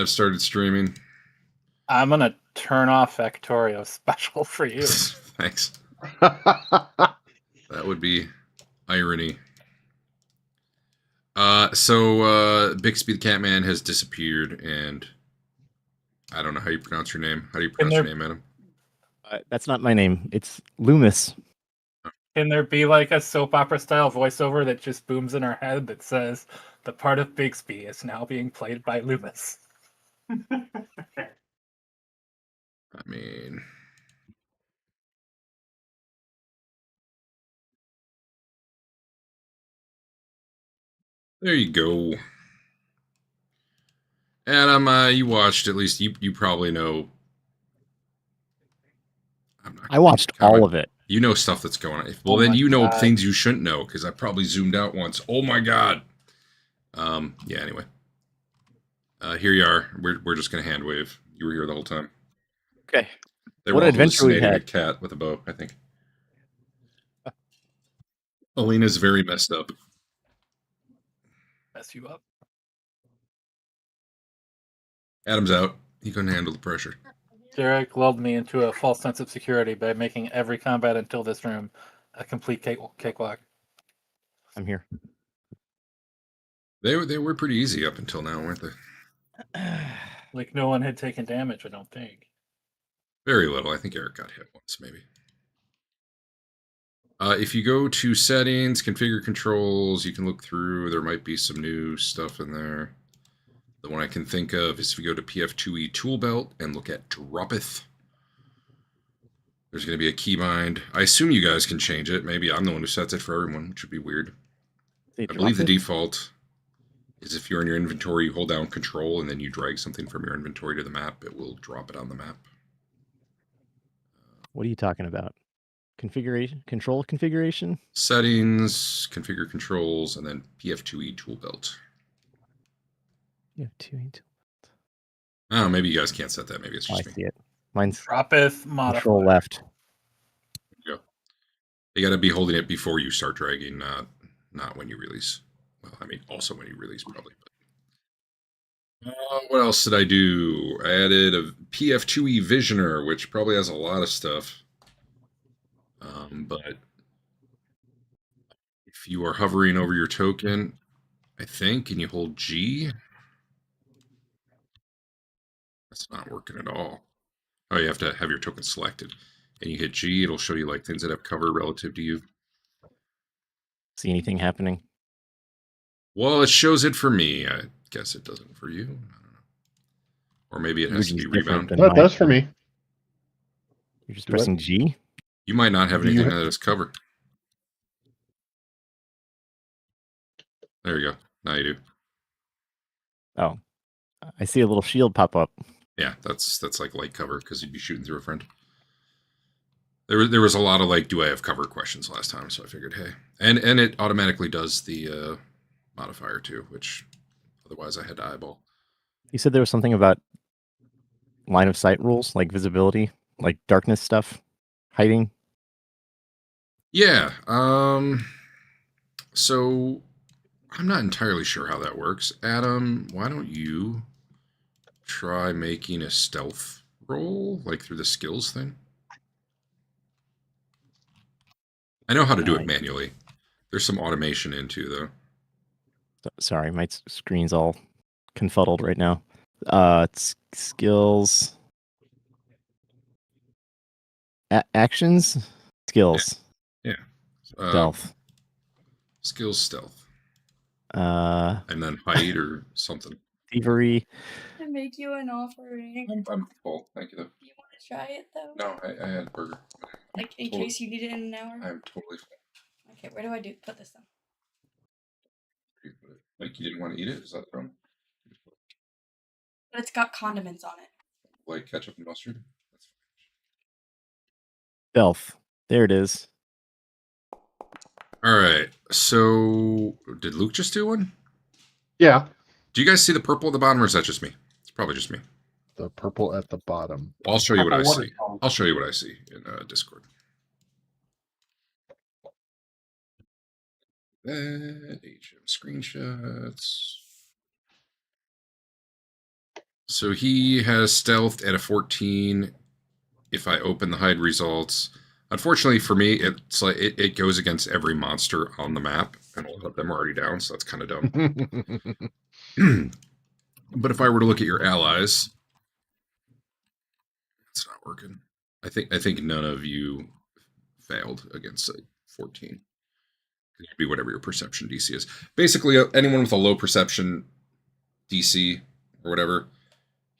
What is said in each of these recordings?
I've started streaming. I'm gonna turn off Factorio special for you. Thanks. That would be irony. So Bixby the Catman has disappeared, and I don't know how you pronounce your name. How do you pronounce your name, Adam? That's not my name. It's Loomis. Can there be like a soap opera style voiceover that just booms in our head that says the part of Bixby is now being played by Loomis? I mean, there you go. Adam, you watched, at least you probably know. I watched all of it. You know stuff that's going on. Well, then you know things you shouldn't know, because I probably zoomed out once. Oh my god. Yeah, anyway. Here you are. We're just going to hand wave. You were here the whole time. Okay. They were all hallucinating a cat with a bow, I think. Elena's very messed up. Mess you up. Adam's out. He couldn't handle the pressure. Derek lulled me into a false sense of security by making every combat until this room a complete cakewalk. I'm here. They were pretty easy up until now, weren't they? Like no one had taken damage, I don't think. Very little. I think Eric got hit once, maybe. If you go to settings, configure controls, you can look through. There might be some new stuff in there. The one I can think of is if you go to PF2E tool belt and look at droppeth. There's going to be a keybind. I assume you guys can change it. Maybe I'm the one who sets it for everyone, which would be weird. I believe the default is if you're in your inventory, you hold down control and then you drag something from your inventory to the map. It will drop it on the map. What are you talking about? Control configuration? Settings, configure controls, and then PF2E tool belt. PF2E tool belt. Oh, maybe you guys can't set that. Maybe it's just me. I see it. Mine's droppeth modifier. Control left. There you go. You got to be holding it before you start dragging, not when you release. Well, I mean, also when you release, probably. But what else did I do? I added a PF2E Visioner, which probably has a lot of stuff. But if you are hovering over your token, I think, and you hold G, that's not working at all. Oh, you have to have your token selected. And you hit G, it'll show you like things that have cover relative to you. See anything happening? Well, it shows it for me. I guess it doesn't for you. I don't know. Or maybe it has to be rebound. No, it does for me. You're just pressing G? You might not have anything that is cover. There you go. Now you do. Oh. I see a little shield pop up. Yeah, that's like light cover because you'd be shooting through a friend. There was a lot of like, do I have cover questions last time, so I figured, hey. And it automatically does the modifier too, which otherwise I had to eyeball. You said there was something about line of sight rules, like visibility, like darkness stuff, hiding. Yeah. So I'm not entirely sure how that works. Adam, why don't you try making a stealth roll, like through the skills thing? I know how to do it manually. There's some automation into though. Sorry, my screen's all confuddled right now. It's skills, actions, skills. Yeah. Stealth. Skills, stealth. And then hide or something. Thievery. To make you an offering. I'm full. Thank you though. Do you want to try it though? No, I had a burger. Like in case you need it in an hour? I'm totally full. Okay, where do I put this then? Like you didn't want to eat it? Is that the problem? But it's got condiments on it. Like ketchup and mustard? That's fine. Stealth. There it is. All right. So did Luke just do one? Yeah. Do you guys see the purple at the bottom, or is that just me? It's probably just me. The purple at the bottom. I'll show you what I see. I'll show you what I see in Discord. HM screenshots. So he has stealth at a 14. If I open the hide results, unfortunately for me, it's like it goes against every monster on the map, and a lot of them are already down, so that's kind of dumb. But if I were to look at your allies, it's not working. I think none of you failed against a 14. It could be whatever your perception DC is. Basically, anyone with a low perception DC or whatever,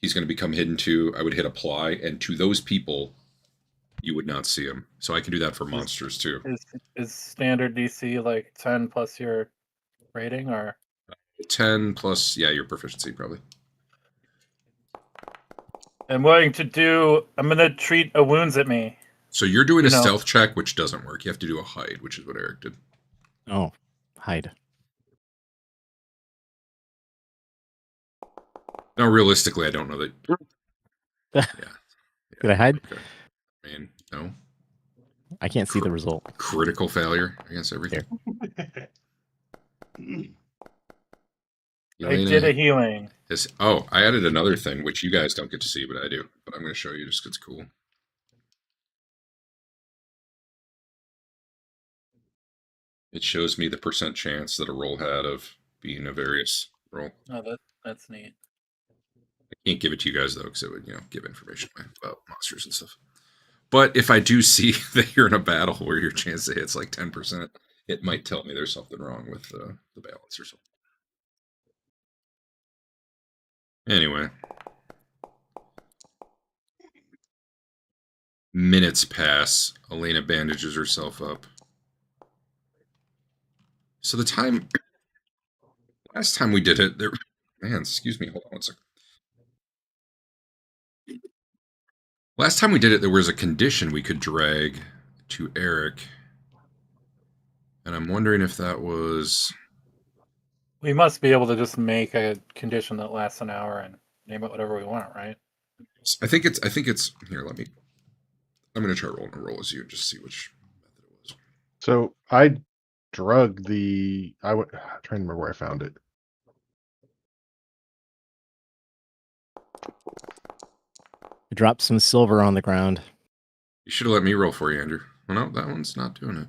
he's going to become hidden to. I would hit apply, and to those people, you would not see him. So I can do that for monsters too. Is standard DC like 10 plus your rating, or 10 plus, yeah, your proficiency probably. I'm going to treat a wounds at me. So you're doing a You know. stealth check, which doesn't work. You have to do a hide, which is what Eric did. Oh, hide. Now, realistically, I don't know that. Yeah. Did I hide? Okay. I mean, no. I can't see the result. Critical failure against everything. I did a healing. I added another thing, which you guys don't get to see, but I do. But I'm going to show you just because it's cool. It shows me the percent chance that a roll had of being a various roll. Oh, that's neat. I can't give it to you guys, though, because it would, give information about monsters and stuff. But if I do see that you're in a battle where your chance to hit's like 10%, it might tell me there's something wrong with the balance or something. Anyway. Minutes pass. Elena bandages herself up. So last time we did it, excuse me, hold on one second. Last time we did it, there was a condition we could drag to Eric. And I'm wondering if that was... We must be able to just make a condition that lasts an hour and name it whatever we want, right? I think it's here, I'm going to try rolling a roll as you and just see which method it was. So I drug I'm trying to remember where I found it. I dropped some silver on the ground. You should have let me roll for you, Andrew. Well, no, that one's not doing it.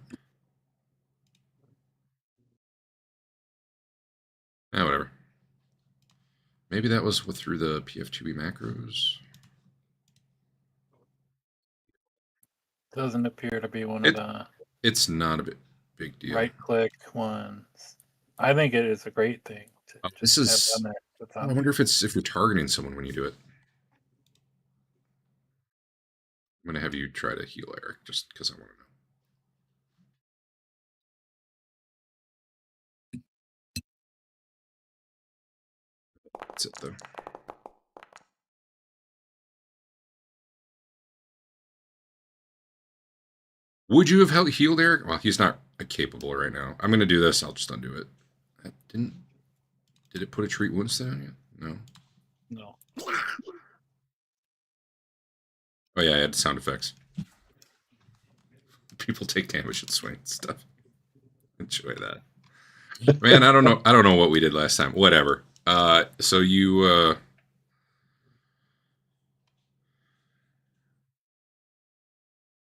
Whatever. Maybe that was through the PF2B macros. Doesn't appear to be one of the It's not a big deal. right-click ones. I think it is a great thing to This is... have done there. I wonder if you're targeting someone when you do it. I'm going to have you try to heal Eric, just because I want to know. That's it, though. Would you have healed Eric? Well, he's not capable right now. I'm going to do this. I'll just undo it. Did it put a treat wounds down yet? No. No. Oh, yeah, I had sound effects. People take damage and swing and stuff. Enjoy that. Man, I don't know what we did last time. Whatever. So you...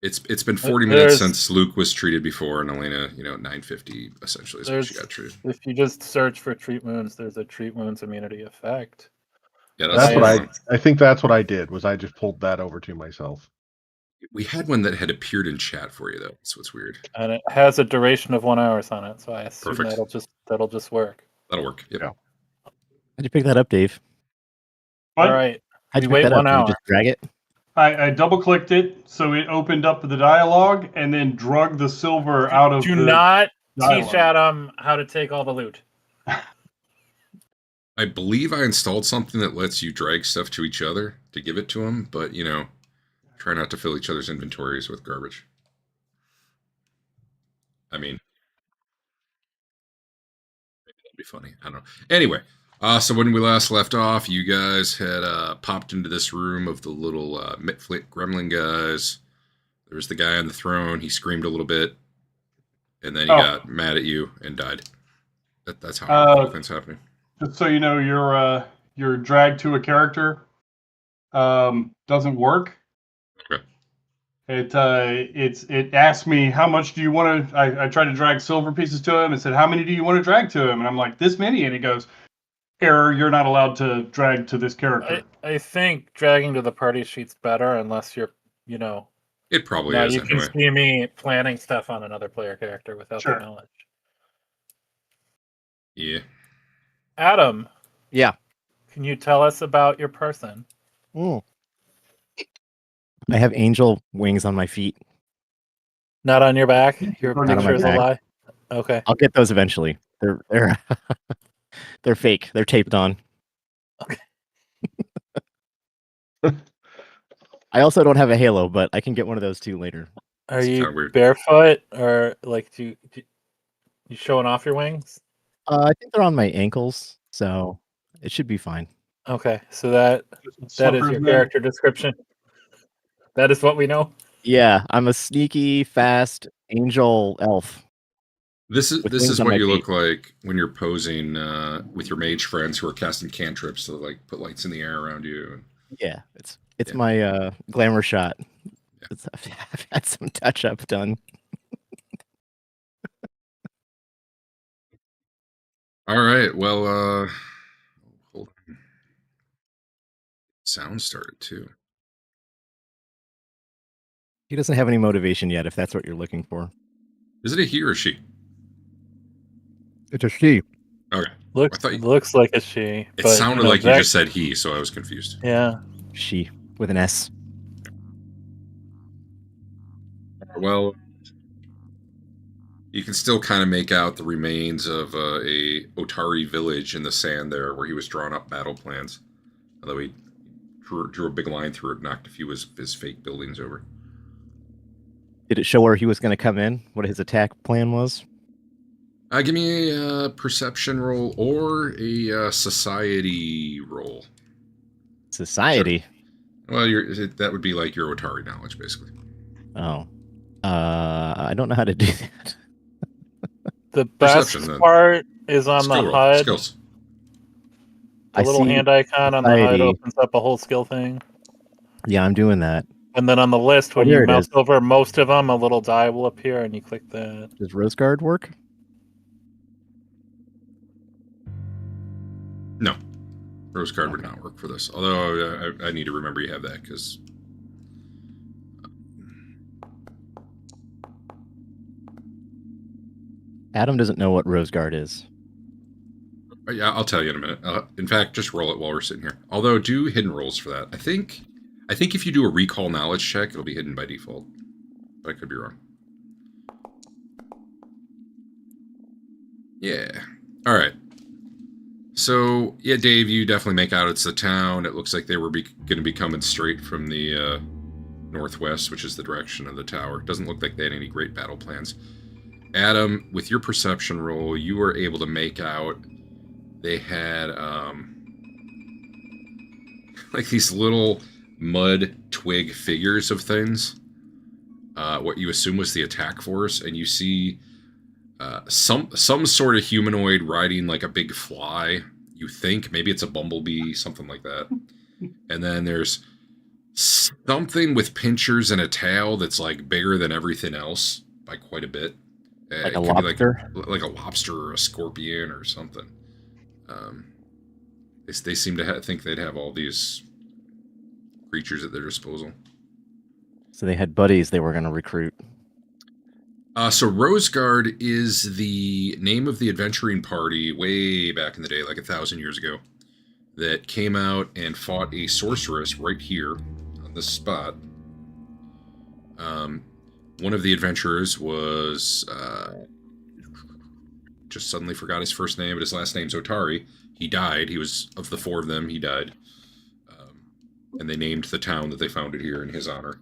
It's been 40 minutes since Luke was treated before, and Elena, 950 essentially is when she got treated. If you just search for treat wounds, there's a treat wounds immunity effect. Yeah, that's what I think that's what I did, was I just pulled that over to myself. We had one that had appeared in chat for you, though. That's what's weird. And it has a duration of 1 hour on it, so I assume that'll just work. That'll work. Yep. Yeah. How'd you pick that up, Dave? All right. How'd you wait pick that 1 up? hour. Did you just drag it? I double clicked it, so it opened up the dialogue, and then drug the silver out of Do the not dialogue. teach Adam how to take all the loot. I believe I installed something that lets you drag stuff to each other to give it to them, but, try not to fill each other's inventories with garbage. I mean, maybe that'd be funny. I don't know. Anyway, so when we last left off, you guys had popped into this room of the little Mitflit gremlin guys. There was the guy on the throne. He screamed a little bit, and then he got mad at you and died. That's how things happening. Just so you know, your drag to a character doesn't work. Okay. It asked me how much do you want to. I tried to drag silver pieces to him and said, how many do you want to drag to him? And I'm like, this many, and it goes, error, you're not allowed to drag to this character. I think dragging to the party sheet's better unless you're, It probably now is you can anyway. see me planning stuff on another player character without Sure. their knowledge. Yeah. Adam, Yeah. can you tell us about your person? Mm. I have angel wings on my feet. Not on your back? Your Not on my picture is a back. lie? Okay. I'll get those eventually. They're they're fake. They're taped on. Okay. I also don't have a halo, but I can get one of those too later. Are It's you kinda weird. barefoot or like do you showing off your wings? I think they're on my ankles, so it should be fine. Okay, so that is Slippers, your man. character description. That is what we know. Yeah, I'm a sneaky, fast angel elf. This With is wings on what my you feet. look like when you're posing with your mage friends who are casting cantrips to like put lights in the air around you. Yeah, it's Yeah. my glamour shot. Yeah. I've had some touch up done. All right. Well, hold on. Sound started too. He doesn't have any motivation yet, if that's what you're looking for. Is it a he or a she? It's a she. Okay. Looks I thought you- looks like a she. It but, sounded like you that- just said he, so I was confused. Yeah. She with an S. Well, you can still kind of make out the remains of a Otari village in the sand there, where he was drawing up battle plans. Although he drew a big line through it, knocked a few of his fake buildings over. Did it show where he was going to come in? What his attack plan was? Give me a perception roll or a society roll. Society. Well, that would be like your Otari knowledge, basically. Oh. I don't know how to do that. The best Perception, then. part is on Skill the roll. HUD. Skills. The little see hand icon on the HUD society. opens up a whole skill thing. Yeah, I'm doing that. And then on the list, when there you it mouse is. over most of them, a little die will appear, and you click that. Does Rose Guard work? No. Rose card would not work for this. Although I need to remember you have that, because... Adam doesn't know what Rose Guard is. Yeah, I'll tell you in a minute. In fact, just roll it while we're sitting here. Although, do hidden rolls for that. I think if you do a recall knowledge check, it'll be hidden by default. But I could be wrong. Yeah. All right. So, yeah, Dave, you definitely make out it's the town. It looks like they were going to be coming straight from the northwest, which is the direction of the tower. Doesn't look like they had any great battle plans. Adam, with your perception roll, you were able to make out they had like these little mud twig figures of things. What you assume was the attack force, and you see some sort of humanoid riding like a big fly. You think maybe it's a bumblebee, something like that. And then there's something with pincers and a tail that's like bigger than everything else by quite a bit. Like a lobster? Like a lobster or a scorpion or something. They seem to think they'd have all these creatures at their disposal. So they had buddies they were going to recruit. So Rose Guard is the name of the adventuring party way back in the day, like 1,000 years ago, that came out and fought a sorceress right here on this spot. One of the adventurers was just suddenly forgot his first name, but his last name's Otari. He died. He was, of the four of them, he died. And they named the town that they founded here in his honor.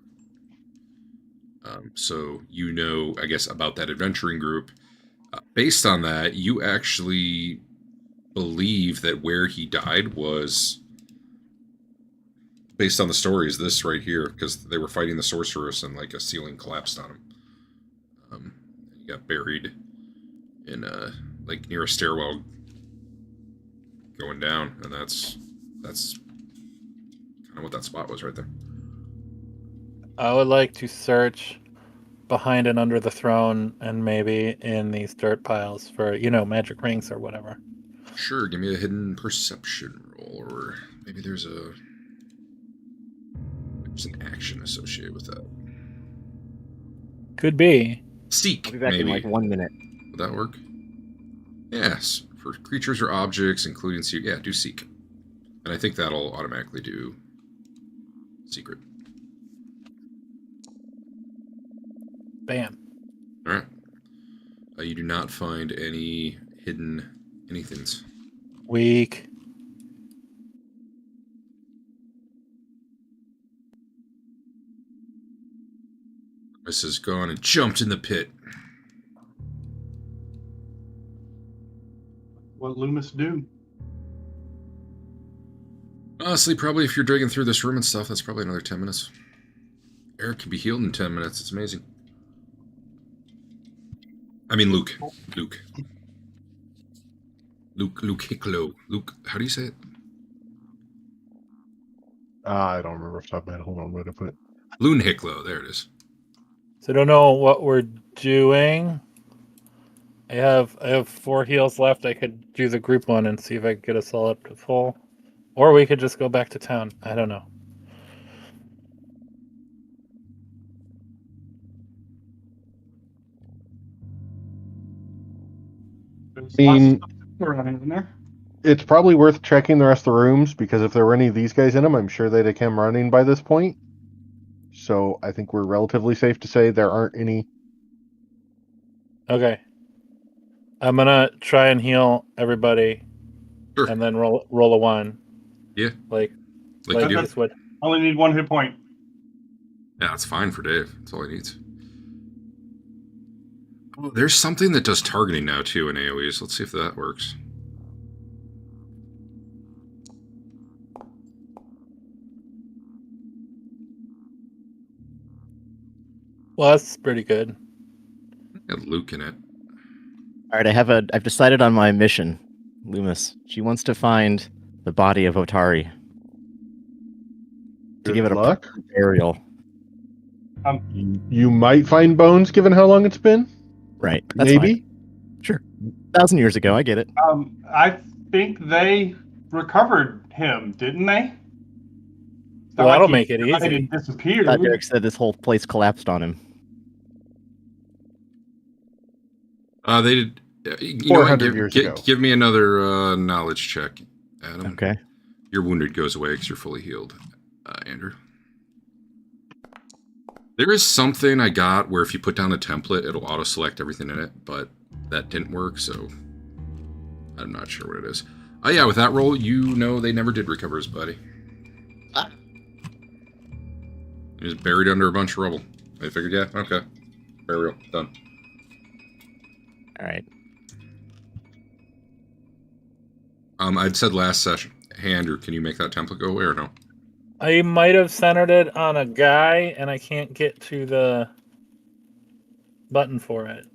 So you know, I guess, about that adventuring group. Based on that, you actually believe that where he died was, based on the stories, this right here, because they were fighting the sorceress and like a ceiling collapsed on him. He got buried in like near a stairwell going down, and that's That's kind of what that spot was right there. I would like to search behind and under the throne and maybe in these dirt piles for, magic rings or whatever. Sure, give me a hidden perception roll, or maybe there's an action associated with that. Could be. Seek, I'll be back maybe. in like 1 minute. Would that work? Yes, for creatures or objects, including seek. Yeah, do seek. And I think that'll automatically do secret. Bam. All right. You do not find any hidden anythings. Weak. This has gone and jumped in the pit. What Loomis do? Honestly, probably if you're digging through this room and stuff, that's probably another 10 minutes. Eric can be healed in 10 minutes. It's amazing. I mean, Luke. Loonhiklo. Luke, how do you say it? I don't remember off the top of my head. Hold on, where did I put it? Loonhiklo. There it is. So I don't know what we're doing. I have 4 heals left. I could do the group one and see if I could get us all up to full. Or we could just go back to town. I don't know. There's mean- lots of stuff around in there. It's probably worth checking the rest of the rooms because if there were any of these guys in them, I'm sure they'd have come running by this point. So I think we're relatively safe to say there aren't any. Okay. I'm gonna try and heal everybody, Sure. and then roll a 1. Yeah. Like Like you do. this would. Only need 1 hit point. Yeah, that's fine for Dave. That's all he needs. Oh, there's something that does targeting now, too, in AoEs. Let's see if that works. Well, that's pretty good. Got Luke in it. All right, I've decided on my mission, Loomis. She wants to find the body of Otari to give it a luck. proper burial. You might find bones given how long it's been. Right. That's Maybe. fine. Sure. 1,000 years ago, I get it. I think they recovered him, didn't they? It's not Well, that'll he make it died easy. and disappeared. I thought Derek said this whole place collapsed on him. They did. You know what, 400 years ago. Give me another knowledge check, Adam. Okay. Your wounded goes away because you're fully healed, Andrew. There is something I got where if you put down a template, it'll auto-select everything in it, but that didn't work, so I'm not sure what it is. Oh yeah, with that roll, you know they never did recover his body. Ah. He was buried under a bunch of rubble. I figured, yeah, okay. Burial, done. All right. I'd said last session, hey Andrew, can you make that template go away or no? I might have centered it on a guy, and I can't get to the button for it.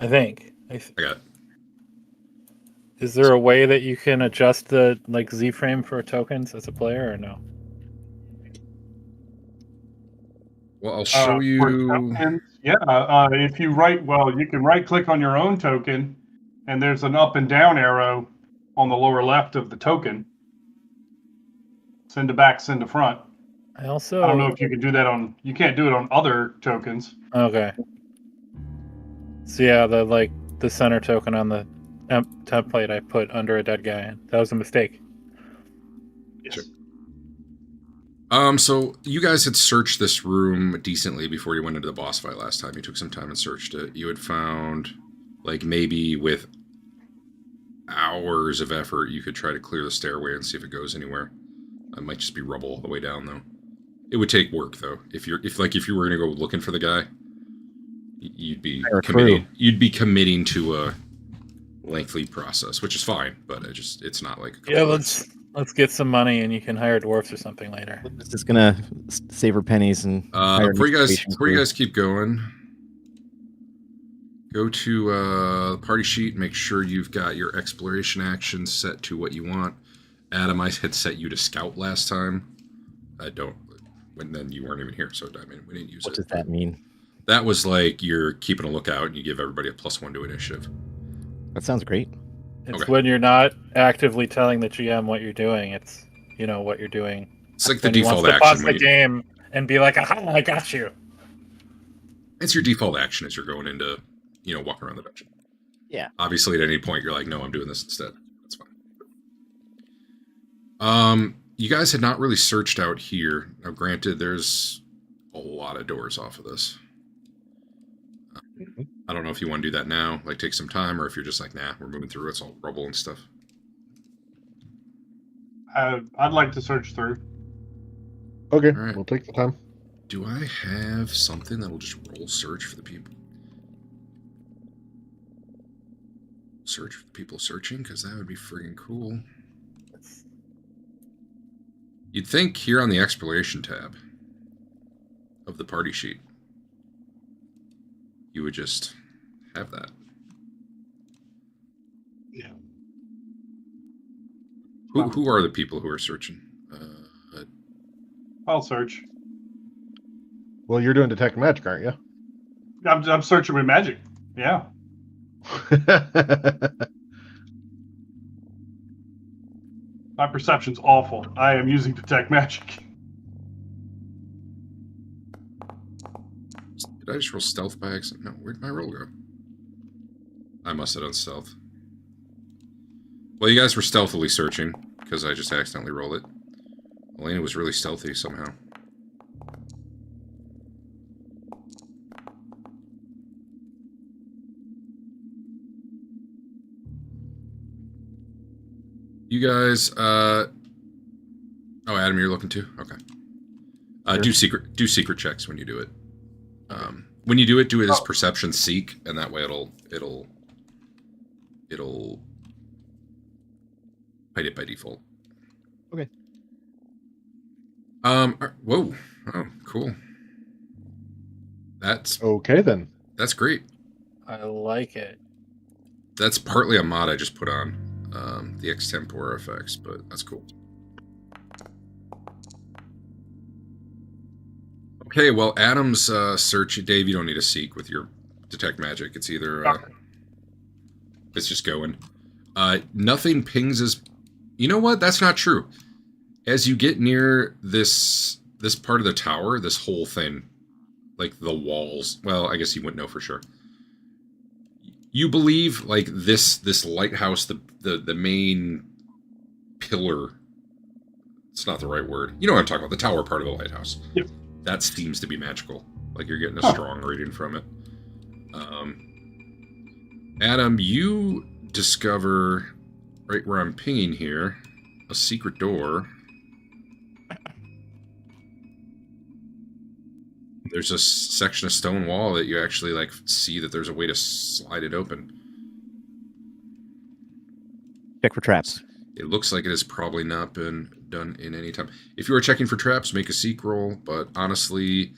I think. I got it. Is there a way that you can adjust the Z-frame for tokens as a player, or no? Well, I'll show For you. tokens, yeah, if you you can right-click on your own token, and there's an up and down arrow on the lower left of the token. Send to back, send to front. I also. I don't know if you can do that on. You can't do it on other tokens. Okay. So yeah, the center token on the template I put under a dead guy. That was a mistake. Yes. Sure. So you guys had searched this room decently before you went into the boss fight last time. You took some time and searched it. You had found, maybe with hours of effort, you could try to clear the stairway and see if it goes anywhere. It might just be rubble all the way down, though. It would take work, though. If you were gonna go looking for the guy, you'd be committing to a lengthy process, which is fine. But it's not like a couple months. Let's get some money, and you can hire dwarfs or something later. Loomis is gonna save her pennies and. Before you guys keep going, go to the party sheet. Make sure you've got your exploration actions set to what you want. Adam, I had set you to scout last time. I don't. When then you weren't even here, so I mean we didn't use What it. does that mean? That was like you're keeping a lookout and you give everybody a +1 to initiative. That sounds great. It's Okay. when you're not actively telling the GM what you're doing. It's what you're doing. It's like the When he wants default to pause action. the game and be like, "Aha, I got you." It's your default action as you're going into, walking around the dungeon. Yeah. Obviously, at any point, you're like, no, I'm doing this instead. That's fine. You guys had not really searched out here. Now, granted, there's a lot of doors off of this. I don't know if you want to do that now, like take some time, or if you're just like, nah, we're moving through. It's all rubble and stuff. I'd like to search through. Okay, All right. we'll take the time. Do I have something that'll just roll search for the people? Search for the people searching, because that would be friggin' cool. You'd think here on the exploration tab of the party sheet, you would just have that. Yeah. Who are the people who are searching? I'll search. Well, you're doing detect magic, aren't you? I'm searching with magic. Yeah. My perception's awful. I am using detect magic. Did I just roll stealth by accident? No, where'd my roll go? I must have done stealth. Well, you guys were stealthily searching, because I just accidentally rolled it. Elena was really stealthy somehow. You guys, oh, Adam, you're looking too? Okay. Sure. Do secret checks when you do it. When you do it as perception seek, and that way it'll hide it by default. Okay. Whoa. Oh, cool. That's Okay, then. great. I like it. That's partly a mod I just put on the extempore effects, but that's cool. Okay, well, Adam's search. Dave, you don't need to seek with your detect magic. It's either it's just going. Nothing pings as. You know what? That's not true. As you get near this part of the tower, this whole thing, like the walls. Well, I guess you wouldn't know for sure. You believe like this lighthouse, the main pillar. It's not the right word. You know what I'm talking about? The tower part of the lighthouse. Yep. That seems to be magical. Like you're getting a strong reading from it. Adam, you discover right where I'm pinging here a secret door. There's a section of stone wall that you actually like see that there's a way to slide it open. Check for traps. It looks like it has probably not been done in any time. If you are checking for traps, make a seek roll, but honestly,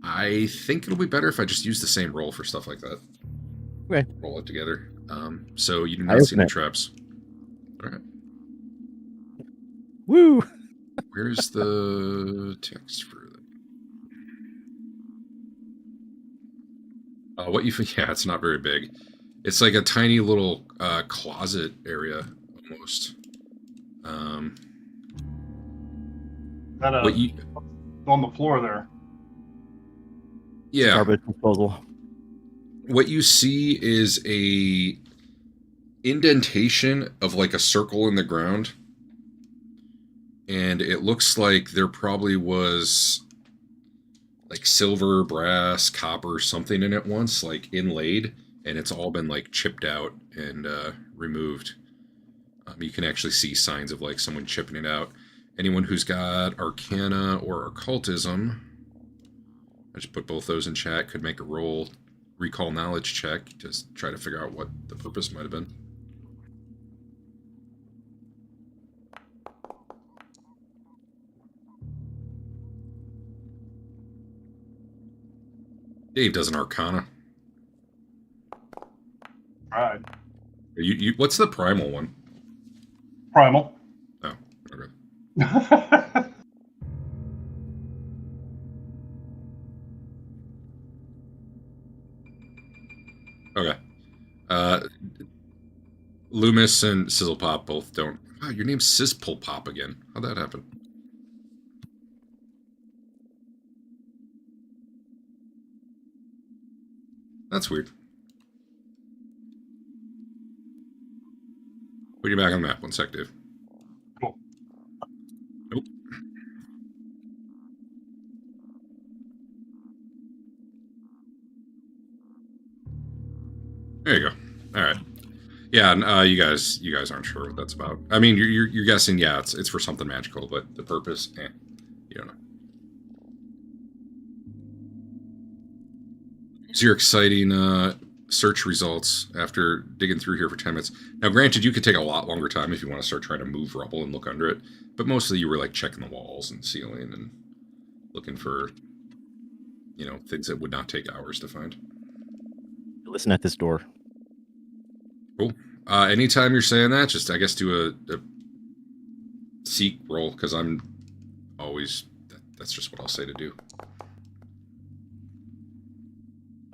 I think it'll be better if I just use the same roll for stuff like that. Okay. Roll it together. So you do I not see open any it. traps. All right. Woo! Where's the text for that? What you think? Yeah, it's not very big. It's like a tiny little closet area almost. That What you? on the floor there. Yeah. Garbage disposal. What you see is a indentation of like a circle in the ground, and it looks like there probably was like silver, brass, copper, something in it once, like inlaid, and it's all been like chipped out and removed. You can actually see signs of like someone chipping it out. Anyone who's got Arcana or Occultism, I just put both those in chat, could make a roll, recall knowledge check to try to figure out what the purpose might have been. Dave does an Arcana. All right. What's the primal one? Primal. Oh, Okay. Loomis and Sizzlepop both don't. Wow, your name's Sizzlepop again. How'd that happen? That's weird. Put you back on the map. 1 sec, Dave. Cool. Nope. There you go. All right. Yeah, and you guys aren't sure what that's about. I mean, you're guessing. Yeah, it's for something magical, but the purpose, you don't know. These are your exciting search results after digging through here for 10 minutes. Now, granted, you could take a lot longer time if you want to start trying to move rubble and look under it, but mostly you were like checking the walls and ceiling and looking for, things that would not take hours to find. Listen at this door. Cool. Anytime you're saying that, just I guess do a seek roll, because I'm always that's just what I'll say to do.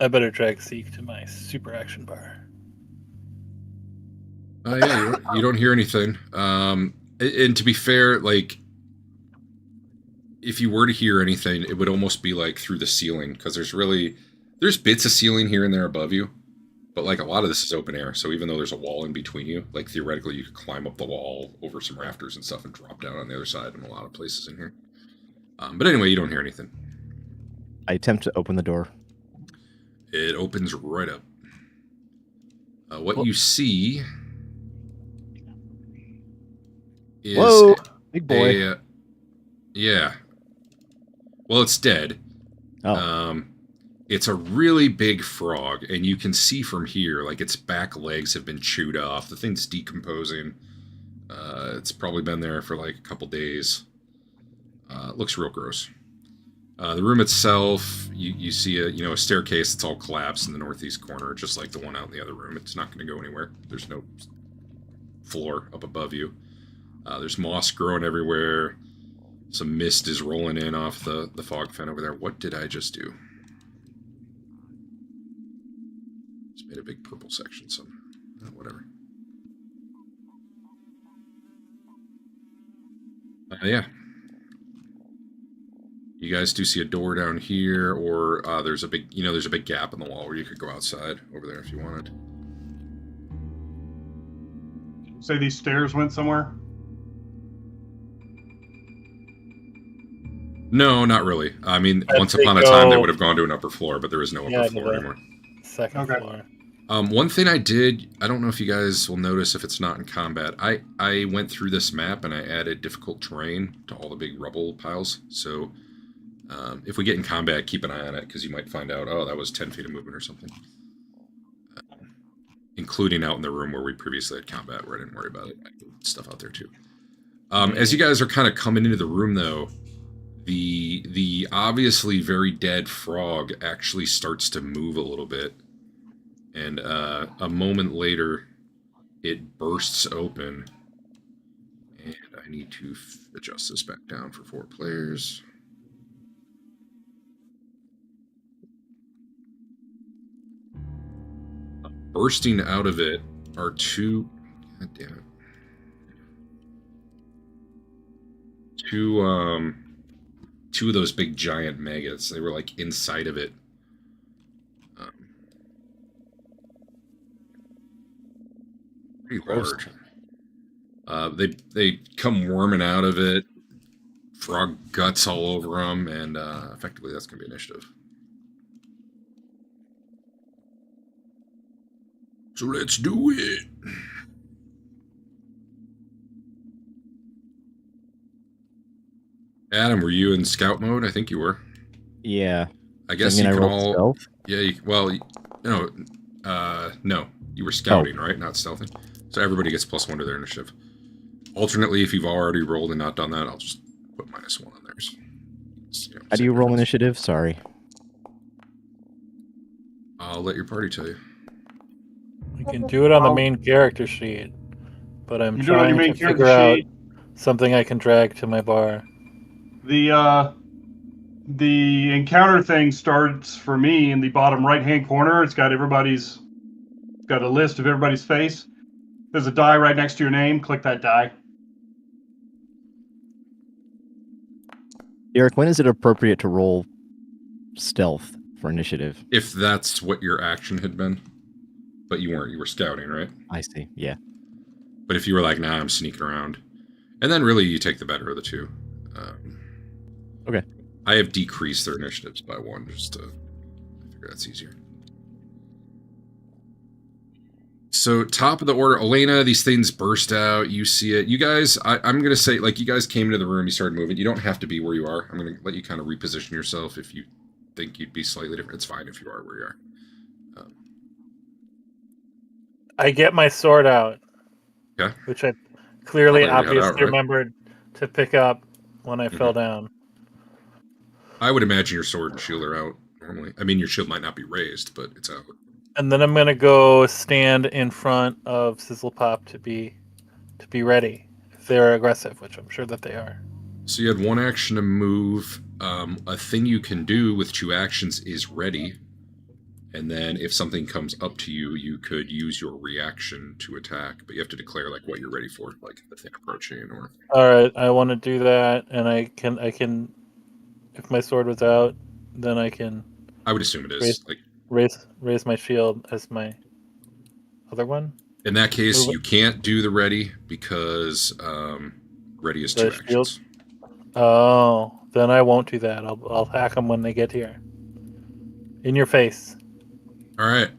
I better drag Seek to my super action bar. Yeah, you don't hear anything. And to be fair, like, if you were to hear anything, it would almost be like through the ceiling, because there's bits of ceiling here and there above you, but like a lot of this is open air. So even though there's a wall in between you, like theoretically you could climb up the wall over some rafters and stuff and drop down on the other side in a lot of places in here. But anyway, you don't hear anything. I attempt to open the door. It opens right up. What you see is Whoa, big boy. Yeah. Well, it's dead. Oh. It's a really big frog, and you can see from here, like, its back legs have been chewed off. The thing's decomposing. It's probably been there for like a couple days. It looks real gross. The room itself, you see a staircase that's all collapsed in the northeast corner, just like the one out in the other room. It's not going to go anywhere. There's no floor up above you. There's moss growing everywhere. Some mist is rolling in off the fog fin over there. What did I just do? Just made a big purple section. Whatever. Yeah. You guys do see a door down here, or there's a big gap in the wall where you could go outside over there if you wanted. Say these stairs went somewhere? No, not really. I mean, As once they upon a time they go- would have gone to an upper floor, but there is no upper floor anymore. Second Okay. floor. One thing I did, I don't know if you guys will notice if it's not in combat, I went through this map and I added difficult terrain to all the big rubble piles. So if we get in combat, keep an eye on it, because you might find out, oh, that was 10 feet of movement or something. Including out in the room where we previously had combat, where I didn't worry about it. I did stuff out there too. As you guys are kind of coming into the room, though, the obviously very dead frog actually starts to move a little bit. And a moment later, it bursts open. And I need to adjust this back down for 4 players. Bursting out of it are 2... God damn it. 2 of those big giant maggots. They were like inside of it. Pretty large. They come worming out of it. Frog guts all over them, and effectively that's going to be initiative. So let's do it. Adam, were you in scout mode? I think you were. Yeah. I guess Does that you mean I can rolled all. stealth? Yeah, no, you were scouting, right? Not stealthing. So everybody gets +1 to their initiative. Alternately, if you've already rolled and not done that, I'll just put -1 on theirs. How do you roll initiative? Sorry. I'll let your party tell you. We can do it on the main character sheet, but I'm You do it on your trying main to character figure out sheet. something I can drag to my bar. The encounter thing starts for me in the bottom right-hand corner. It's got a list of everybody's face. There's a die right next to your name. Click that die. Eric, when is it appropriate to roll stealth for initiative? If that's what your action had been. But you weren't. You were scouting, right? I see. Yeah. But if you were like, nah, I'm sneaking around. And then really you take the better of the two. Okay. I have decreased their initiatives by 1 just to figure that's easier. So top of the order, Elena, these things burst out. You see it. You guys, I'm going to say, like, you guys came into the room, you started moving. You don't have to be where you are. I'm going to let you kind of reposition yourself if you think you'd be slightly different. It's fine if you are where you are. I get my sword out. Okay. Which I clearly, Probably already had obviously out, right? remembered to pick up when I fell down. I would imagine your sword and shield are out normally. I mean, your shield might not be raised, but it's out. And then I'm gonna go stand in front of Sizzlepop to be ready if they're aggressive, which I'm sure that they are. So you had 1 action to move. A thing you can do with 2 actions is ready. And then if something comes up to you, you could use your reaction to attack. But you have to declare like what you're ready for, like the thing approaching or... All right, I want to do that, and I can. If my sword was out, then I can I would assume it is. raise my shield as my other one. In that case, Move you can't do the ready because ready is 2 The shield? actions. Oh, then I won't do that. I'll hack them when they get here. In your face. All right.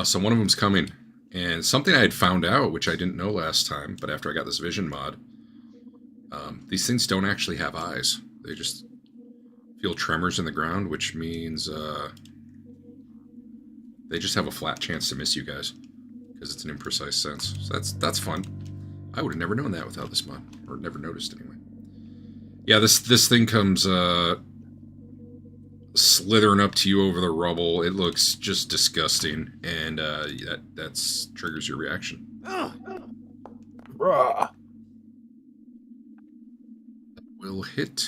So one of them's coming. And something I had found out, which I didn't know last time, but after I got this vision mod, these things don't actually have eyes. They just feel tremors in the ground, which means they just have a flat chance to miss you guys because it's an imprecise sense. So that's fun. I would have never known that without this mod, or never noticed anyway. Yeah, this thing comes slithering up to you over the rubble. It looks just disgusting, and that's triggers your reaction. Rah. Will hit.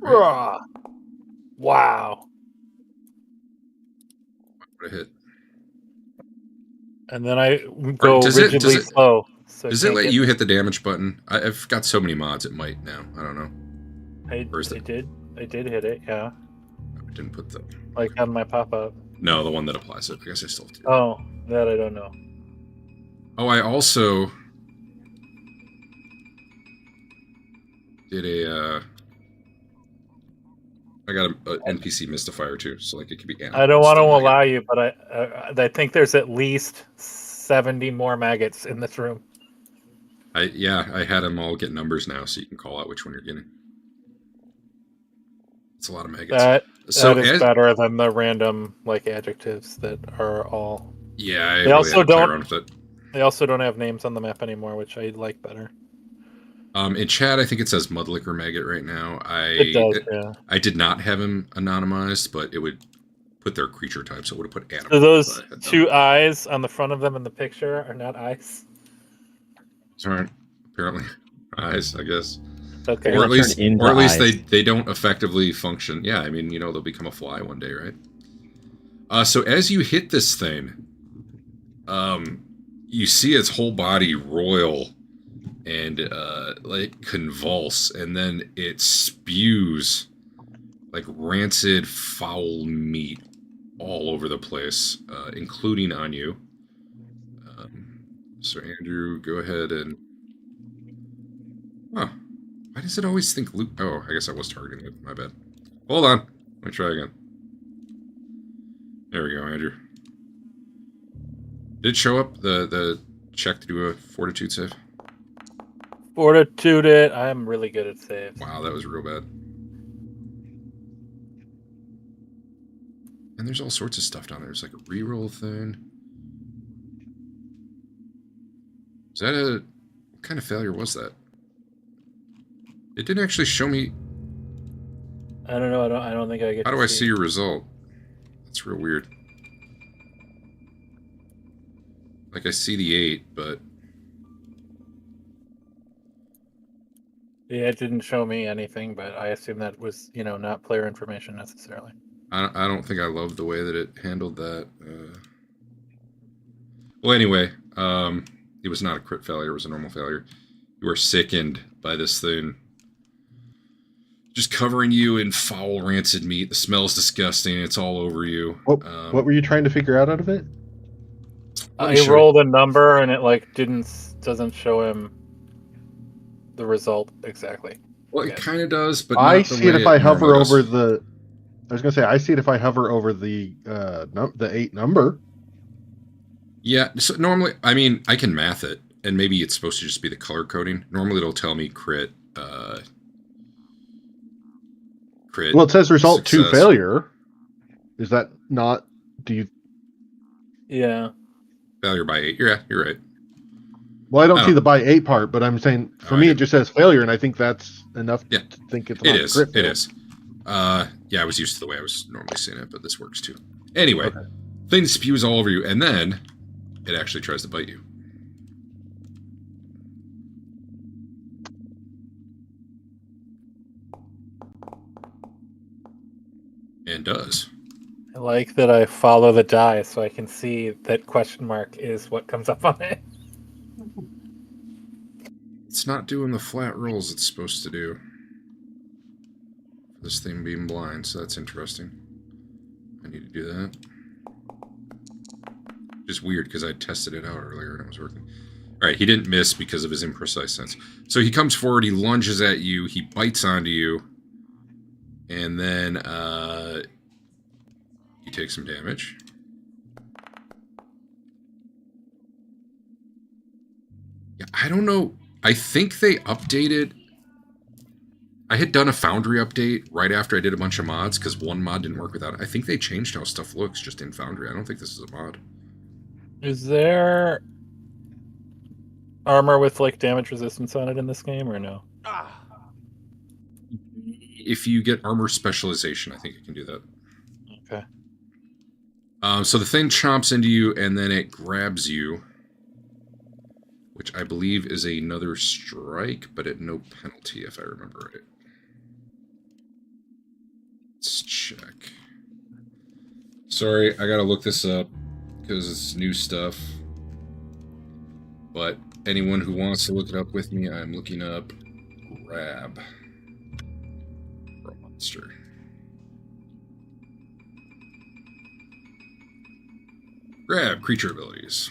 Rah. Wow. What a hit. And then I go rigidly slow. So does it let you hit the damage button? I've got so many mods, it might now. I don't know. I did hit it, yeah. I didn't put the... Like on my pop-up. No, the one that applies it. I guess I still have to do that. Oh, that I don't know. Oh, I also did I got an NPC mystifier too, so like it could be animals. I don't want to allow you, but I think there's at least 70 more maggots in this room. I had them all get numbers now, so you can call out which one you're getting. It's a lot of maggots. That is better than the random like adjectives that are all. Yeah, they also don't have names on the map anymore, which I like better. In chat, I think it says Mudlicker Maggot right now. It does, yeah. I did not have him anonymized, but it would put their creature type, so it would have put animal. So those 2 eyes on the front of them in the picture are not eyes? These aren't apparently eyes, I guess. Okay. Or at least they don't effectively function. Yeah, I mean, they'll become a fly one day, right? So as you hit this thing, you see its whole body roil and like convulse, and then it spews like rancid foul meat all over the place, including on you. So Andrew, go ahead and why does it always think Luke? Oh, I guess I was targeting it. My bad. Hold on, let me try again. There we go, Andrew. Did it show up the check to do a fortitude save? Fortitude it. I'm really good at saves. Wow, that was real bad. And there's all sorts of stuff down there. There's like a reroll thing. Is that what kind of failure was that? It didn't actually show me. I don't know. I don't think I get. How do I see your result? That's real weird. Like I see the 8, but Yeah, it didn't show me anything, but I assume that was, not player information necessarily. I don't think I love the way that it handled that. Well, anyway, it was not a crit failure. It was a normal failure. You are sickened by this thing. Just covering you in foul, rancid meat. The smell's disgusting. It's all over you. What were you trying to figure out of it? Let me I show rolled a number and it doesn't show him the result exactly. Well, it kind of does, but I not the see it way if I normally hover does. over the. I was gonna say I see it if I hover over the 8 number. Yeah, so normally, I mean, I can math it, and maybe it's supposed to just be the color coding. Normally, it'll tell me crit. Crit. Well, it says result 2 success. failure. Is that not? Do you? Yeah. Failure by 8. You're right. Well, I don't I see don't- the by 8 part, but I'm saying for Oh, I me do. it just says failure, and I think that's enough Yeah. to think it's It not is. crit It fail. is. Yeah, I was used to the way I was normally seeing it, but this works too. Anyway, Okay. thing spews all over you, and then it actually tries to bite you. And does. I like that I follow the die so I can see that question mark is what comes up on it. It's not doing the flat rolls it's supposed to do. This thing being blind, so that's interesting. I need to do that. Just weird because I tested it out earlier and it was working. Alright, he didn't miss because of his imprecise sense. So he comes forward, he lunges at you, he bites onto you, and then you take some damage. Yeah, I don't know. I think they updated. I had done a Foundry update right after I did a bunch of mods because one mod didn't work without it. I think they changed how stuff looks just in Foundry. I don't think this is a mod. Is there armor with like damage resistance on it in this game or no? If you get armor specialization, I think it can do that. Okay. So the thing chomps into you and then it grabs you, which I believe is another strike, but at no penalty if I remember right. Let's check. Sorry, I gotta look this up because it's new stuff. But anyone who wants to look it up with me, I'm looking up grab for a monster. Grab creature abilities.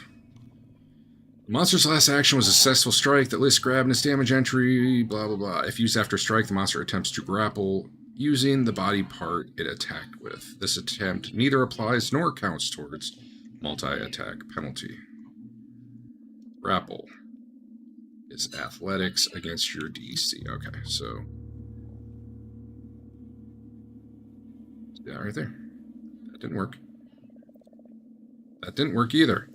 The monster's last action was a successful strike that lists grab in its damage entry, blah blah blah. If used after strike, the monster attempts to grapple using the body part it attacked with. This attempt neither applies nor counts towards multi-attack penalty. Grapple is athletics against your DC. Okay, so yeah, right there. That didn't work. That didn't work either.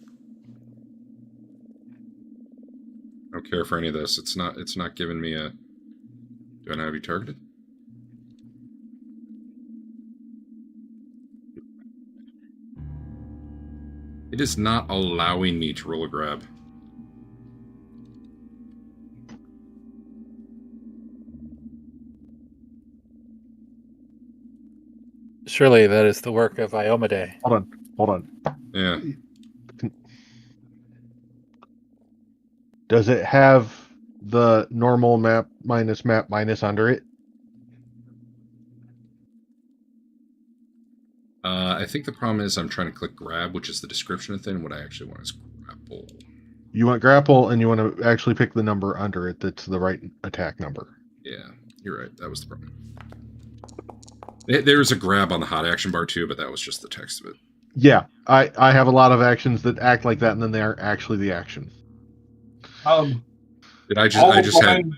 I don't care for any of this. It's not giving me a. Do I not have you targeted? It is not allowing me to roll a grab. Surely that is the work of Iomade. Hold on. Yeah. Does it have the normal map minus under it? I think the problem is I'm trying to click grab, which is the description of the thing. What I actually want is grapple. You want grapple, and you want to actually pick the number under it that's the right attack number. Yeah, you're right. That was the problem. There's a grab on the hot action bar too, but that was just the text of it. Yeah, I have a lot of actions that act like that, and then they aren't actually the action. Did I just had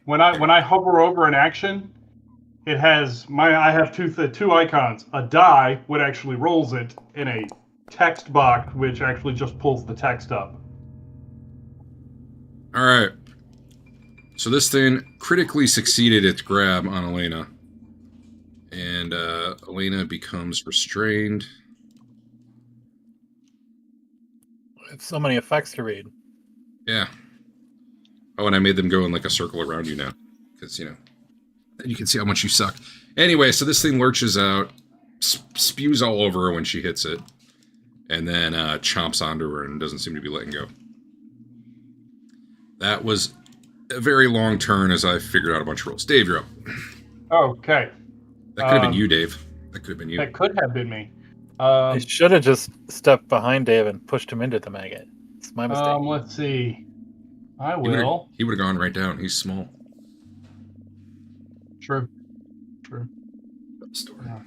when I hover over an action, it has I have two icons. A die, which actually rolls it, and a text box, which actually just pulls the text up. All right. So this thing critically succeeded its grab on Elena. And Elena becomes restrained. It's so many effects to read. Yeah. Oh, and I made them go in like a circle around you now. Because, then you can see how much you suck. Anyway, so this thing lurches out, spews all over her when she hits it, and then chomps onto her and doesn't seem to be letting go. That was a very long turn as I figured out a bunch of rolls. Dave, you're up. Okay. That could have been you, Dave. That could have been you. That could have been me. I should have just stepped behind Dave and pushed him into the maggot. It's my mistake. Let's see. I He would've- will. He would have gone right down. He's small. True. Story. Yeah.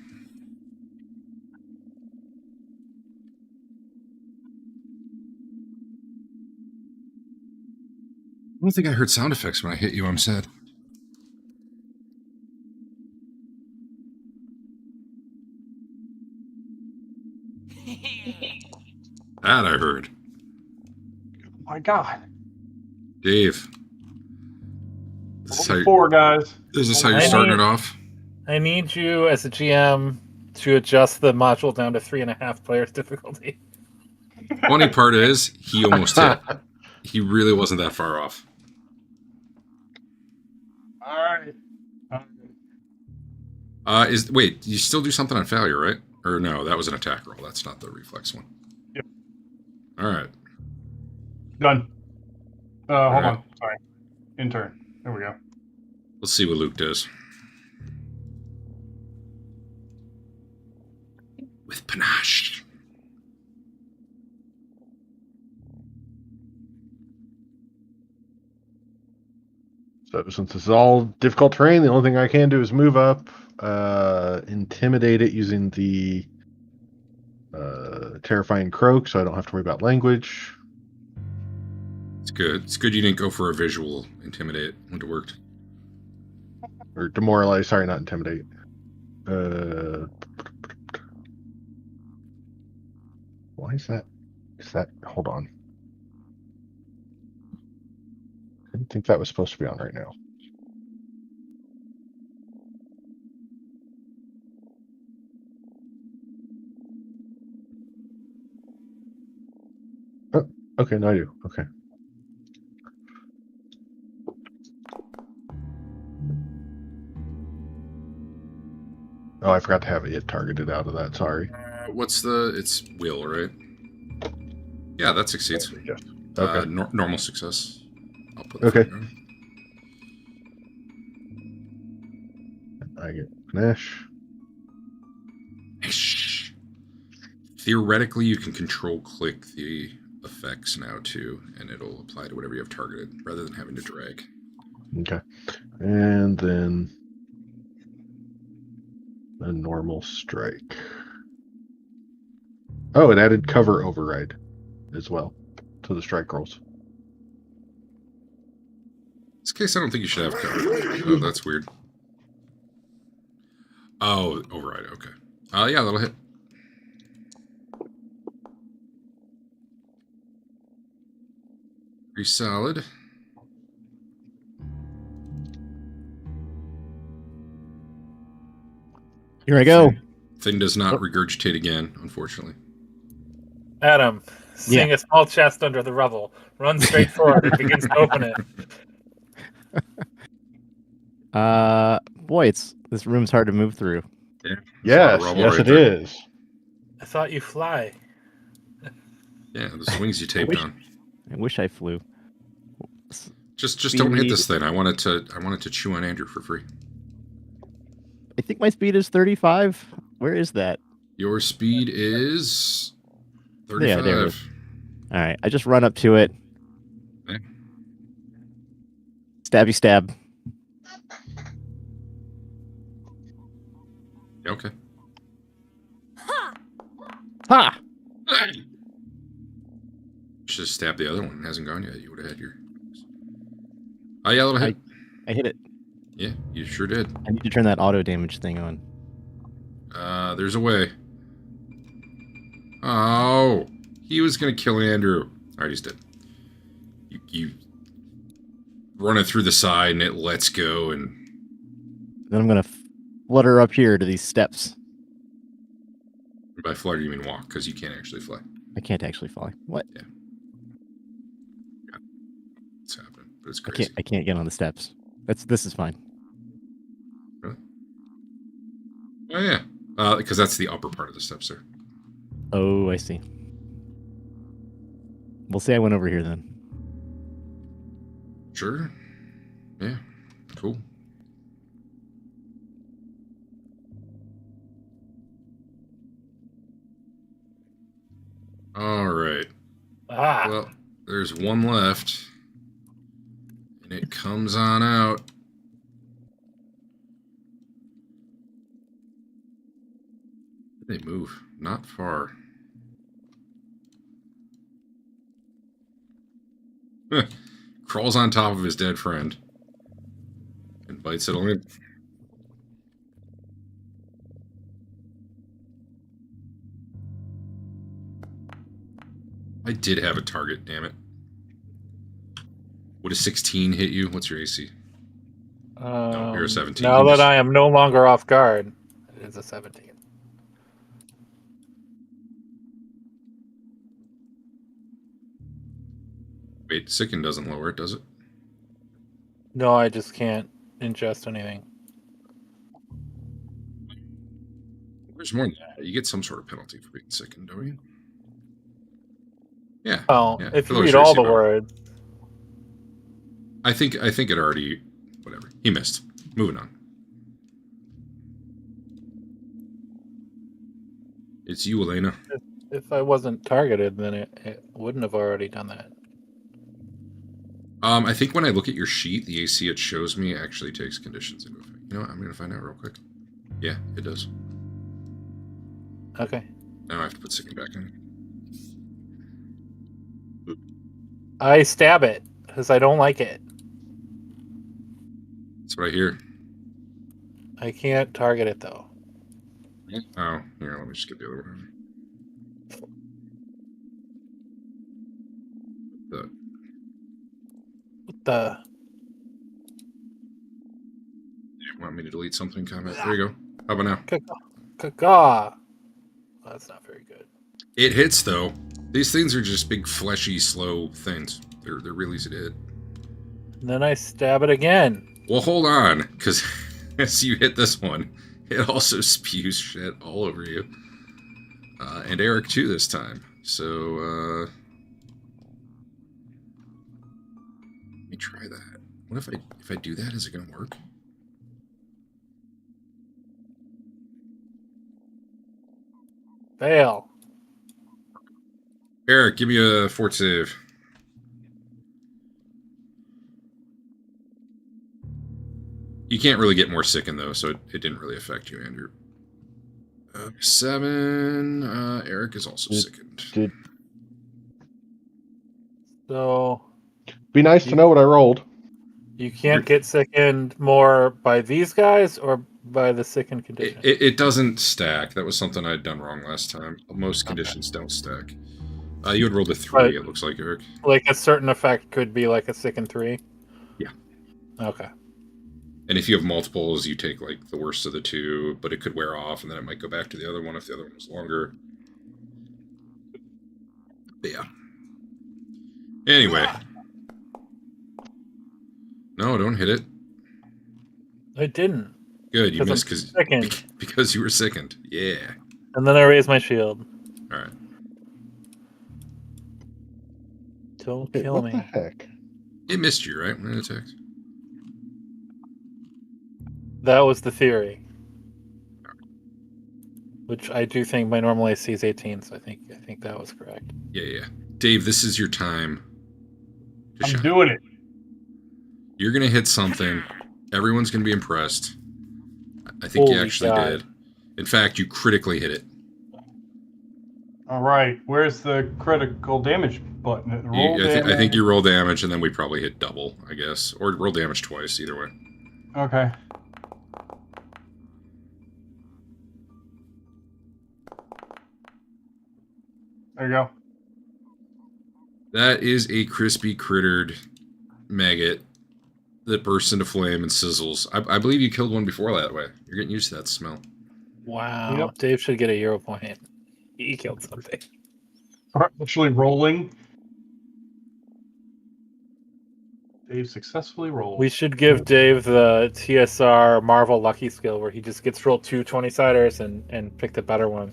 I don't think I heard sound effects when I hit you. I'm sad. That I heard. My God. Dave. This is how, Four guys. is this how you're starting it off? I need you as a GM to adjust the module down to 3.5 players difficulty. Funny part is, he almost hit. He really wasn't that far off. All right. Wait, you still do something on failure, right? Or no, that was an attack roll. That's not the reflex one. Yep. All right. Done. Hold All right. on. Sorry. Intern. There we go. Let's see what Luke does. With panache. So since this is all difficult terrain, the only thing I can do is move up, intimidate it using the terrifying croak, so I don't have to worry about language. It's good. It's good you didn't go for a visual intimidate. Wouldn't have worked. Or demoralize, sorry, not intimidate. Why is that? Hold on. I didn't think that was supposed to be on right now. Oh, okay, no, I do. Okay. Oh, I forgot to have it targeted out of that. Sorry. It's will, right? Yeah, that succeeds. Yes. Okay. Normal success. I'll put Okay. that down. I get panache. Shh. Theoretically, you can control click the effects now too, and it'll apply to whatever you have targeted, rather than having to drag. Okay. And then a normal strike. Oh, it added cover override as well to the strike rolls. In this case, I don't think you should have cover. Oh, that's weird. Oh, override. Okay. Yeah, that'll hit. Pretty solid. Here I go. Thing does not regurgitate again, unfortunately. Adam, seeing a small chest under the rubble, runs straight forward and begins to open it. Boy, this room's hard to move through. Yes, rubble yes, right it there. is. I thought you fly. Yeah, the swings you taped on. I wish I flew. Just don't hit Speed. this thing. I wanted to chew on Andrew for free. I think my speed is 35. Where is that? Your speed is 35. Yeah, there it is. All right, I just run up to it. Okay. Stabby stab. Okay. Ha! Should have stabbed the other one. It hasn't gone yet. You would have had your. Oh yeah, that'll hit. I hit it. Yeah, you sure did. I need to turn that auto damage thing on. There's a way. Oh, he was gonna kill Andrew. All right, he's dead. You run it through the side, and it lets go, and Then I'm gonna flutter up here to these steps. by flutter you mean walk, because you can't actually fly. I can't actually fly. What? It's happening, but It's I crazy. can't get on the steps. This is fine. Really? Oh yeah, because that's the upper part of the steps there. Oh, I see. We'll say I went over here then. Sure. Yeah. Cool. All right. Ah, Well, there's one left, and it comes on out. They move not far. Crawls on top of his dead friend and bites it only. I did have a target, damn it. Would a 16 hit you? What's your AC? No, you're a 17. Now You that missed. I am no longer off guard, it is a 17. Wait, Sicken doesn't lower it, does it? No, I just can't ingest anything. There's more than that. You get some sort of penalty for being Sicken, don't you? Yeah. Oh, yeah. if For you those read your all AC the bonus. words. I think it already. Whatever. He missed. Moving on. It's you, Elena. If I wasn't targeted, then it wouldn't have already done that. I think when I look at your sheet, the AC it shows me actually takes conditions into effect. You know what? I'm going to find out real quick. Yeah, it does. Okay. Now I have to put Sicken back in. I stab it because I don't like it. That's what I hear. I can't target it though. Oh, here, let me just get the other one. The What the? You want me to delete something? Comment. There you go. How about now? Caw. Well, that's not very good. It hits though. These things are just big, fleshy, slow things. They're real easy to hit. And then I stab it again. Well, hold on, because as you hit this one, it also spews shit all over you, and Eric too this time. So let me try that. What if I do that? Is it gonna work? Fail. Eric, give me a fort save. You can't really get more sickened though, so it didn't really affect you, Andrew. 7. Eric is also sickened. So Be nice to know what I rolled. you can't get sickened more by these guys or by the sickened condition. It doesn't stack. That was something I'd done wrong last time. Most conditions don't stack. You had rolled a 3, it looks like, Eric. Like a certain effect could be like a sickened 3? Yeah. Okay. And if you have multiples, you take like the worst of the 2, but it could wear off, and then it might go back to the other one if the other one was longer. But yeah. Anyway. No, don't hit it. I didn't. Good, you 'Cause I'm missed sickened. because you were sickened. Yeah. And then I raise my shield. All right. Don't Wait, kill what me. the heck? It missed you, right, when it attacked? That was the theory. Which I do think my normal AC is 18, so I think that was correct. Yeah. Dave, this is your time to I'm shine. doing it. You're going to hit something. Everyone's going to be impressed. I think you Holy actually God. did. In fact, you critically hit it. All right. Where's the critical damage button? I think you roll damage, and then we probably hit double, I guess. Or roll damage twice, either way. Okay. There you go. That is a crispy crittered maggot that bursts into flame and sizzles. I believe you killed one before that way. You're getting used to that smell. Wow. Yep. Dave should get a hero point. He killed something. Actually rolling. Dave successfully rolled. We should give Dave the TSR Marvel Lucky skill where he just gets rolled 2 20-siders and pick the better one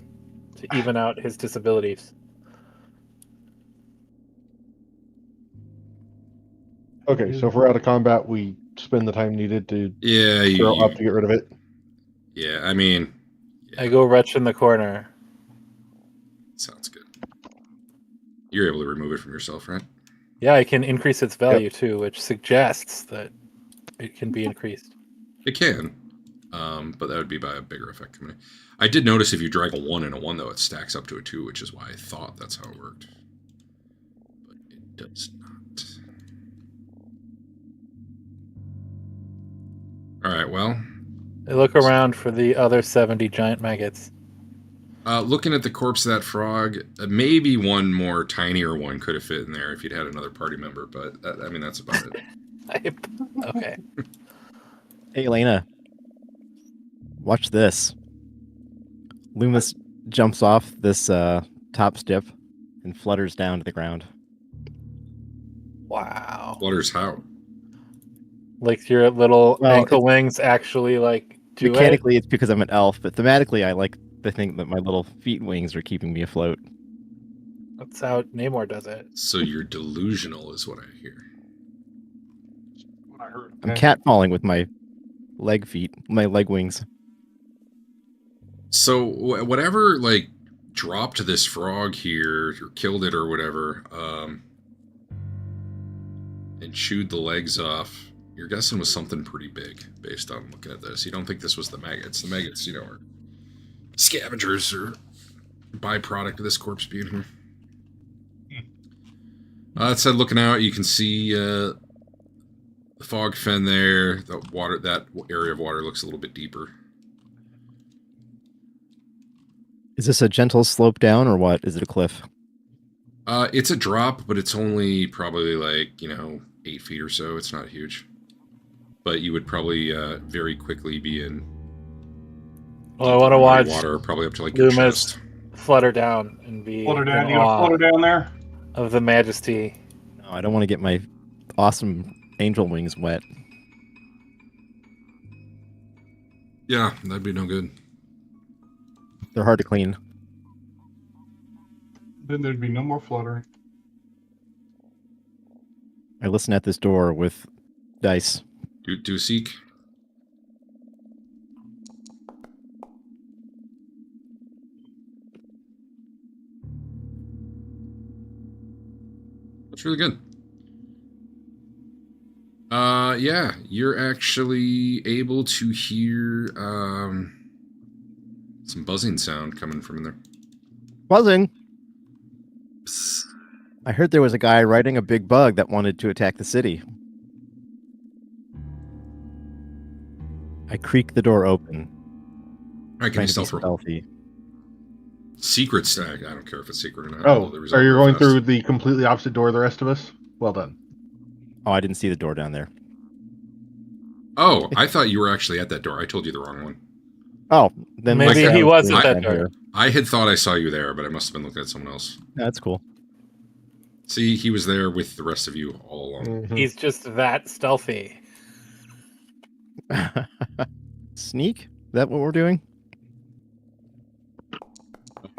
to even out his disabilities. Okay, so if we're out of combat, we spend the time needed to Yeah, throw up to get rid of it. yeah. I mean, yeah, I go retch in the corner. sounds good. You're able to remove it from yourself, right? Yeah, I can increase its value too, which suggests that it can be increased. It can, but that would be by a bigger effect coming in. I did notice if you drag a 1 and a 1, though, it stacks up to a 2, which is why I thought that's how it worked. But it does not. Alright, well. I look around for the other 70 giant maggots. Looking at the corpse of that frog, maybe one more tinier one could have fit in there if you'd had another party member, but I mean, that's about it. Okay. Hey, Elena. Watch this. Loomis jumps off this top step and flutters down to the ground. Wow. Flutters how? Like your little Well, ankle wings actually like do Mechanically, it's because I'm an elf, but thematically, I like to think that my little feet wings are keeping me afloat. it. That's how Namor does it. So you're delusional, is what I hear. What I heard. I'm catfalling with my leg wings. So whatever, like, dropped this frog here, or killed it or whatever, and chewed the legs off, you're guessing was something pretty big, based on looking at this. You don't think this was the maggots. The maggots, are scavengers or byproduct of this corpse being here. That said, looking out, you can see the fog fen there. The water, that area of water looks a little bit deeper. Is this a gentle slope down, or what? Is it a cliff? It's a drop, but it's only probably like, 8 feet or so. It's not huge. But you would probably very quickly be in Well, I want to watch water, probably up to like your Loomis chest. flutter down and be Flutter down. in You gonna awe flutter down there? of the majesty. No, I don't want to get my awesome angel wings wet. Yeah, that'd be no good. They're hard to clean. Then there'd be no more fluttering. I listen at this door with dice. Do a seek. That's really good. Yeah, you're actually able to hear some buzzing sound coming from in there. Buzzing! Psst. I heard there was a guy riding a big bug that wanted to attack the city. I creak the door open. All right, give me Trying to be stealth roll. stealthy. Secret stack. I don't care if it's secret or not. Oh, The result are you real going fast. through the completely opposite door of the rest of us? Well done. Oh, I didn't see the door down there. Oh, I thought you were actually at that door. I told you the wrong one. Oh, then Maybe my he sound wasn't down that door. here. I had thought I saw you there, but I must have been looking at someone else. That's cool. See, he was there with the rest of you all along. Mhm. He's just that stealthy. Sneak? Is that what we're doing?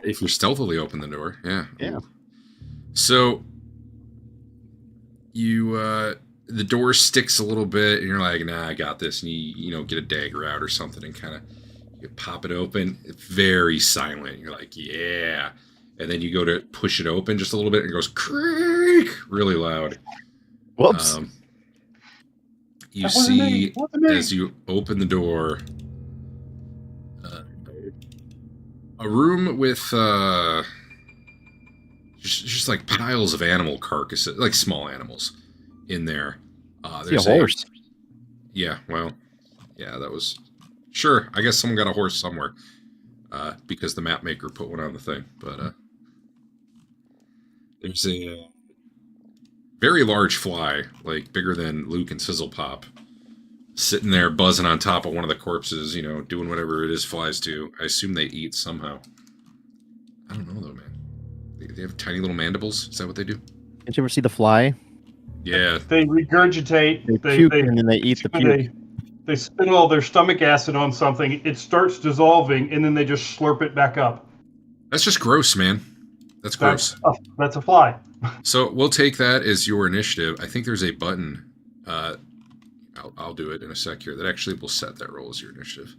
If you stealthily open the door, yeah. Yeah. Ooh. So you the door sticks a little bit, and you're like, "Nah, I got this." And you get a dagger out or something, and kind of you pop it open. It's very silent. You're like, "Yeah," and then you go to push it open just a little bit, and it goes creak, really loud. Whoops. You That wasn't me. see Wasn't me. as you open the door, a room with just like piles of animal carcasses, like small animals, in there. See a horse. Yeah, well, yeah, that was sure. I guess someone got a horse somewhere, because the map maker put one on the thing. But there's a very large fly, like bigger than Luke and Sizzlepop, sitting there buzzing on top of one of the corpses, doing whatever it is flies do. I assume they eat somehow. I don't know though, man. They have tiny little mandibles. Is that what they do? Did you ever see The Fly? Yeah. They regurgitate. They puke and then they eat the puke. They spit all their stomach acid on something. It starts dissolving, and then they just slurp it back up. That's just gross, man. That's gross. That's a fly. So we'll take that as your initiative. I think there's a button. I'll do it in a sec here. That actually will set that roll as your initiative.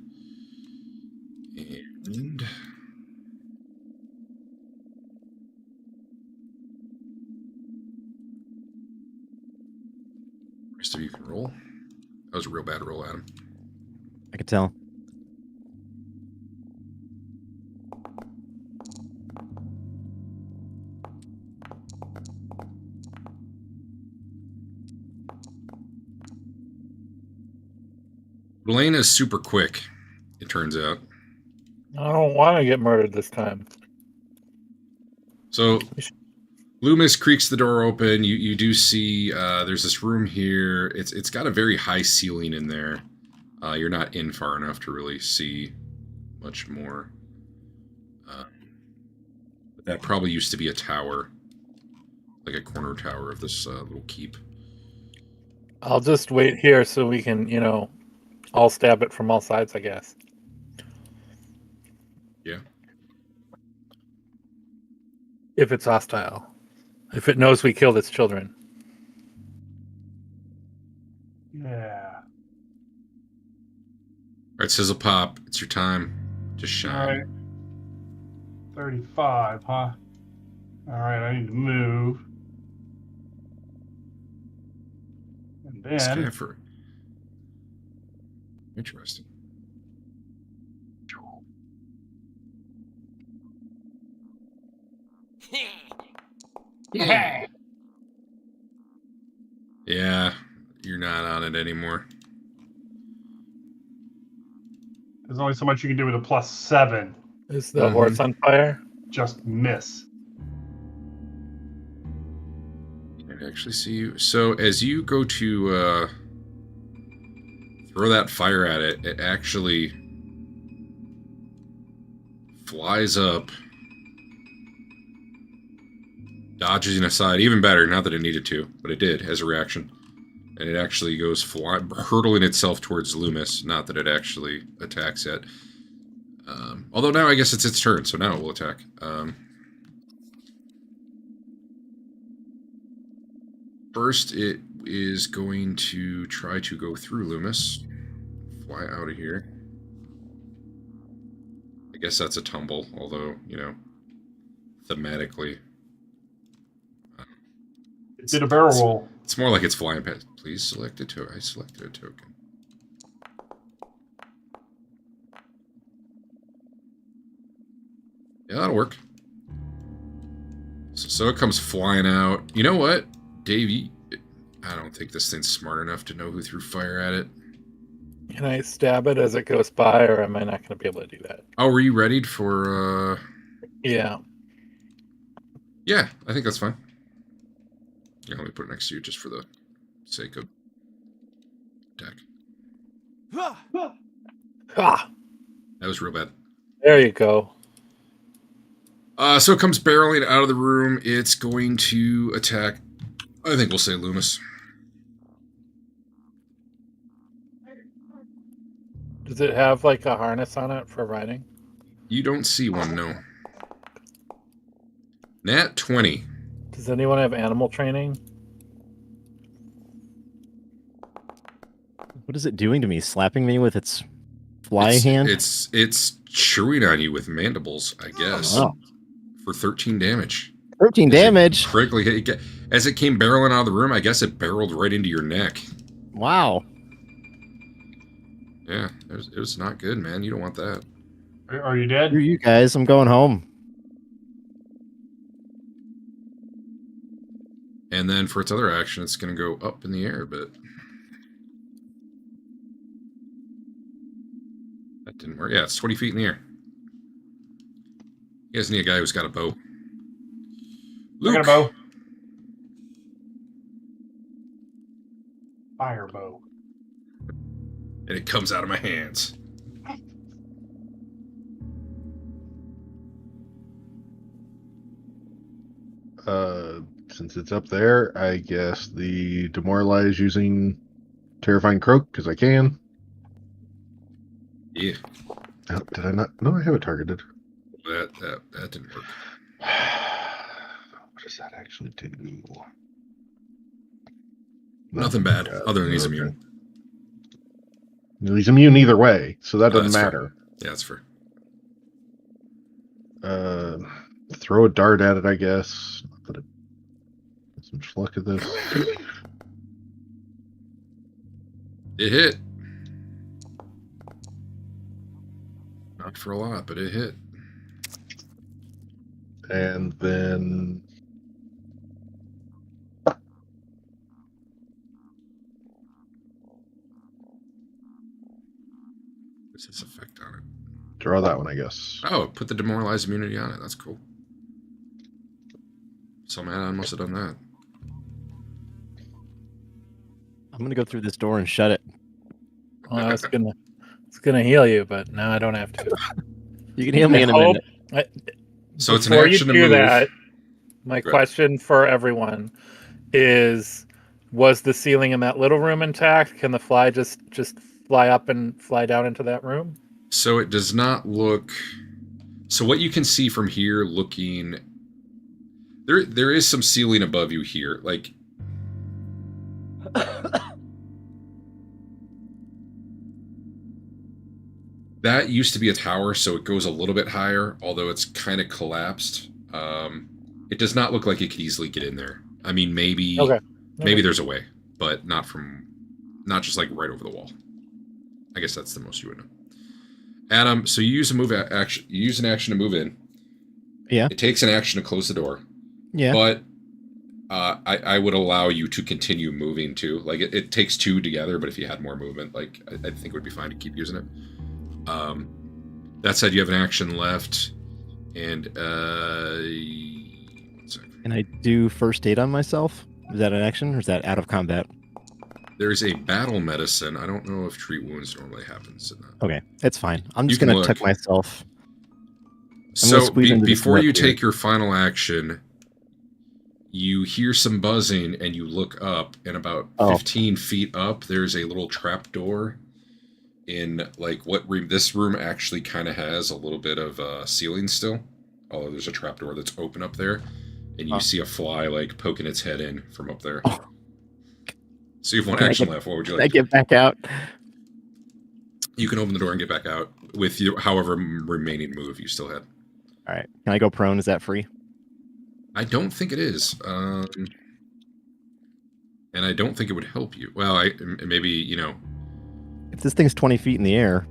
And rest of you can roll. That was a real bad roll, Adam. I could tell. Elena is super quick, it turns out. I don't want to get murdered this time. So Loomis creaks the door open. You do see there's this room here. It's got a very high ceiling in there. You're not in far enough to really see much more. But that probably used to be a tower, like a corner tower of this little keep. I'll just wait here so we can, all stab it from all sides, I guess. Yeah. If it's hostile. If it knows we killed its children. Yeah. All right, Sizzlepop, it's your time to shine. All right. 35, huh? All right, I need to move. And This guy then for interesting. Yeah, you're not on it anymore. there's only so much you can do with a +7. Is the horse on fire? Just miss. I actually see you. So as you go to throw that fire at it, it actually flies up, dodges in aside. Even better, not that it needed to, but it did as a reaction. And it actually goes hurtling itself towards Loomis. Not that it actually attacks yet. Although now I guess it's its turn, so now it will attack. First, it is going to try to go through Loomis. Fly out of here. I guess that's a tumble, although, thematically. It did a barrel roll. It's more like it's flying past. Please select a token. I selected a token. Yeah, that'll work. So it comes flying out. You know what, Dave? I don't think this thing's smart enough to know who threw fire at it. Can I stab it as it goes by, or am I not going to be able to do that? Oh, were you readied for... Yeah. Yeah, I think that's fine. Yeah, let me put it next to you just for the sake of deck. Ah, That was real bad. there you go. So it comes barreling out of the room. It's going to attack, I think we'll say Loomis. Does it have like a harness on it for riding? You don't see one, no. Nat 20. Does anyone have animal training? What is it doing to me? Slapping me with its fly hand? It's chewing on you with mandibles, I guess. Oh. For 13 damage. 13 damage? Critically hit. As it came barreling out of the room, I guess it barreled right into your neck. Wow. Yeah, it was not good, man. You don't want that. Are you dead? Screw you guys, I'm going home. And then for its other action, it's going to go up in the air a bit. That didn't work. Yeah, it's 20 feet in the air. You guys need a guy who's got a bow. I got a bow. Fire bow. And it comes out of my hands. Since it's up there, I guess the demoralize using Terrifying Croak, because I can. Yeah, Oh, did I not? No, I have it targeted. that didn't work. What does that actually do? Nothing bad, other than he's immune. Well, he's immune either way, so that Oh, doesn't that's fair. matter. Yeah, that's fair. Throw a dart at it, I guess. Put it. Some luck at this. It hit. Not for a lot, but it hit. And then What's its effect on it? draw that one, I guess. Oh, put the demoralized immunity on it. That's cool. Some add-on must have done that. I'm gonna go through this door and shut it. Well, I was gonna heal you, but now I don't have to. You can heal me in a hope- minute. So it's an Before action you to do move. that, my Go ahead. question for everyone is: was the ceiling in that little room intact? Can the fly just fly up and fly down into that room? So it does not look. So what you can see from here, looking, there is some ceiling above you here, like. That used to be a tower, so it goes a little bit higher, although it's kind of collapsed. It does not look like it could easily get in there. I mean, maybe there's a way, but not just like right over the wall. I guess that's the most you would know. Adam, so you use action. You use an action to move in. Yeah. It takes an action to close the door. Yeah. But I would allow you to continue moving too. Like it takes two together, but if you had more movement, like I think it would be fine to keep using it. That said, you have an action left, and one second. Can I do first aid on myself? Is that an action, or is that out of combat? There's a battle medicine. I don't know if treat wounds normally happens in that. Okay, it's fine. I'm You just can gonna look. tuck myself. So squeeze into this before you nut here. take your final action, you hear some buzzing, and you look up, and about 15 feet up, there's a little trap door. In like what room? This room actually kind of has a little bit of ceiling still, although there's a trapdoor that's open up there, and you see a fly like poking its head in from up there. So you have one action left. What would you like? Can I get back out? You can open the door and get back out with your however remaining move you still had. All right. Can I go prone? Is that free? I don't think it is, and I don't think it would help you. Well, maybe If this thing's 20 feet in the air,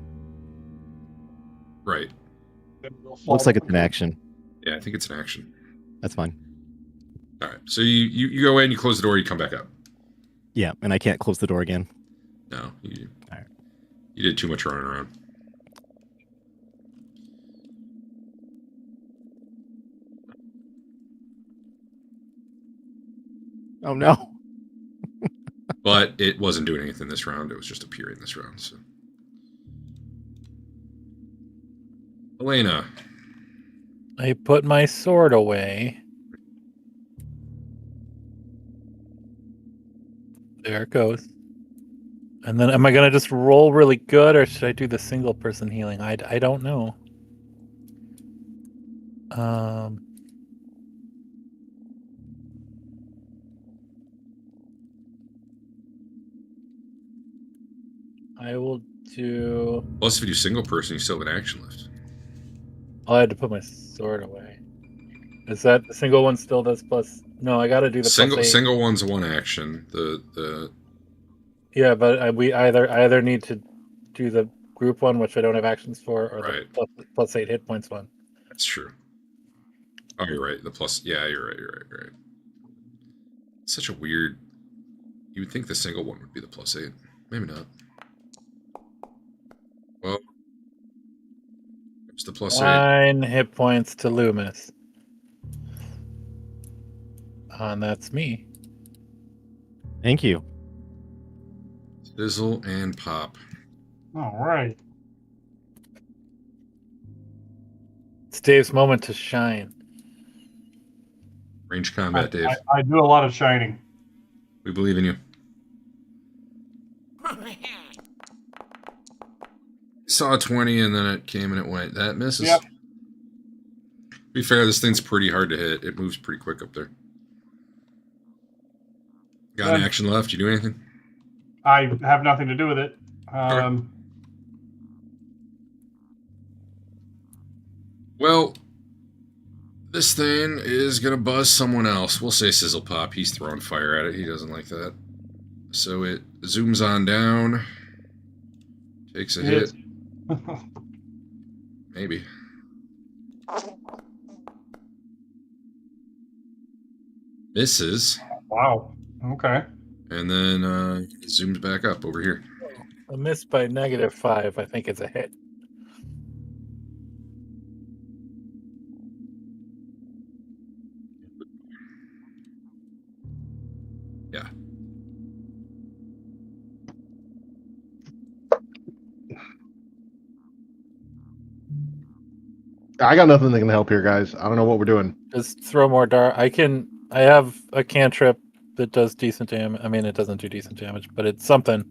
right. looks like it's an action. Yeah, I think it's an action. That's fine. All right. So you go in, you close the door, you come back out. Yeah, and I can't close the door again. No, you All right. You did too much running around. Oh no. But it wasn't doing anything this round. It was just appearing this round. So, Elena, I put my sword away. There it goes. And then am I going to just roll really good, or should I do the single person healing? I don't know. I will do... plus if you do single person, you still have an action left. Oh, I had to put my sword away. Is that the single one still does plus? No, I got to do the Single plus 8. single one's one action. The Yeah, but I either need to do the group one, which I don't have actions for, or Right. the plus 8 hit points one. That's true. Oh, you're right. The plus, yeah, you're right. You're right. It's such a weird. You would think the single one would be the plus 8. Maybe not. Well, it's the plus 8. 9 hit points to Loomis. And that's me. Thank you. Sizzle and pop. All right. It's Dave's moment to shine. Range combat, Dave. I do a lot of shining. We believe in you. Saw a 20 and then it came and it went. That misses. Yep. To be fair, this thing's pretty hard to hit. It moves pretty quick up there. Got an action left? You do anything? I have nothing to do with it. Well, this thing is going to buzz someone else. We'll say Sizzlepop. He's throwing fire at it. He doesn't like that. So it zooms on down. Takes a hit. Maybe. Misses. Wow. Okay. And then it zooms back up over here. A miss by -5, I think, is a hit. Yeah. I got nothing that can help here, guys. I don't know what we're doing. Just throw more dart. I have a cantrip that does decent damage. I mean, it doesn't do decent damage, but it's something.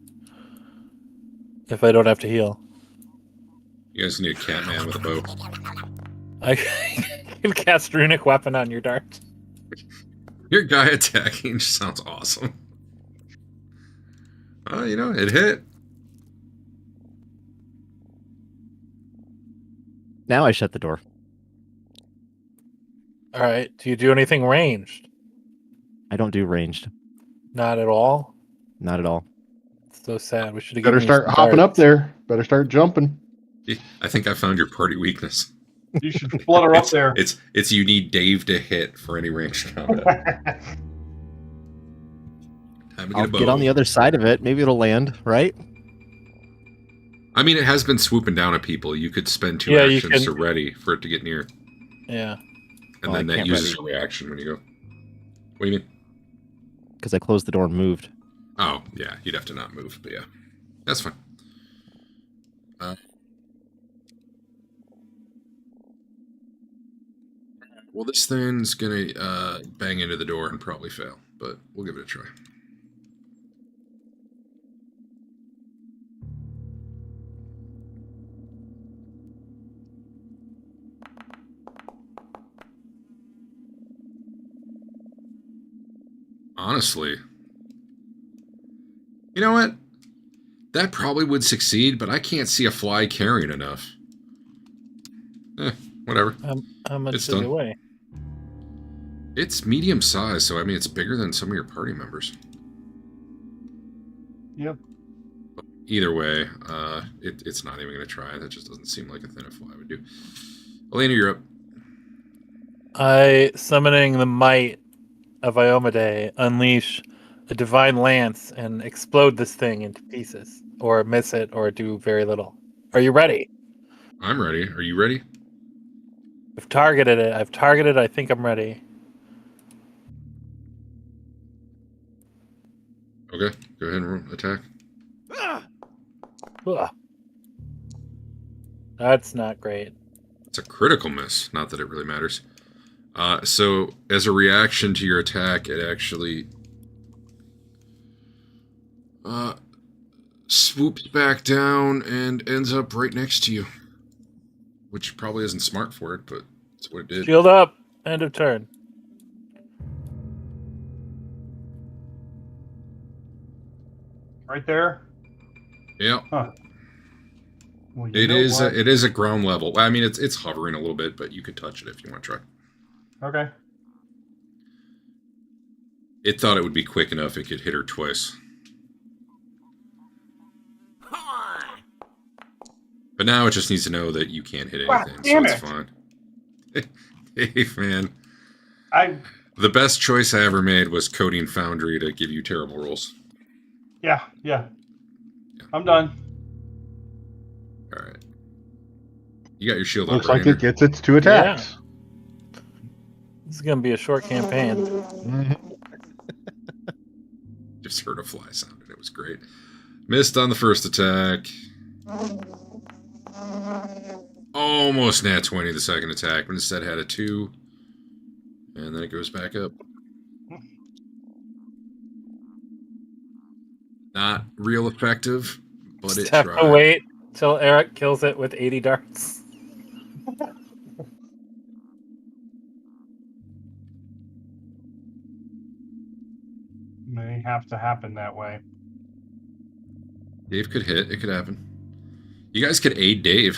If I don't have to heal. You guys need a Catman with a bow. I can cast Runic Weapon on your dart. Your guy attacking just sounds awesome. You know, it hit. Now I shut the door. All right. Do you do anything ranged? I don't do ranged. Not at all. Not at all. It's so sad. We should have Better start hopping up there. Better start jumping. I think I found your party weakness. You should flutter up there. It's you need Dave to hit for any ranged combat. I'll get on the other side of it. Maybe it'll land, right? I mean, it has been swooping down at people. You could spend 2 actions to ready for it to get near. Yeah. And then that uses a reaction when you go. What do you mean? Because I closed the door and moved. Oh, yeah. You'd have to not move, but yeah. That's fine. Well, this thing's going to bang into the door and probably fail, but we'll give it a try. Honestly, you know what? That probably would succeed, but I can't see a fly carrying enough. Whatever. How much It's is it done. weigh? It's medium size, so I mean, it's bigger than some of your party members. Yep. Either way, it's not even going to try. That just doesn't seem like a thing a fly would do. Elena, you're up. Summoning the might of Iomade, unleash a divine lance and explode this thing into pieces, or miss it, or do very little. Are you ready? I'm ready. Are you ready? I've targeted it. I think I'm ready. Okay, go ahead and attack. Ugh. That's not great. It's a critical miss. Not that it really matters. So, as a reaction to your attack, it actually swoops back down and ends up right next to you. Which probably isn't smart for it, but that's what it did. Shield up. End of turn. Right there. Yeah. Huh. Well, It is a ground level. I mean, it's hovering a little bit, but you could touch it if you want to try. Okay. It thought it would be quick enough it could hit her twice. But now it just needs to know that you can't hit anything, so it's fine. Hey, man. The best choice I ever made was coding Foundry to give you terrible rolls. Yeah. I'm done. All right. You got your shield up. Looks like it gets its 2 attacks. Yeah. This is going to be a short campaign. Just heard a fly sound, and it was great. Missed on the first attack. Almost nat 20 the second attack, but instead had a 2. And then it goes back up. Not real effective, but Just it have to tried. wait till Eric kills it with 80 darts. May have to happen that way. Dave could hit. It could happen. You guys could aid Dave.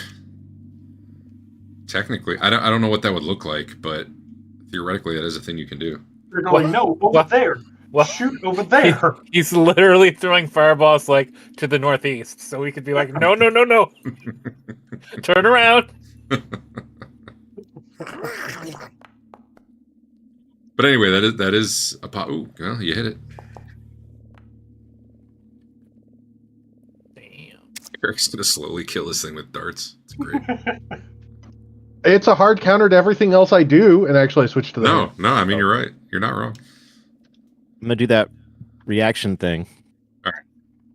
Technically, I don't know what that would look like, but theoretically, that is a thing you can do. They're going, What? no, over What? there. What? Shoot over there. He's literally throwing fireballs like to the northeast, so we could be like, no, no, no, no, turn around. But anyway, that is a pot. Ooh, well, you hit it. Damn. Eric's gonna slowly kill this thing with darts. It's great. It's a hard counter to everything else I do, and actually I switched to that. No, I mean you're right. You're not wrong. I'm gonna do that reaction thing.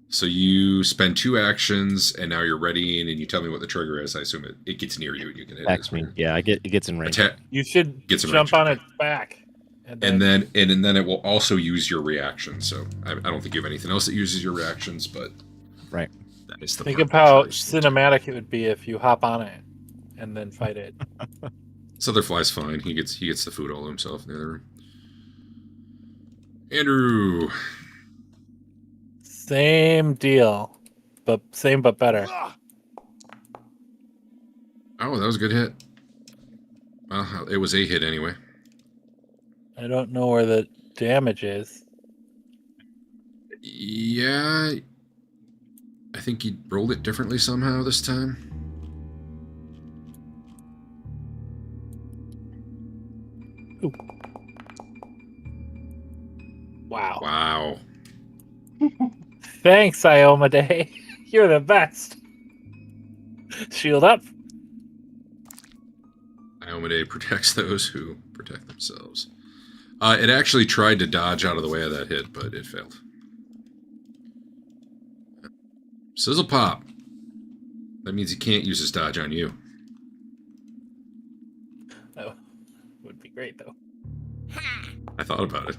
So you spend 2 actions, and now you're readying, and you tell me what the trigger is. I assume it gets near you, and you can hit it. Attacks me. Yeah, it gets in range. You should Get some jump range. on its back. And then it will also use your reaction. So I don't think you have anything else that uses your reactions, but Right. that is the think part of how that tries. cinematic it would be if you hop on it and then fight it. This other fly's fine. He gets the food all himself in the other room. Andrew. Same deal, but better. Oh, that was a good hit. Well, it was a hit anyway. I don't know where the damage is. Yeah. I think he rolled it differently somehow this time. Ooh. Wow. Wow. Thanks, Iomade. You're the best. Shield up. Iomade protects those who protect themselves. It actually tried to dodge out of the way of that hit, but it failed. Sizzlepop. That means he can't use his dodge on you. Oh, would be great though. I thought about it.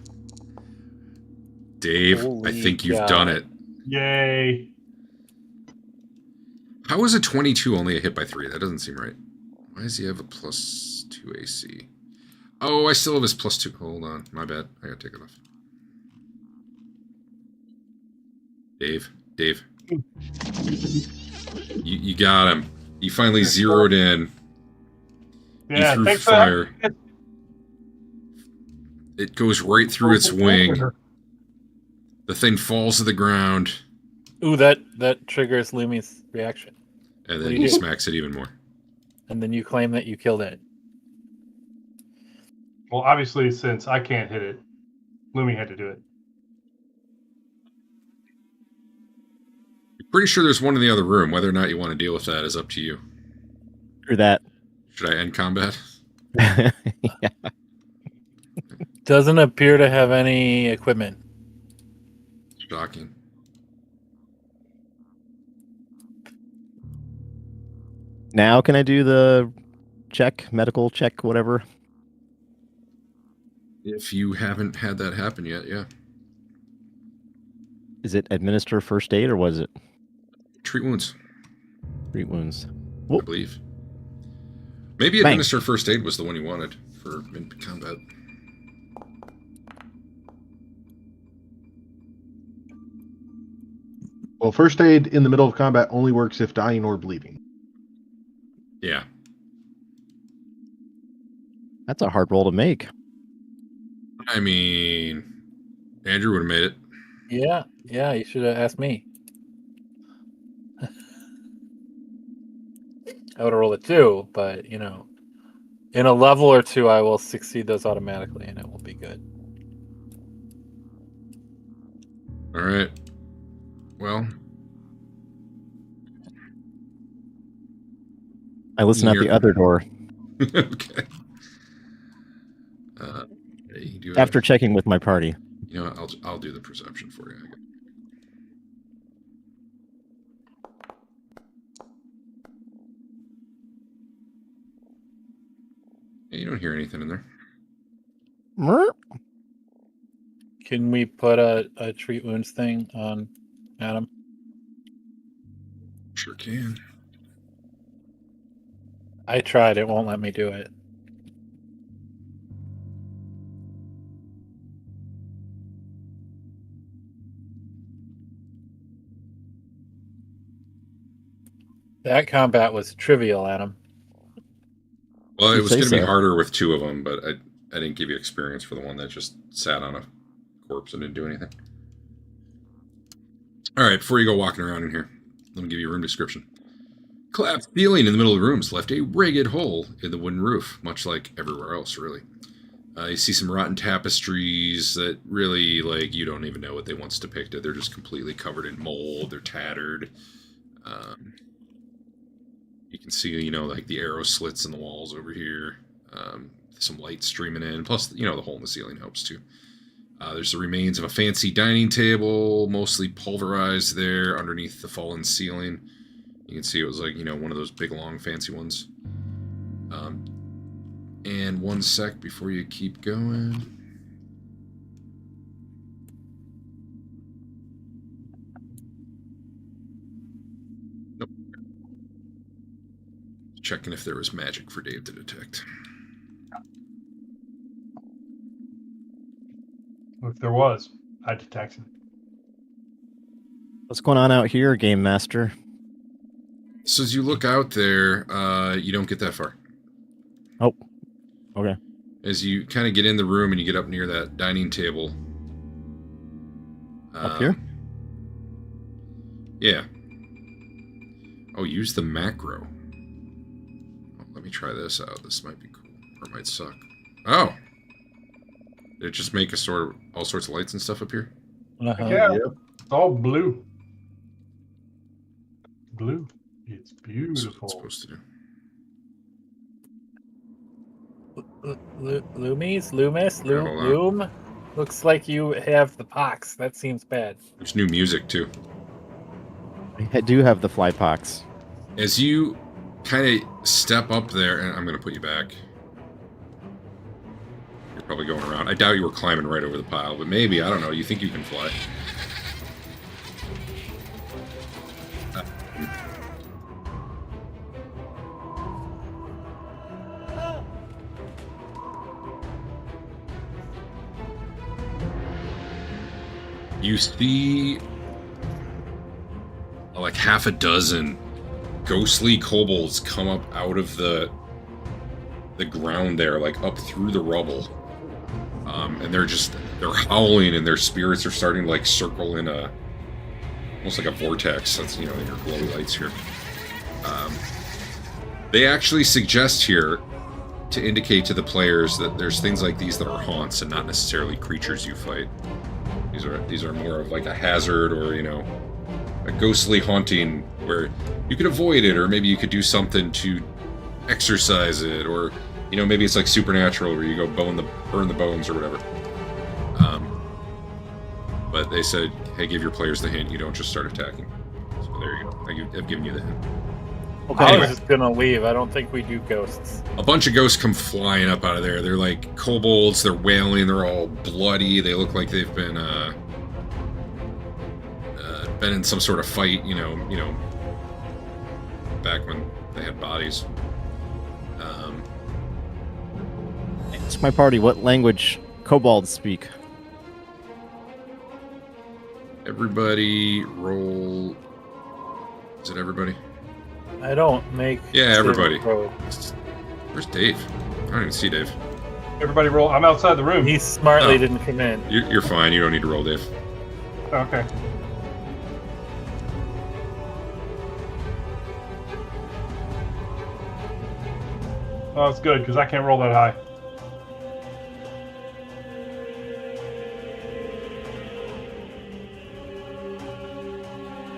Dave, I Holy think you've God. done it. Yay. How is a 22 only a hit by 3? That doesn't seem right. Why does he have a +2 AC? Oh, I still have his +2. Hold on. My bad. I gotta take it off. Dave. You got him. You finally zeroed in. Yeah, You threw thanks fire. for that. It goes right through its wing. The thing falls to the ground, Ooh, that triggers Lumi's reaction, and What then do he you do? smacks it even more. and then you claim that you killed it. Well, obviously, since I can't hit it, Lumi had to do it. You're pretty sure there's one in the other room. Whether or not you want to deal with that is up to you. Or that. Should I end combat? Yeah. Doesn't appear to have any equipment. Shocking. Now can I do the check, medical check, whatever? If you haven't had that happen yet, yeah. Is it administer first aid or was it Treat wounds, treat wounds? I believe. Maybe Bang. administer first aid was the one you wanted for in combat. Well, first aid in the middle of combat only works if dying or bleeding. Yeah. That's a hard roll to make. I mean, Andrew would have made it. Yeah, you should have asked me. I would have rolled a 2, but in a level or 2, I will succeed those automatically, and it will be good. All right. Well, I listen at the other door okay. You do after checking with my party. You know what, I'll do the perception for you. Yeah, you don't hear anything in there. Merp. Can we put a treat wounds thing on Adam? Sure can. I tried. It won't let me do it. That combat was trivial, Adam. Well, it You was say going to be so. harder with 2 of them, but I didn't give you experience for the one that just sat on a corpse and didn't do anything. All right, before you go walking around in here, let me give you a room description. Collapsed ceiling in the middle of the rooms left a ragged hole in the wooden roof, much like everywhere else, really. You see some rotten tapestries that really, like, you don't even know what they once depicted. They're just completely covered in mold. They're tattered. You can see, you know, like the arrow slits in the walls over here. Some light streaming in. Plus, you know, the hole in the ceiling helps too. There's the remains of a fancy dining table, mostly pulverized there underneath the fallen ceiling. You can see it was like, you know, one of those big, long, fancy ones. And one sec before you keep going. Nope. Checking if there was magic for Dave to detect. If there was, I'd detect it. What's going on out here, Game Master? So as you look out there, you don't get that far. Oh, okay. As you kind of get in the room and you get up near that dining table. Up here? Yeah. Oh, use the macro. Oh, let me try this out. This might be cool. Or it might suck. Oh! Did it just make all sorts of lights and stuff up here? Uh-huh. Yeah, it's all blue. Blue. It's That's what beautiful. it's supposed to do. Loomis? Yeah, hold on. Loom? Looks like you have the pox. That seems bad. There's new music, too. I do have the fly pox. As you kind of step up there, and I'm going to put you back. You're probably going around. I doubt you were climbing right over the pile, but maybe, I don't know. You think you can fly. You see like half a dozen ghostly kobolds come up out of the ground there, like up through the rubble. And they're howling, and their spirits are starting to like circle in almost like a vortex. That's, you know, your glowy lights here. They actually suggest here to indicate to the players that there's things like these that are haunts and not necessarily creatures you fight. These are more of like a hazard, or, you know, a ghostly haunting where you could avoid it, or maybe you could do something to exorcise it, or, you know, maybe it's like supernatural where you go burn the bones or whatever. But they said, hey, give your players the hint. You don't just start attacking. So there you go. I've given you the hint. Okay. I Anyway. was just gonna leave. I don't think we do ghosts. A bunch of ghosts come flying up out of there. They're like kobolds. They're wailing. They're all bloody. They look like they've been in some sort of fight. You know, back when they had bodies. Ask my party what language kobolds speak. Everybody roll. Is it everybody? I don't make. Yeah, everybody. Road. Where's Dave? I don't even see Dave. Everybody roll. I'm outside the room. He smartly Oh. didn't come in. You're fine. You don't need to roll, Dave. Okay. Oh, it's good, because I can't roll that high.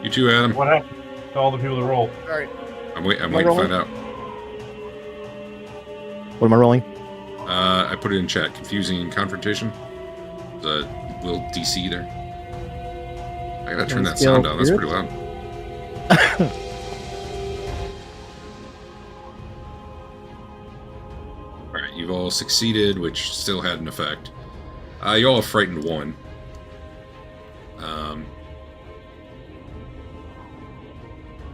You too, Adam. What happened to all the people that rolled? I'm waiting to find out. What am I rolling? I put it in chat. Confusing confrontation. The little DC there. I gotta turn that sound down. That's pretty loud. Alright, you've all all succeeded, which still had an effect. You all have frightened 1.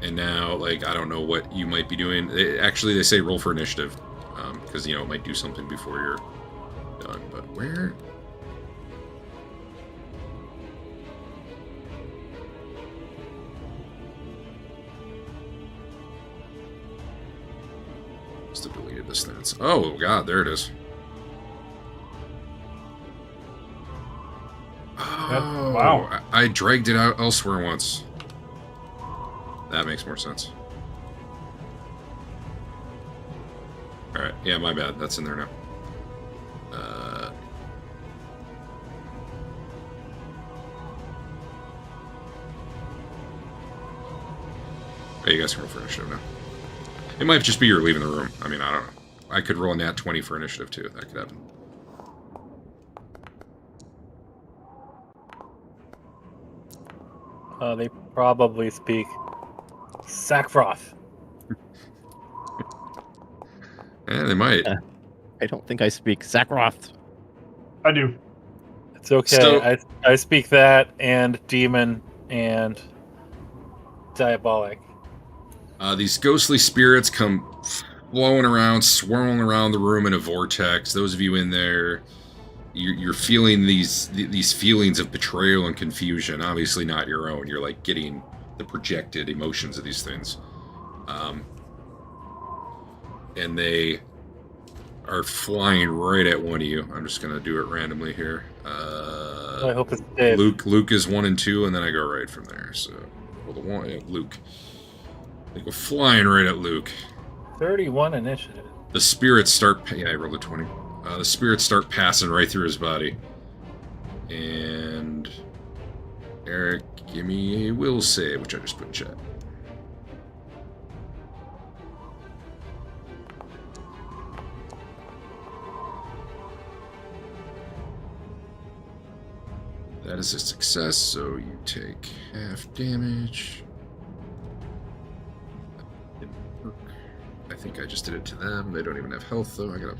And now, like, I don't know what you might be doing. Actually, they say roll for initiative, because, you know, it might do something before you're done. But where? Must have deleted the stats. Oh, God, there it is. Oh, wow. I dragged it out elsewhere once. That makes more sense. Alright, yeah, my bad. That's in there now. Oh, you guys can roll for initiative now. It might just be you're leaving the room. I mean, I don't know. I could roll a nat 20 for initiative, too. That could happen. They probably speak sackfroth. Yeah, they might. I don't think I speak Sackroth. I do. It's okay. So- I speak that and demon and diabolic. These ghostly spirits come flowing around, swirling around the room in a vortex. Those of you in there, you're feeling these feelings of betrayal and confusion. Obviously not your own. You're like getting the projected emotions of these things. And they are flying right at one of you. I'm just going to do it randomly here. I hope it's Dave. Luke is 1 and 2, and then I go right from there. So, well, the one, yeah, Luke. They go flying right at Luke. 31 initiative. The spirits start... Yeah, I rolled a 20. The spirits start passing right through his body. And... Eric, give me a will save, which I just put in chat. That is a success, so you take half damage. I think I just did it to them. They don't even have health, though. I gotta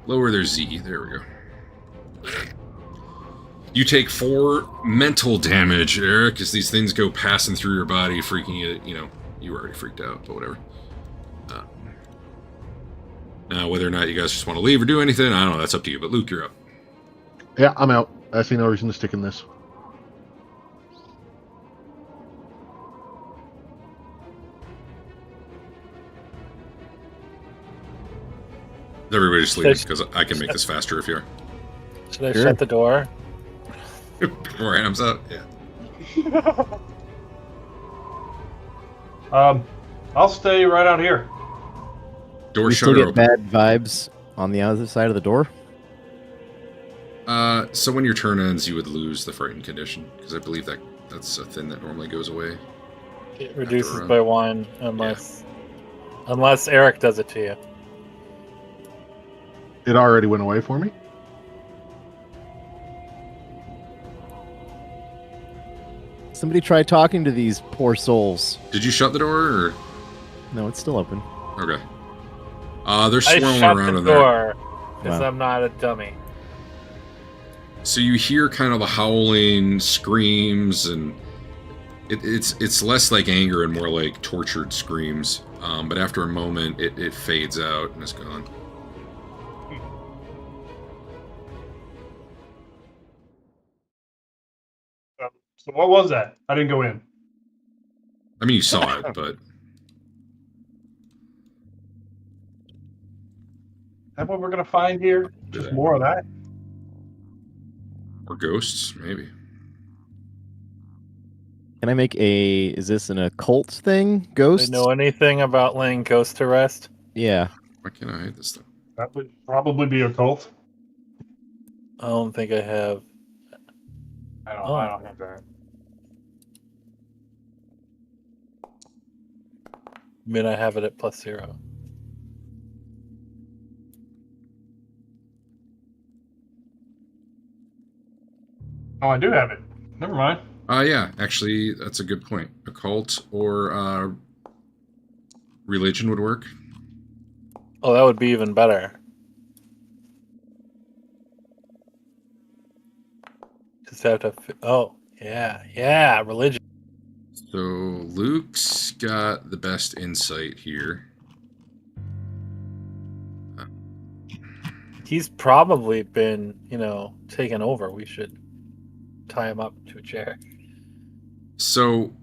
lower their Z. There we go. You take 4 mental damage, Eric, as these things go passing through your body, freaking you. You know, you were already freaked out, but whatever. Now, whether or not you guys just want to leave or do anything, I don't know. That's up to you. But Luke, you're up. Yeah, I'm out. I see no reason to stick in this. Everybody just leave because I can make this faster if you are. Should I Sure. shut the door? Before Adam's out? Yeah. I'll stay right out here. Door We still shutter get open. bad vibes on the other side of the door. So when your turn ends, you would lose the frightened condition, because I believe that's a thing that normally goes away. It reduces run. by 1 unless Eric does it to you. It already went away for me. Somebody try talking to these poor souls. Did you shut the door, or? No, it's still open. Okay. They're I swirling shut around the in there. door because Wow. I'm not a dummy. So you hear kind of the howling, screams, and it's less like anger and more like tortured screams. But after a moment, it fades out and is gone. So what was that? I didn't go in. I mean, you saw it, but Is that what we're gonna find here? Just more of that? or ghosts, maybe. Can I make a... Is this an occult thing? Do Ghost? they know anything about laying ghosts to rest? Yeah. Why can't I hide this thing? That would probably be a cult. I don't think I have. I don't have that. I mean, I have it at +0. Oh, I do have it. Never mind. Yeah, actually, that's a good point. Occult or religion would work. Oh, that would be even better. just have to. Oh, yeah, religion. So Luke's got the best insight here. He's probably been, taken over. We should tie him up to a chair. So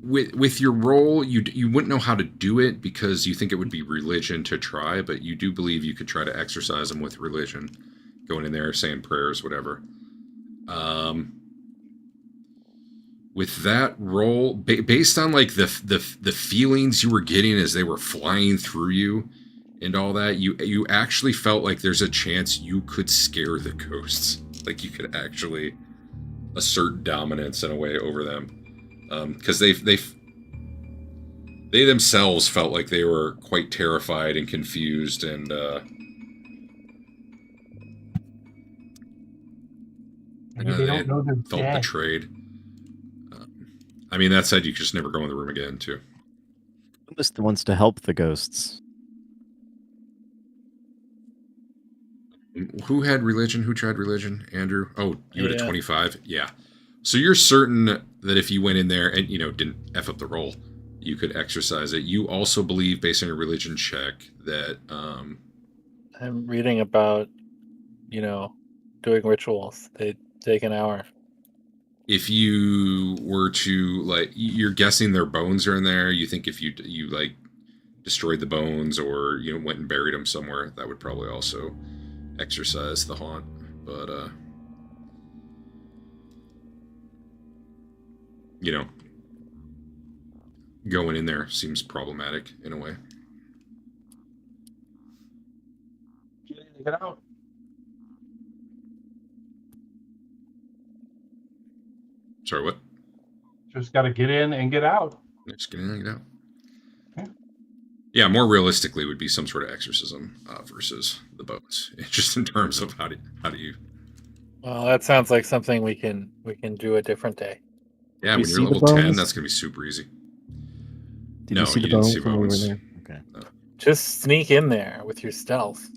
with your role, you wouldn't know how to do it because you think it would be religion to try, but you do believe you could try to exercise him with religion, going in there saying prayers, whatever. With that role, based on like the feelings you were getting as they were flying through you and all that, you actually felt like there's a chance you could scare the ghosts, like you could actually assert dominance in a way over them, because they themselves felt like they were quite terrified and confused, and Maybe they don't know they're felt dead. betrayed. I mean, that said, you could just never go in the room again, too. Who was the ones to help the ghosts? Who had religion? Who tried religion? Andrew? Oh, you had a Yeah. 25? Yeah. So you're certain that if you went in there and, didn't F up the roll, you could exercise it. You also believe, based on your religion check, that... I'm reading about, doing rituals. They take an hour. if you were to, like, you're guessing their bones are in there. You think if you like, destroyed the bones or, went and buried them somewhere, that would probably also exercise the haunt. But, going in there seems problematic in a way. Get out. Sorry, what? Just got to get in and get out. Just get in and get out. Yeah. Yeah, more realistically would be some sort of exorcism versus the bones. Just in terms of how do you... Well, that sounds like something we can do a different day. Yeah, You when see you're the level 10, bones? that's going to be super easy. Did No, you see you the didn't bones see when we were bones. there? Okay. Just sneak in there with your stealth.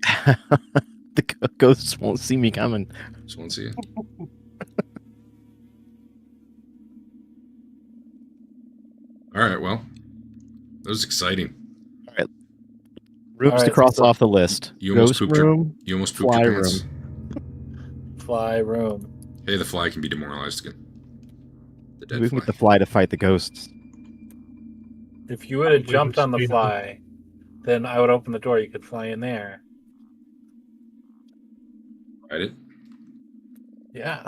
The ghosts won't see me coming. Just want to see it. All right, well, that was exciting. Rooms All right, to cross so- off the list. You almost Ghost pooped room, You almost pooped fly your pants. Fly room. Hey, the fly can be demoralized again. The dead we can fly. get the fly to fight the ghosts. If you would have Probably jumped on the speed up. fly, then I would open the door. You could fly in there. Right it. Yeah.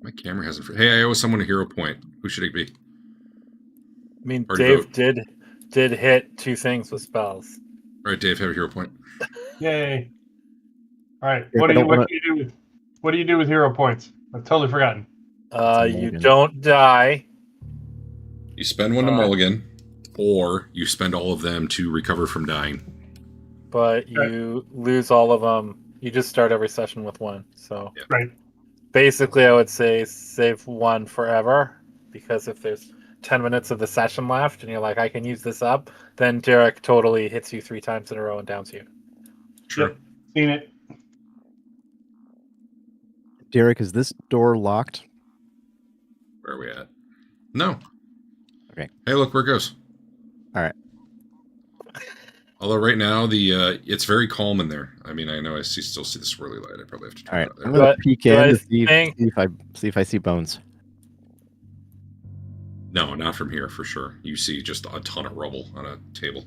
My camera hasn't... Hey, I owe someone a hero point. Who should it be? I mean, Already Dave vote. did hit 2 things with spells. All right, Dave, have a hero point. Yay! All right, If what I do don't wanna- you do with hero points? I've totally forgotten. a You mulligan. don't die. You spend one to Uh, mulligan, or you spend all of them to recover from dying. But Okay. you lose all of them. You just start every session with 1. So Yeah. Right. basically, I would say save 1 forever, because if there's 10 minutes of the session left and you're like, I can use this up, then Derek totally hits you 3 times in a row and downs you. True. Yep. Seen it. Derek, is this door locked? Where are we at? No. Okay. Hey, look where it goes. All right. Although right now it's very calm in there. I mean, I know still see the swirly light. I probably have to turn All right. it I'm out gonna there. peek do I in to see think- if I see bones. No, not from here for sure. You see just a ton of rubble on a table.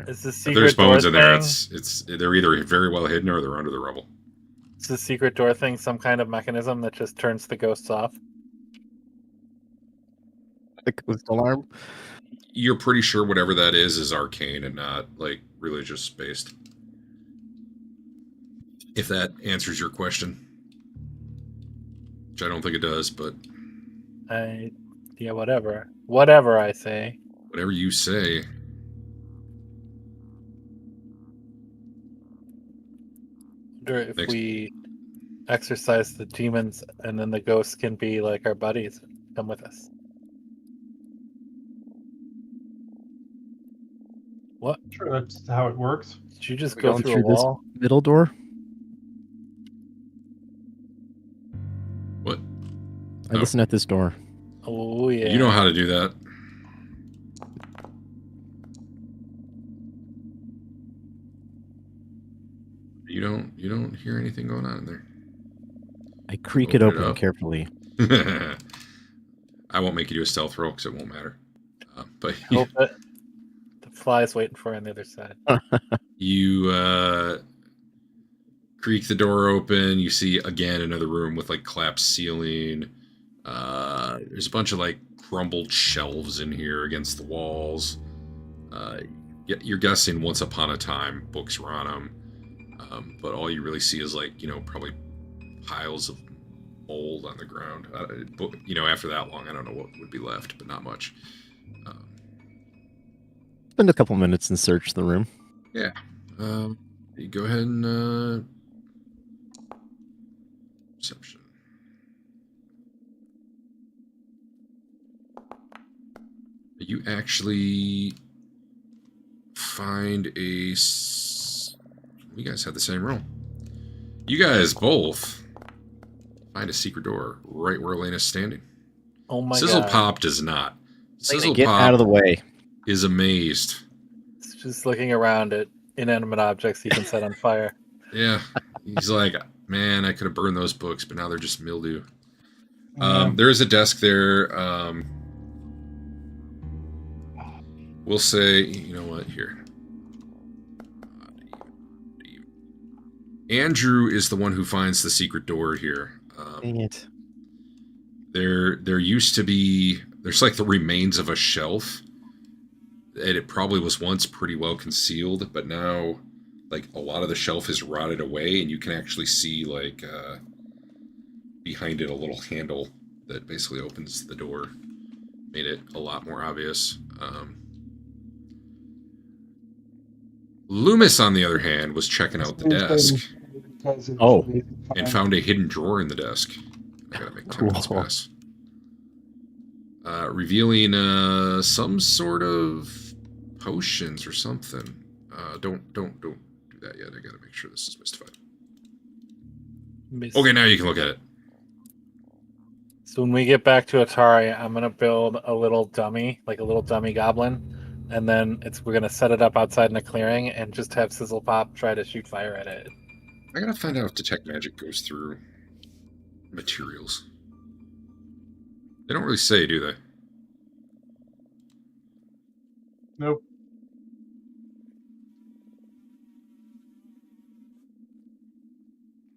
Is the If secret there's bones door in there, thing? they're either very well hidden or they're under the rubble. Is the secret door thing some kind of mechanism that just turns the ghosts off? The ghost alarm. You're pretty sure whatever that is arcane and not like religious based. If that answers your question, which I don't think it does, but Yeah, whatever. Whatever I say. whatever you say. Wonder if Next. we exercise the demons and then the ghosts can be like our buddies and come with us. What? Sure, that's how it works. Did you just We're go going through a through this wall? middle door. I listen at this door. Oh yeah. You know how to do that. You don't hear anything going on in there. I creak it Open it open up. carefully. I won't make you do a stealth roll because it won't matter. But Hope that the fly's waiting for you on the other side. you creak the door open. You see again another room with like collapsed ceiling. There's a bunch of like crumbled shelves in here against the walls. You're guessing once upon a time books were on them, but all you really see is like probably piles of mold on the ground. After that long, I don't know what would be left, but not much. Spend a couple minutes and search the room. Yeah. You go ahead and perception. You actually find you guys had the same roll. You guys both find a secret door right where Elena's standing. Oh my god. Sizzlepop does not. Elena, get out of the way. Is amazed. It's just looking around at inanimate objects you can set on fire. Yeah. He's like, man, I could have burned those books, but now they're just mildew. There is a desk there. We'll say, you know what, here. Andrew is the one who finds the secret door here. Dang it. There used to be, there's like the remains of a shelf. And it probably was once pretty well concealed, but now like a lot of the shelf is rotted away, and you can actually see like behind it a little handle that basically opens the door. Made it a lot more obvious. Loomis, on the other hand, was checking out the desk and found a hidden drawer in the desk. I gotta make 10 minutes pass. Revealing some sort of potions or something. Don't do that yet. I gotta make sure this is mystified. Okay, now you can look at it. So when we get back to Atari, I'm gonna build a little dummy, like a little dummy goblin, and then we're gonna set it up outside in a clearing and just have Sizzlepop try to shoot fire at it. I gotta find out if detect magic goes through materials. They don't really say, do they? Nope.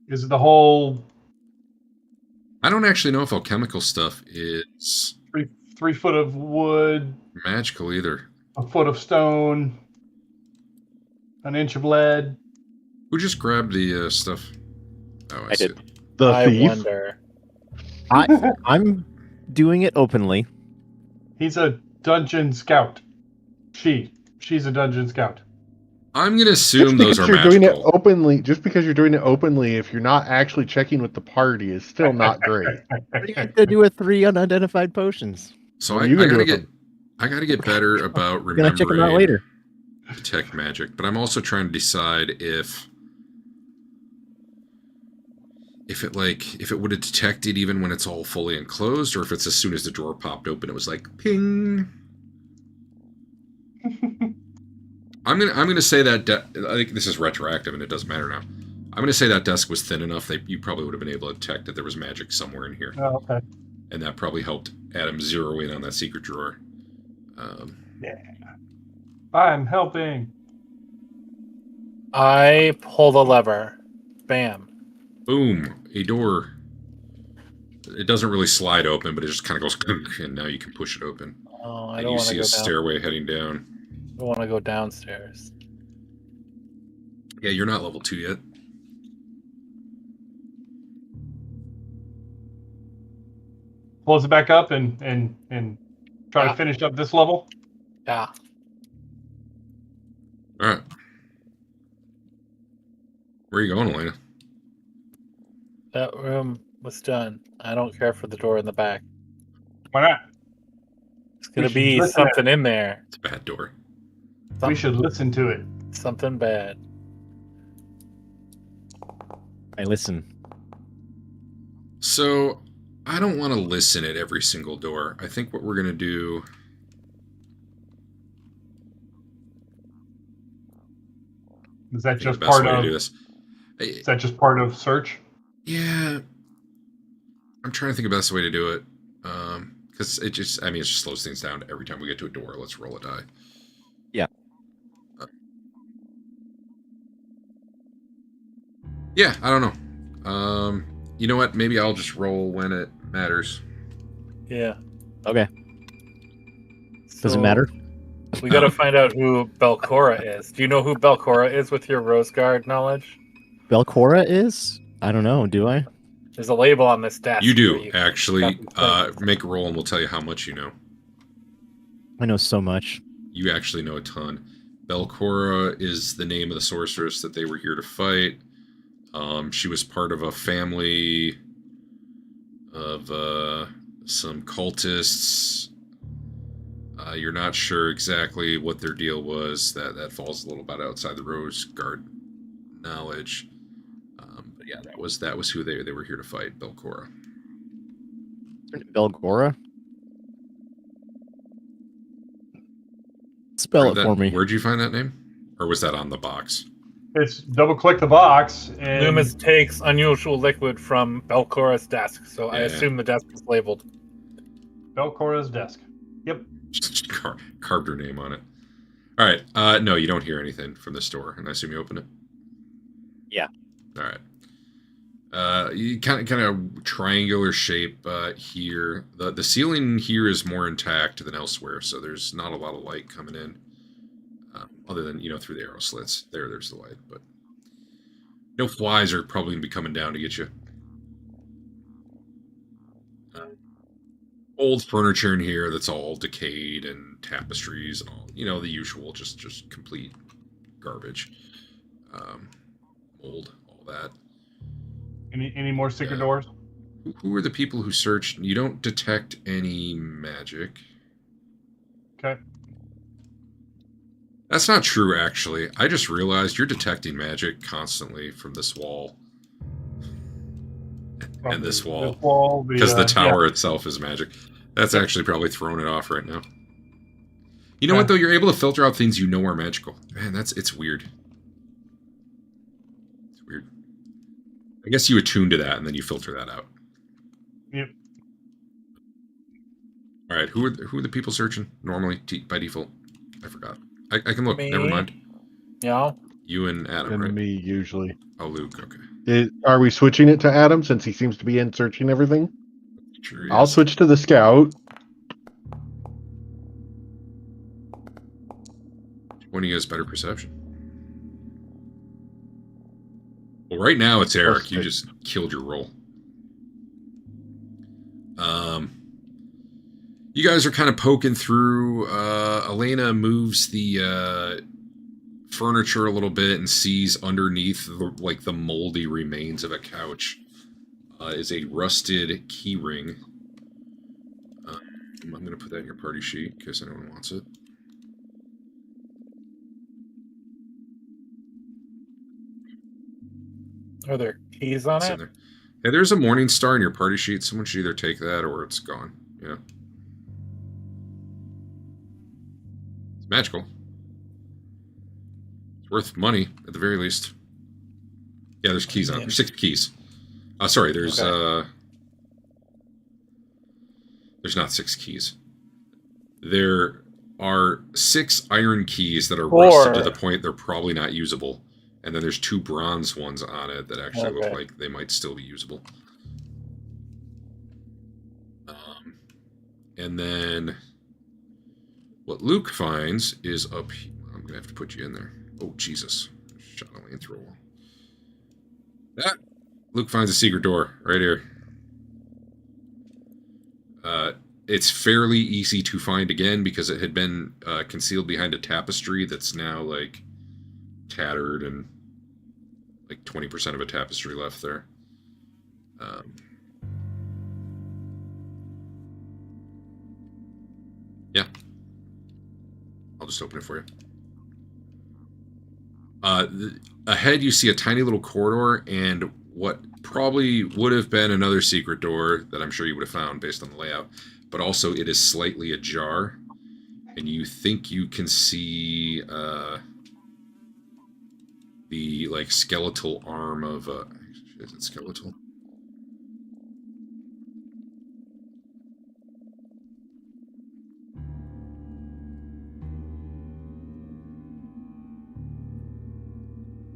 Is it the whole I don't actually know if alchemical stuff is 3 foot of wood, magical either. a foot of stone, an inch of lead? Who just grabbed the stuff? Oh, I see did. it. The I thief. wonder. I'm doing it openly. He's a dungeon scout. She's a dungeon scout. I'm gonna assume those are you're magical. doing it openly, just because you're doing it openly, if you're not actually checking with the party, is still not great. What do you got to do with 3 unidentified potions? So What I are you gonna do gotta with get I gotta get better about We're gonna check them out remembering later. detect magic, but I'm also trying to decide if it would have detected even when it's all fully enclosed, or if it's as soon as the drawer popped open, it was like ping. I'm gonna say that I think this is retroactive and it doesn't matter now. I'm gonna say that desk was thin enough that you probably would have been able to detect that there was magic somewhere in here, Oh, okay. and that probably helped Adam zero in on that secret drawer. I'm helping. I pull the lever. Bam. Boom, a door. It doesn't really slide open, but it just kind of goes, and now you can push it open. Oh, I And don't you want to see go a down. stairway heading down. I don't want to go downstairs. Yeah, you're not level 2 yet. Close it back up and try Yeah. to finish up this level. Yeah. All right. Where are you going, Elena? That room was done. I don't care for the door in the back. Why not? It's gonna should be listen at something in there. It's a bad door. We should listen to it. Something bad. I listen. So, I don't want to listen at every single door. I think what we're going to do... Is that the just best part way to of? do this. Is that just part of search? Yeah. I'm trying to think of the best way to do it. Because it just slows things down every time we get to a door. Let's roll a die. Yeah. Yeah, I don't know. You know what? Maybe I'll just roll when it matters. Yeah. Okay. Does So it matter? We got to find out who Belcora is. Do you know who Belcora is with your Rose Guard knowledge? Belcora is? I don't know. Do I? There's a label on this desk. You do, where you actually. got the Make a roll and we'll tell you how much you know. I know so much. You actually know a ton. Belcora is the name of the sorceress that they were here to fight. She was part of a family of some cultists. You're not sure exactly what their deal was. That falls a little bit outside the Rose Guard knowledge. But yeah, that was who they were here to fight. Belcora. Belgora? Spell it for me. Where'd you find that name? Or was that on the box? It's double-click the box, and Loomis takes unusual liquid from Belcora's desk, so I Yeah. assume the desk is labeled. Belcora's desk. Yep. Just carved her name on it. All right. No, you don't hear anything from the store, and I assume you open it. Yeah. All right. You kind of triangular shape here. The ceiling here is more intact than elsewhere, so there's not a lot of light coming in, other than through the arrow slits. There's the light, but no flies are probably gonna be coming down to get you. Old furniture in here that's all decayed and tapestries and all, the usual, just complete garbage. Mold, all that. Any more secret doors? Who are the people who searched? You don't detect any magic. Okay. That's not true, actually. I just realized you're detecting magic constantly from this wall. And this wall. Because the tower itself is magic. That's actually probably throwing it off right now. You know what, though? You're able to filter out things you know are magical. Man, it's weird. It's weird. I guess you attune to that, and then you filter that out. Yep. All right, who are the people searching normally by default? I forgot. I can look. Me. Never mind. Yeah. You and Adam, And right? me, usually. Oh, Luke. Okay. Are we switching it to Adam since he seems to be in searching everything? Sure, I'll yes. switch to the scout. One of you has better perception. Well, right now it's Eric. You just killed your roll. You guys are kind of poking through. Elena moves the furniture a little bit and sees underneath the moldy remains of a couch is a rusted key ring. I'm going to put that in your party sheet in case anyone wants it. Are there keys on It's in it? there. Hey, there's a morning star in your party sheet. Someone should either take that or it's gone. Yeah. It's magical. It's worth money, at the very least. Yeah, there's keys on it. There's 6 keys. Sorry, there's not 6 keys. There are 6 iron keys that are rusted to the point they're probably not usable. And then there's 2 bronze ones on it that actually look like they might still be usable. And then what Luke finds is up here. I'm going to have to put you in there. Oh, Jesus. Shot a lane through a wall. That Luke finds a secret door right here. It's fairly easy to find again because it had been concealed behind a tapestry that's now tattered and 20% of a tapestry left there. Yeah. I'll just open it for you. Ahead you see a tiny little corridor, and what probably would have been another secret door that I'm sure you would have found based on the layout, but also it is slightly ajar, and you think you can see the like skeletal arm of is it skeletal?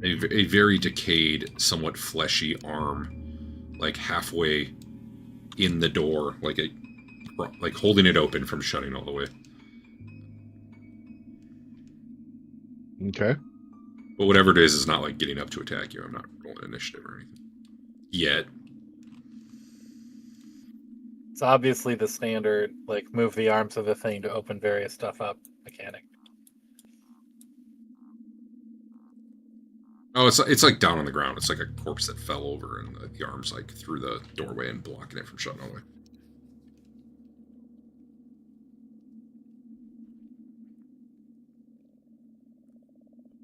A very decayed, somewhat fleshy arm, like halfway in the door, like holding it open from shutting all the way. Okay. But whatever it is not like getting up to attack you. I'm not rolling initiative or anything yet. It's obviously the standard, like, move the arms of the thing to open various stuff up mechanic. Oh, it's like down on the ground. It's like a corpse that fell over, and the arm's like through the doorway and blocking it from shutting all the way.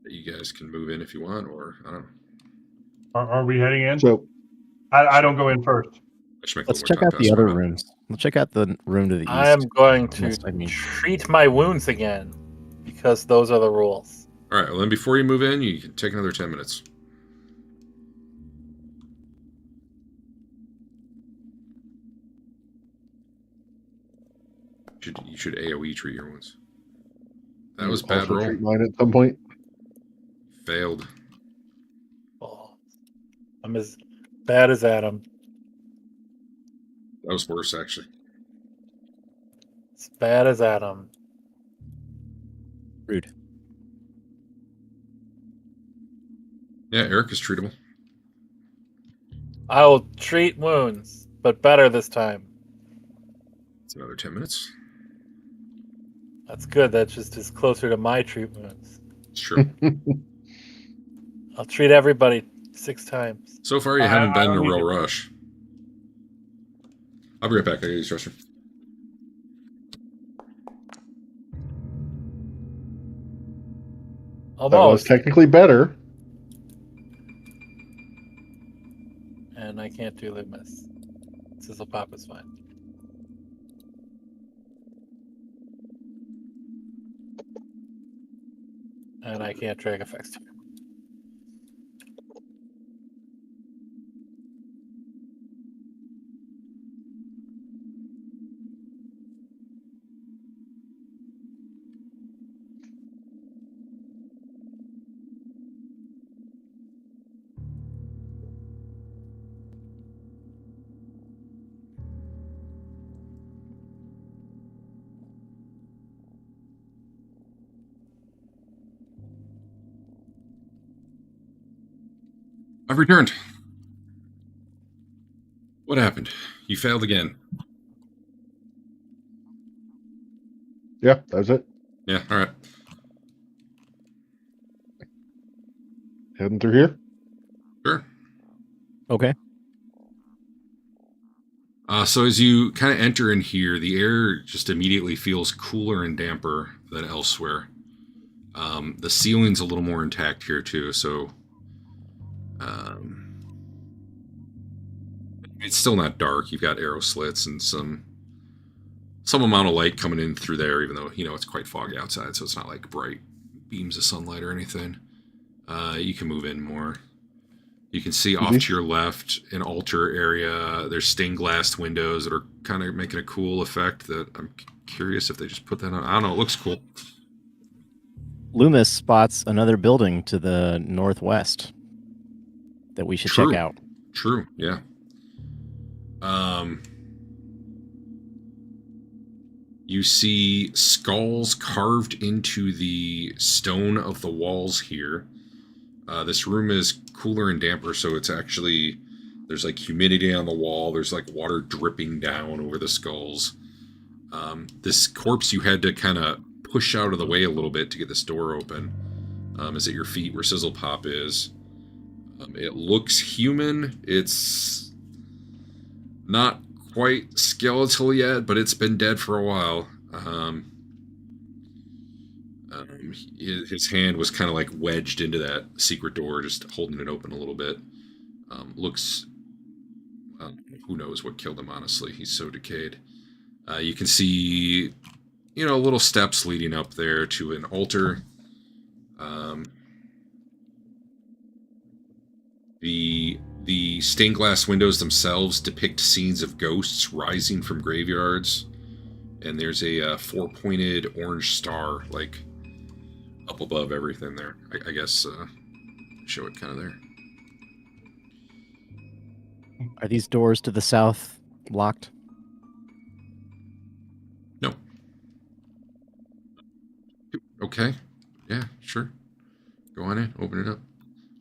You guys can move in if you want, or I don't know. Are we heading in? So I don't go in first. I should make Let's a little check more out time the pass other around. rooms. Let's check out the room to the east. I am going to Unless, I mean- treat my wounds again, because those are the rules. All right. Well, then before you move in, you can take another 10 minutes. You should AOE treat your wounds. That was bad also roll. treat mine at some point. Failed. Oh, I'm as bad as Adam. That was worse, actually. As bad as Adam. Rude. Yeah, Eric is treatable. I will treat wounds, but better this time. It's another 10 minutes. That's good. That just is closer to my treat wounds. It's true. I'll treat everybody 6 times. So far, you I haven't been in a don't need real to- rush. I'll be right back. I gotta use the restroom. That was Almost. technically better. And I can't do Loomis. Sizzlepop is fine. And I can't drag effects. I've returned. What happened? You failed again. Yeah, that was it. Yeah, all right. Heading through here. Sure. Okay. So as you kind of enter in here, the air just immediately feels cooler and damper than elsewhere. The ceiling's a little more intact here too, so it's still not dark. You've got arrow slits and some amount of light coming in through there, even though it's quite foggy outside, so it's not like bright beams of sunlight or anything. You can move in more. You can see off to your left an altar area. There's stained glass windows that are kind of making a cool effect that I'm curious if they just put that on. I don't know. It looks cool. Loomis spots another building to the northwest that we should True. check out. True. Yeah. You see skulls carved into the stone of the walls here. This room is cooler and damper, so it's actually, there's like humidity on the wall. There's like water dripping down over the skulls. This corpse you had to kind of push out of the way a little bit to get this door open. Is at your feet where Sizzlepop is. It looks human. It's not quite skeletal yet, but it's been dead for a while. His hand was kind of like wedged into that secret door, just holding it open a little bit. Looks Who knows what killed him, honestly. He's so decayed. You can see, little steps leading up there to an altar. The stained glass windows themselves depict scenes of ghosts rising from graveyards. And there's a four-pointed orange star, like, up above everything there. I guess, show it kind of there. Are these doors to the south locked? No. Okay. Yeah, sure. Go on in. Open it up.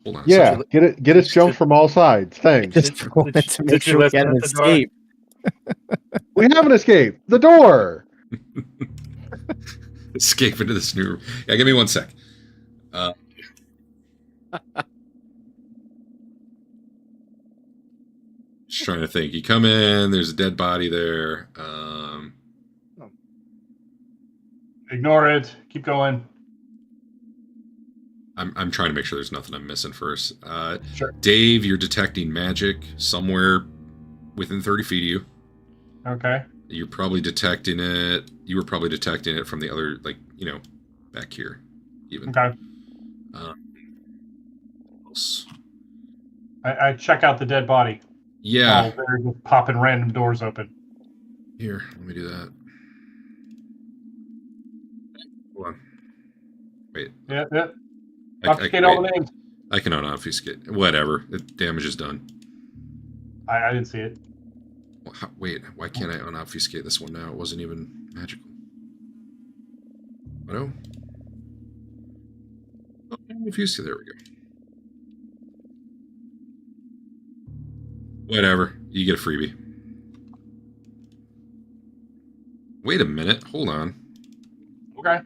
Hold on. Yeah, get us jumped from all sides. Thanks. Just wanted to make did you sure we listen had an at the door? escape. We have an escape. The door. Escape into this new room. Yeah, give me 1 sec. Just trying to think. You come in, there's a dead body there. Ignore it. Keep going. I'm trying to make sure there's nothing I'm missing first. Sure. Dave, you're detecting magic somewhere within 30 feet of you. Okay. You're probably detecting it. You were probably detecting it from the other, back here, even. Okay. Else? I check out the dead body. Yeah. Oh, they're just popping random doors open. Here, let me do that. Hold on. Wait. Yeah. Obfuscate all the names. I can unobfuscate. Whatever. The damage is done. I didn't see it. Well, wait, why can't I unobfuscate this one now? It wasn't even magical. No? Oh, unobfuscate. There we go. Whatever. You get a freebie. Wait a minute. Hold on. Okay.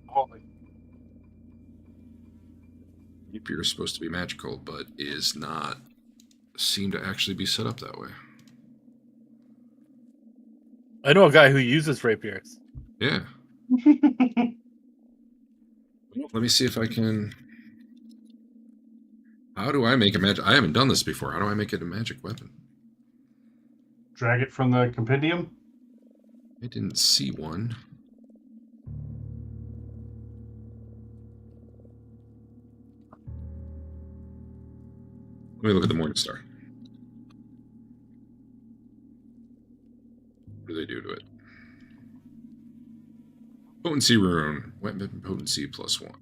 Holy. Rapier is supposed to be magical, but is not seem to actually be set up that way. I know a guy who uses rapiers. Yeah. Let me see if I can... How do I make a magic... I haven't done this before. How do I make it a magic weapon? Drag it from the compendium. I didn't see one. Let me look at the Morning Star. What do they do to it? Potency rune. Weapon potency +1.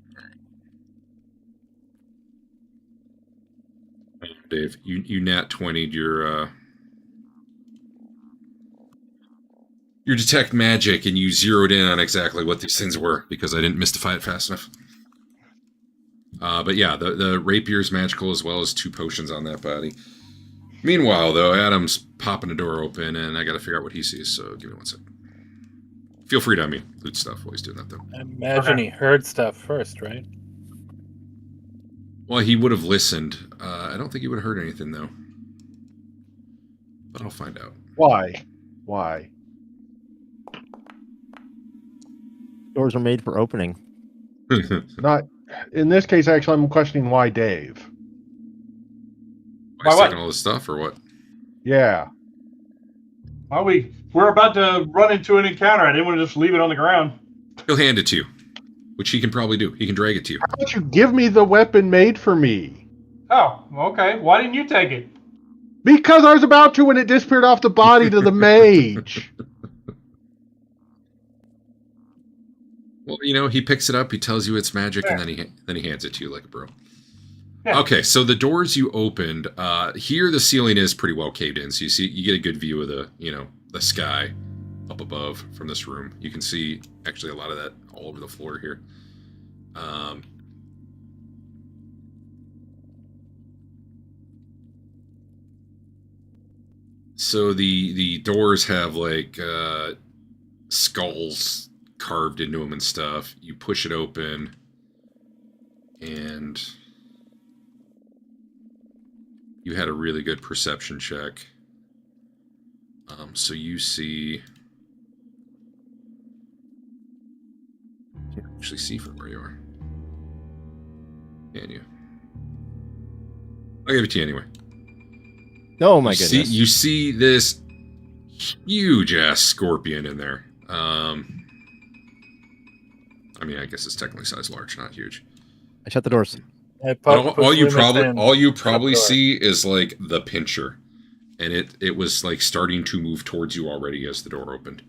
Dave, you nat 20'd your detect magic, and you zeroed in on exactly what these things were because I didn't mystify it fast enough. But yeah, the rapier's magical as well as 2 potions on that body. Meanwhile, though, Adam's popping a door open, and I got to figure out what he sees. So give me 1 sec. Feel free to loot stuff while he's doing that, though. I imagine he heard stuff first, right? Well, he would have listened. I don't think he would have heard anything, though. But I'll find out. Why? Doors are made for opening. Not in this case. Actually, I'm questioning why Dave. Why what? taking all this stuff, or what? Yeah. Well, we're about to run into an encounter. I didn't want to just leave it on the ground. He'll hand it to you, which he can probably do. He can drag it to you. How about you give me the weapon made for me? Oh, okay. Why didn't you take it? Because I was about to when it disappeared off the body to the mage. Well, he picks it up, he tells you it's magic, and then he hands it to you like a bro. Yeah. Okay, so the doors you opened, here the ceiling is pretty well caved in, so you get a good view of the sky up above from this room. You can see actually a lot of that all over the floor here. So the doors have like skulls carved into them and stuff. You push it open, and you had a really good perception check. So you see... You can't actually see from where you are. Can you? I'll give it to you anyway. Oh my goodness. You see this huge ass scorpion in there. I mean, I guess it's technically size large, not huge. I shut the doors. All you probably Shut door. see is like the pincher, and it was like starting to move towards you already as the door opened.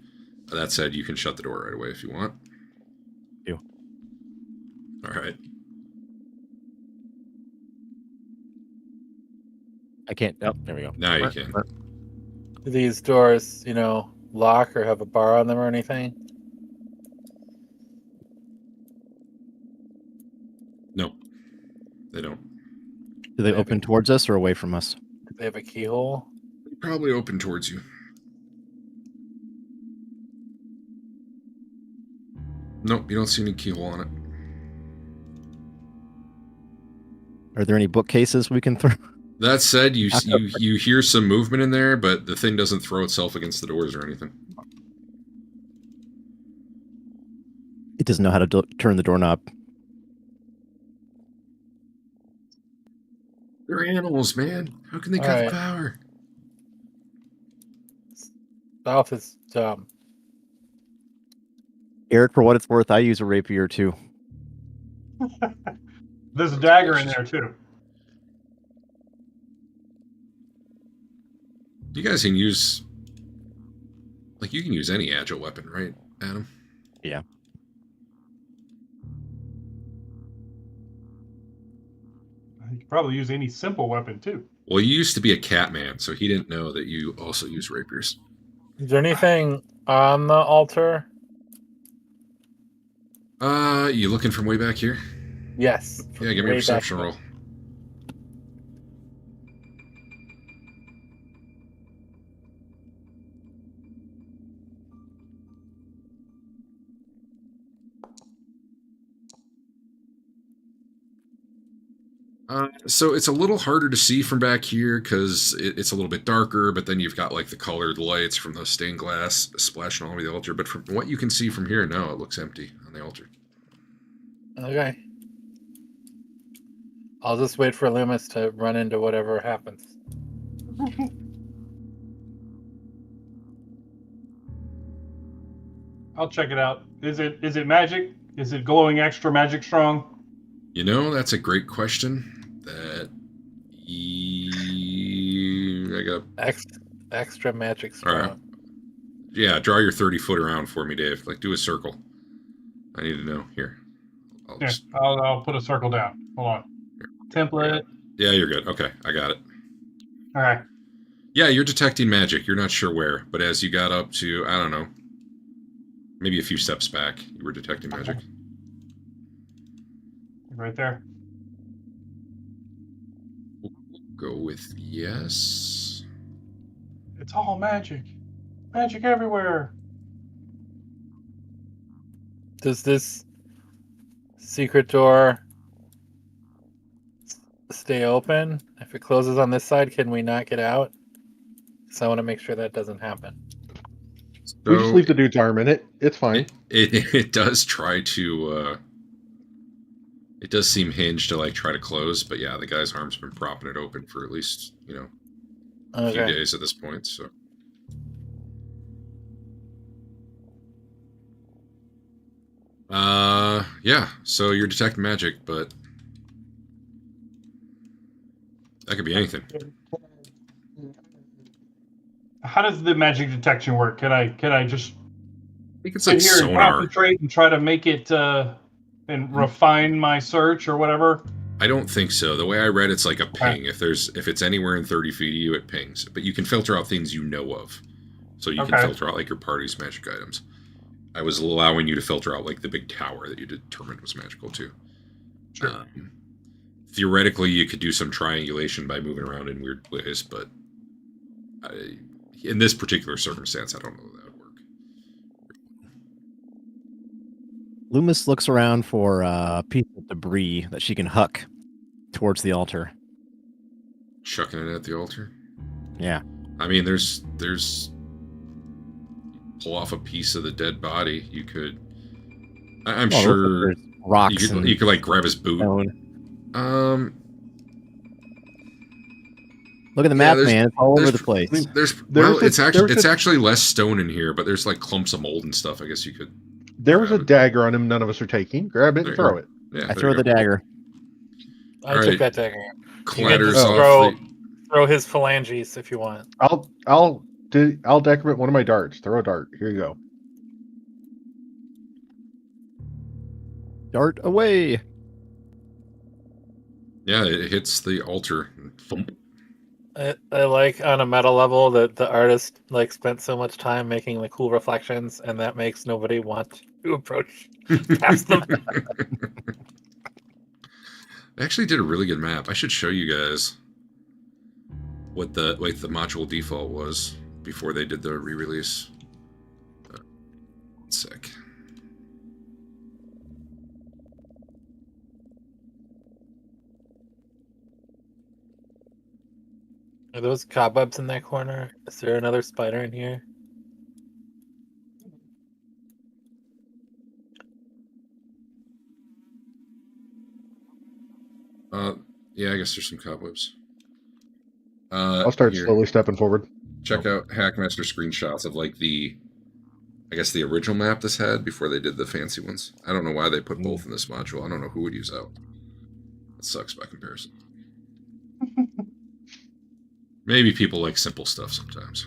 That said, you can shut the door right away if you want. You. All right. I can't. Oh, there we go. Now you can. Do these doors, lock or have a bar on them or anything? No, they don't. Do they open towards us or away from us? Do they have a keyhole? They probably open towards you. Nope, you don't see any keyhole on it. Are there any bookcases we can throw? That said, you hear some movement in there, but the thing doesn't throw itself against the doors or anything. It doesn't know how to turn the doorknob. They're animals, man. How can they cut Alright. the power? South is dumb. Eric, for what it's worth, I use a rapier too. There's a dagger in there too. You guys can use... Like, you can use any agile weapon, right, Adam? Yeah. You could probably use any simple weapon too. Well, you used to be a cat man, so he didn't know that you also use rapiers. Is there anything on the altar? You looking from way back here? Yes. Yeah, give me a Way back perception there. roll. So it's a little harder to see from back here because it's a little bit darker, but then you've got like the colored lights from the stained glass splashing all over the altar. But from what you can see from here, no, it looks empty on the altar. Okay. I'll just wait for Loomis to run into whatever happens. I'll check it out. Is it magic? Is it glowing extra magic strong? You know, that's a great question. I got... Extra magic All right. strong. Yeah, draw your 30-foot around for me, Dave. Like, do a circle. I need to know. Here. I'll put a circle down. Hold on. Template. Yeah, you're good. Okay, I got it. All right. Yeah, you're detecting magic. You're not sure where, but as you got up to, I don't know, maybe a few steps back, you were detecting magic. Right there. We'll go with yes. It's all magic. Magic everywhere. Does this secret door stay open? If it closes on this side, can we not get out? So I want to make sure that doesn't happen. We just leave the dude's arm in it. It's fine. It does try to... it does seem hinged to like try to close, but yeah, the guy's arm's been propping it open for at least, a few days at this point, so... Yeah, so you're detecting magic, but that could be anything. How does the magic detection work? Can I just I think it's sit like here and sonar. concentrate and try to make it and refine my search or whatever? I don't think so. The way I read it's like a ping. If it's anywhere in 30 feet of you, it pings. But you can filter out things you know of. So you can filter out like your party's magic items. I was allowing you to filter out like the big tower that you determined was magical too. Sure. Theoretically, you could do some triangulation by moving around in weird ways, but in this particular circumstance, I don't know that would work. Loomis looks around for a piece of debris that she can huck towards the altar. Chucking it at the altar? Yeah. I mean, there's pull off a piece of the dead body, you could. I'm Oh, sure there's rocks and you could like grab his boot. stone. Look at the Yeah, map, man. It's all over the place. I mean, It's actually less stone in here, but there's like clumps of mold and stuff. I guess you could. There was a grab it. dagger on him. None of us are taking. Grab it There and you throw go. it. Yeah, I there throw you the go. dagger. I All took right. that dagger. You can Clatters just off. throw his phalanges if you want. I'll decrement one of my darts. Throw a dart. Here you go. Dart away. Yeah, it hits the altar. Thump. I like on a meta level that the artist like spent so much time making the cool reflections, and that makes nobody want to approach past them. They actually did a really good map. I should show you guys what the module default was before they did the re-release. 1 sec. Are those cobwebs in that corner? Is there another spider in here? Yeah, I guess there's some cobwebs. I'll start Here. slowly stepping forward. Check out Hackmaster screenshots of like the original map this had before they did the fancy ones. I don't know why they put both in this module. I don't know who would use that. That sucks by comparison. Maybe people like simple stuff sometimes.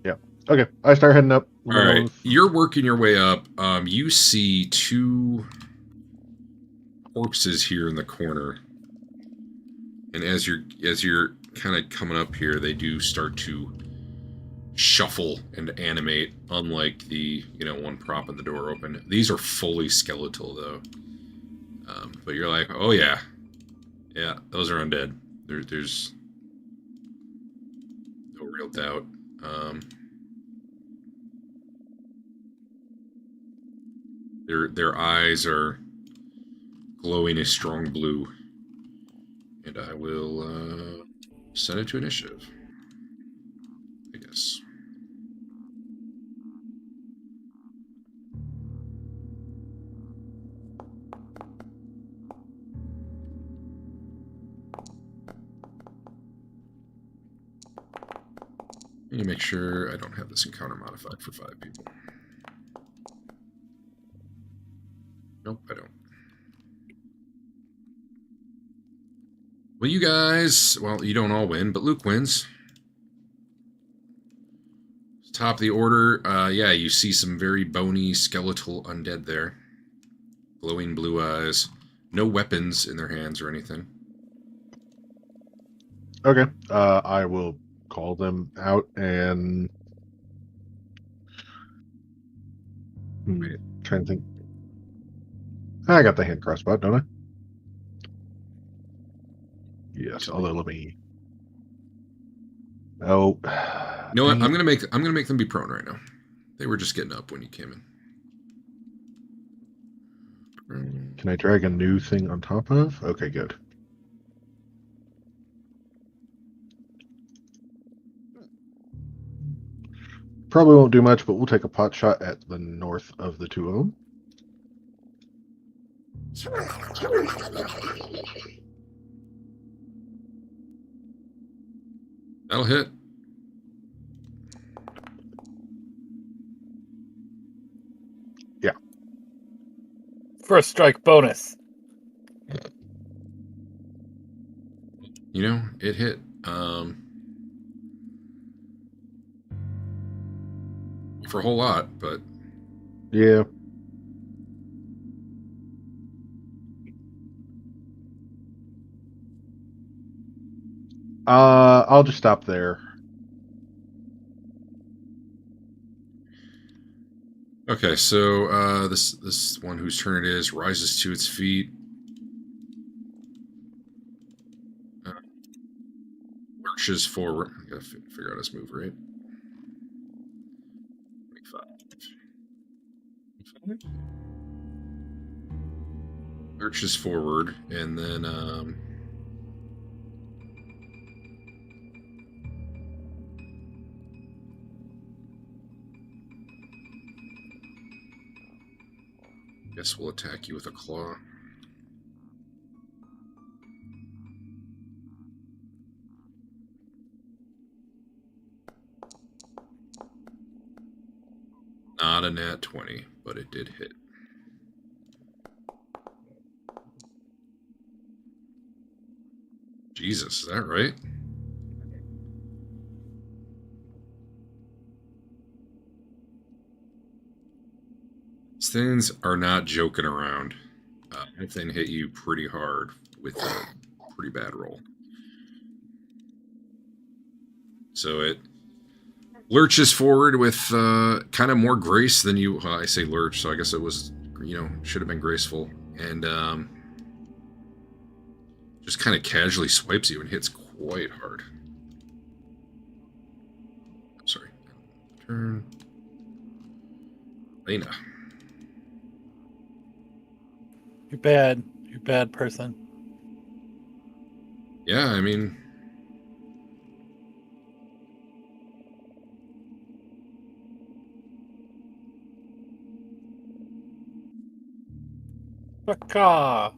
Yeah. Okay. I start heading up. All right, you're working your way up. You see 2 corpses here in the corner, and as you're kind of coming up here, they do start to shuffle and animate. Unlike the one prop in the door open, these are fully skeletal though. But you're like, oh yeah, those are undead. There's no real doubt. Their eyes are glowing a strong blue, and I will send it to initiative, I guess. I need to make sure I don't have this encounter modified for 5 people. Nope, I don't. Well, you guys, you don't all win, but Luke wins. Top of the order, yeah, you see some very bony, skeletal undead there. Glowing blue eyes. No weapons in their hands or anything. Okay. I will call them out and trying to think. I got the hand crossbow, don't I? Yes. Although let me. Oh. You know what? I'm gonna make them be prone right now. They were just getting up when you came in. Can I drag a new thing on top of? Okay, good. Probably won't do much, but we'll take a pot shot at the north of the 2 of them. That'll hit. Yeah. First strike bonus. It hit. For a whole lot, but Yeah. I'll just stop there. okay. So this one whose turn it is rises to its feet. Lurches forward. I gotta figure out his move, right? 25. Lurches forward, and then Guess we'll attack you with a claw. Not a nat 20, but it did hit. Jesus, is that right? These things are not joking around. That thing hit you pretty hard with a pretty bad roll. So it lurches forward with kind of more grace than you... I say lurch, so I guess it was, should have been graceful. And just kind of casually swipes you and hits quite hard. Sorry. Turn. Elena. You're bad. You're a bad person. Yeah, I mean... Baka!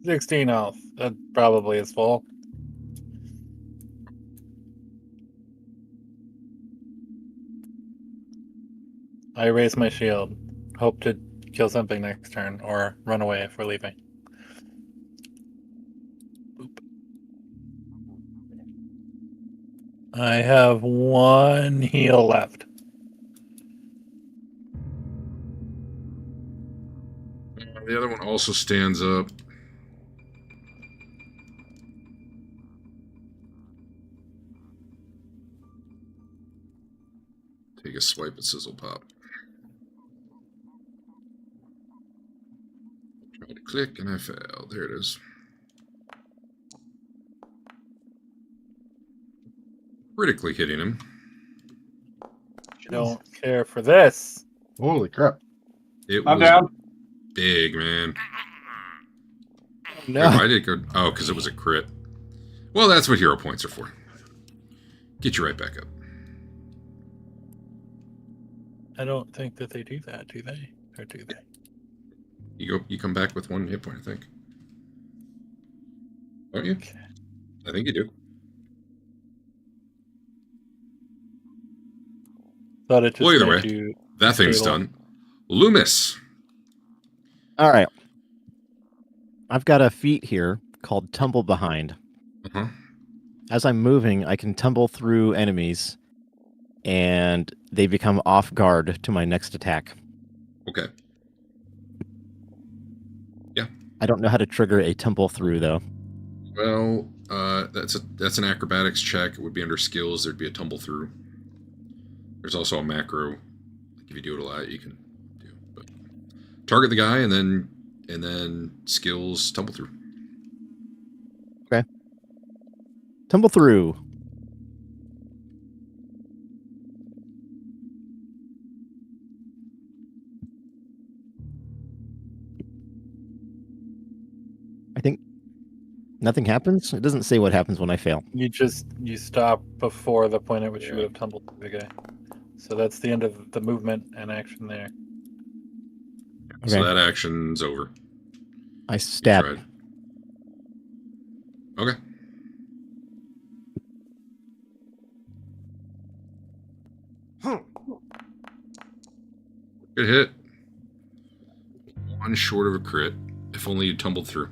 16 health. That probably is full. I raise my shield. Hope to kill something next turn, or run away if we're leaving. Boop. I have 1 heal left. The other one also stands up. Take a swipe at Sizzlepop. Try to click and I failed. There it is. Critically hitting him. I don't care for this. Holy crap. It I'm was down. big, man. No. Wait, why did it go? Oh, because it was a crit. Well, that's what hero points are for. Get you right back up. I don't think that they do that, do they? Or do they? You come back with 1 hit point, I think. Don't you? Okay. I think you do. Thought it just Well, either made way, you that thing's fatal. done. Loomis. All right. I've got a feat here called Tumble Behind. Uh-huh. As I'm moving, I can tumble through enemies, and they become off guard to my next attack. Okay. Yeah. I don't know how to trigger a tumble through, though. Well, that's an acrobatics check. It would be under skills. There'd be a tumble through. There's also a macro. Like if you do it a lot, you can do. But target the guy and then skills tumble through. Okay. Tumble through. I think nothing happens. It doesn't say what happens when I fail. You stop before the point at which you Yeah. would have tumbled through the guy. So that's the end of the movement and action there. So Okay. that action's over. I You stab. tried. Okay. Good hit. 1 short of a crit. If only you tumbled through.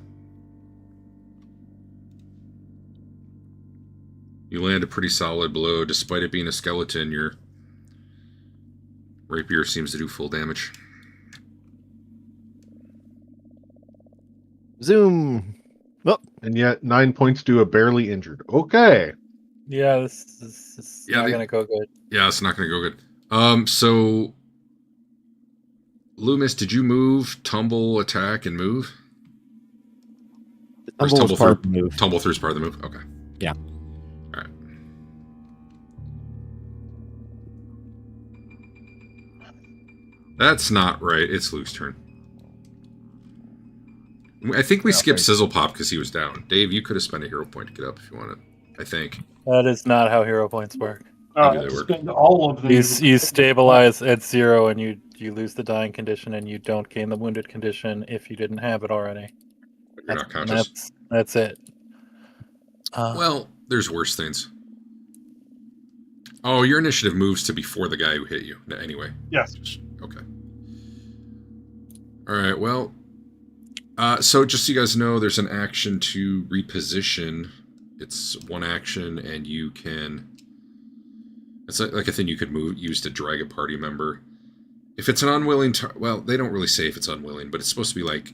You land a pretty solid blow. Despite it being a skeleton, your rapier seems to do full damage. Zoom. Oh, And yet 9 points to a barely injured. Okay. Yeah, this is Yeah, not they- gonna go good. Yeah, it's not going to go good. So Loomis, did you move, tumble, attack, and move? Or is tumble was part of the through? move. Tumble through is part of the move. Okay. Yeah. All right. That's not right. It's Luke's turn. I think we Yeah, skipped thanks. Sizzlepop because he was down. Dave, you could have spent a hero point to get up if you wanted. I think. That is not how hero points work. Maybe they work. Spend all of them. You stabilize at 0 and you lose the dying condition and you don't gain the wounded condition if you didn't have it already. You're not conscious. That's it. Well, there's worse things. Oh, your initiative moves to before the guy who hit you. Anyway. Yes. Okay. All right. Well, so just so you guys know, there's an action to reposition. It's one action, and you can. It's like a thing you could use to drag a party member. If it's an unwilling, well, they don't really say if it's unwilling, but it's supposed to be like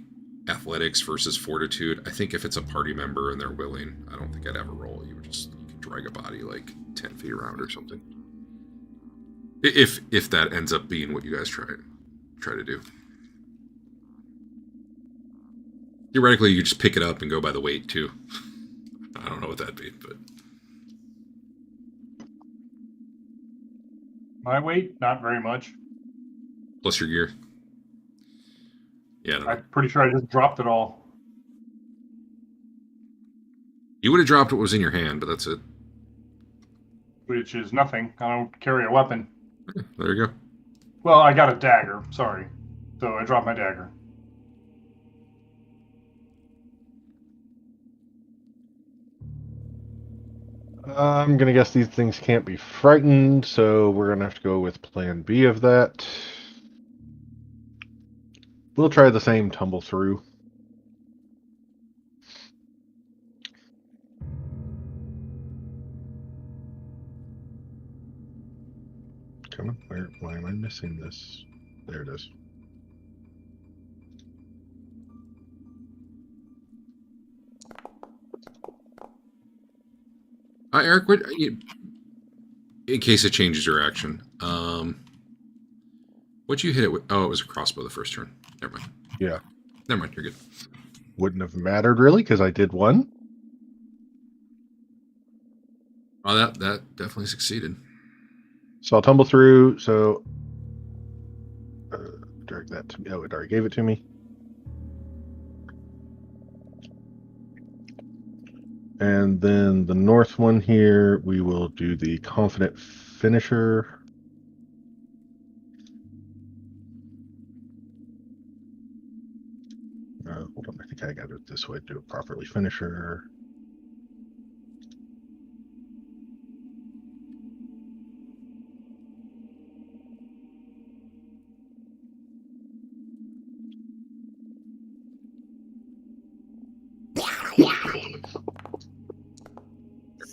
athletics versus fortitude. I think if it's a party member and they're willing, I don't think I'd ever roll. You can drag a body like 10 feet around or something. If that ends up being what you guys try to do. Theoretically, you could just pick it up and go by the weight too. I don't know what that'd be, but My weight, not very much. plus your gear. Yeah, I don't know. I'm pretty sure I just dropped it all. You would have dropped what was in your hand, but that's it. Which is nothing. I don't carry a weapon. There you go. Well, I got a dagger. Sorry. So I dropped my dagger. I'm going to guess these things can't be frightened, so we're going to have to go with plan B of that. We'll try the same tumble through. Come on, why am I missing this? There it is. Eric, in case it changes your action, what'd you hit it with? Oh, it was a crossbow the first turn. Never mind. Yeah. Never mind, you're good. Wouldn't have mattered really, because I did one. Oh, that definitely succeeded. So I'll tumble through, so drag that to me. Oh, it already gave it to me. And then the north one here, we will do the confident finisher. Hold on, I think I got it this way. Do it properly. Finisher.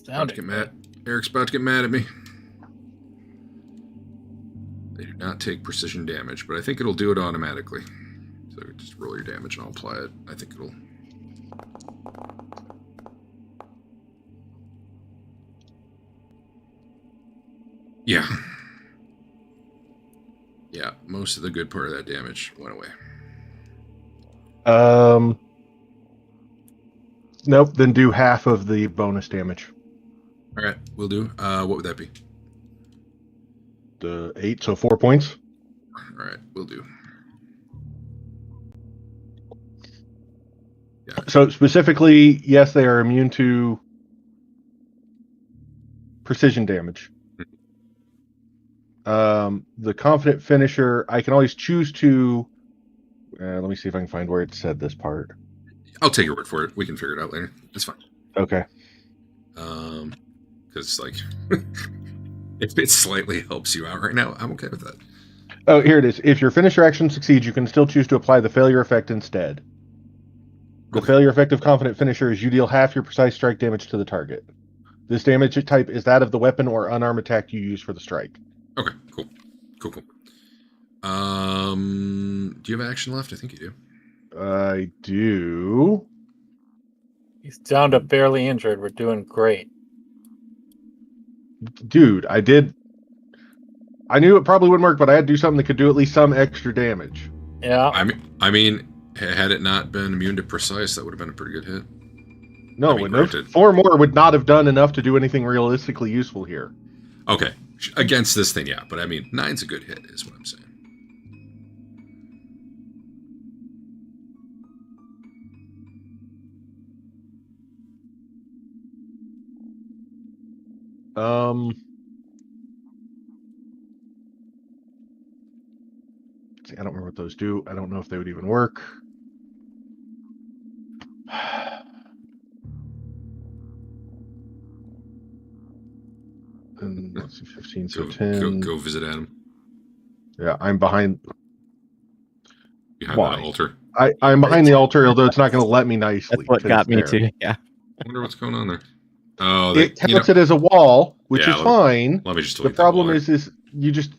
About to get mad. Eric's about to get mad at me. They do not take precision damage, but I think it'll do it automatically. So just roll your damage and I'll apply it. I think it'll. Yeah. Yeah, most of the good part of that damage went away. Nope, then do half of the bonus damage. All right, we'll do. What would that be? The 8, so 4 points. All right, we'll do. Yeah. So specifically, yes, they are immune to precision damage. The confident finisher, I can always choose to. Let me see if I can find where it said this part. I'll take your word for it. We can figure it out later. It's fine. Okay. Because like, if it slightly helps you out right now, I'm okay with that. Oh, here it is. If your finisher action succeeds, you can still choose to apply the failure effect instead. The failure effect of confident finisher is you deal half your precise strike damage to the target. This damage type is that of the weapon or unarmed attack you use for the strike. Okay, cool. Do you have action left? I think you do. I do. He's down to barely injured. We're doing great. Dude, I did. I knew it probably wouldn't work, but I had to do something that could do at least some extra damage. Yeah. I mean, had it not been immune to precise, that would have been a pretty good hit. No, I mean, enough, 4 more would not have done enough to do anything realistically useful here. Okay, against this thing, yeah, but I mean, 9's a good hit, is what I'm saying. I don't remember what those do. I don't know if they would even work. And let's see, 15, so 10. Go visit Adam Yeah, I'm behind. behind Why? that altar. I'm behind the altar, although it's not going to let me nicely. That's what 'cause got it's me there. too. Yeah. I wonder what's going on there. Oh, It counts it as a wall, which Yeah, is fine. let me just The delete problem wall is you just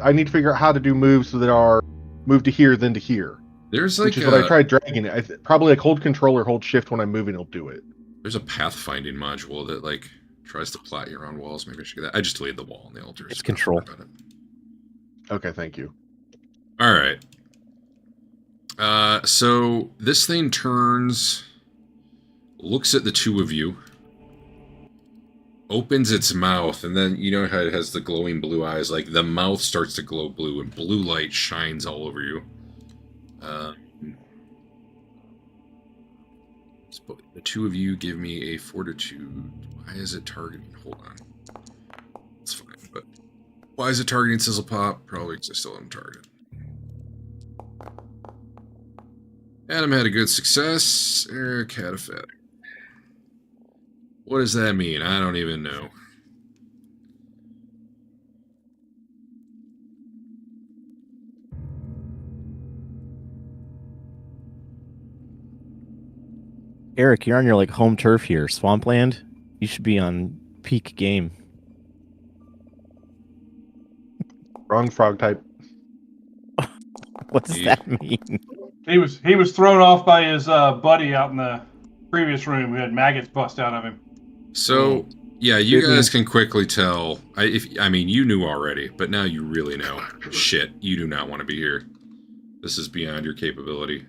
I need to figure out how to do moves that are move to here then to here, there's like which is what I tried dragging it. Probably like hold control or hold shift when I'm moving will do it. there's a pathfinding module that like tries to plot you around walls. Maybe I should get that. I just deleted the wall on the altar. It's so don't control. worry about it. Okay, thank you. All right. So this thing turns, looks at the two of you, opens its mouth, and then you know how it has the glowing blue eyes. Like the mouth starts to glow blue, and blue light shines all over you. The two of you give me a fortitude. Why is it targeting? Hold on. It's fine, but why is it targeting Sizzlepop? Probably because I still haven't targeted. Adam had a good success. Eric had a failure. What does that mean? I don't even know. Eric, you're on your like home turf here, Swampland. You should be on peak game. Wrong frog type. What does Yeah. that mean? He was thrown off by his buddy out in the previous room who had maggots bust out of him. So, yeah, you Good guys news. can quickly tell. I mean, you knew already, but now you really know. Shit, you do not want to be here. This is beyond your capability.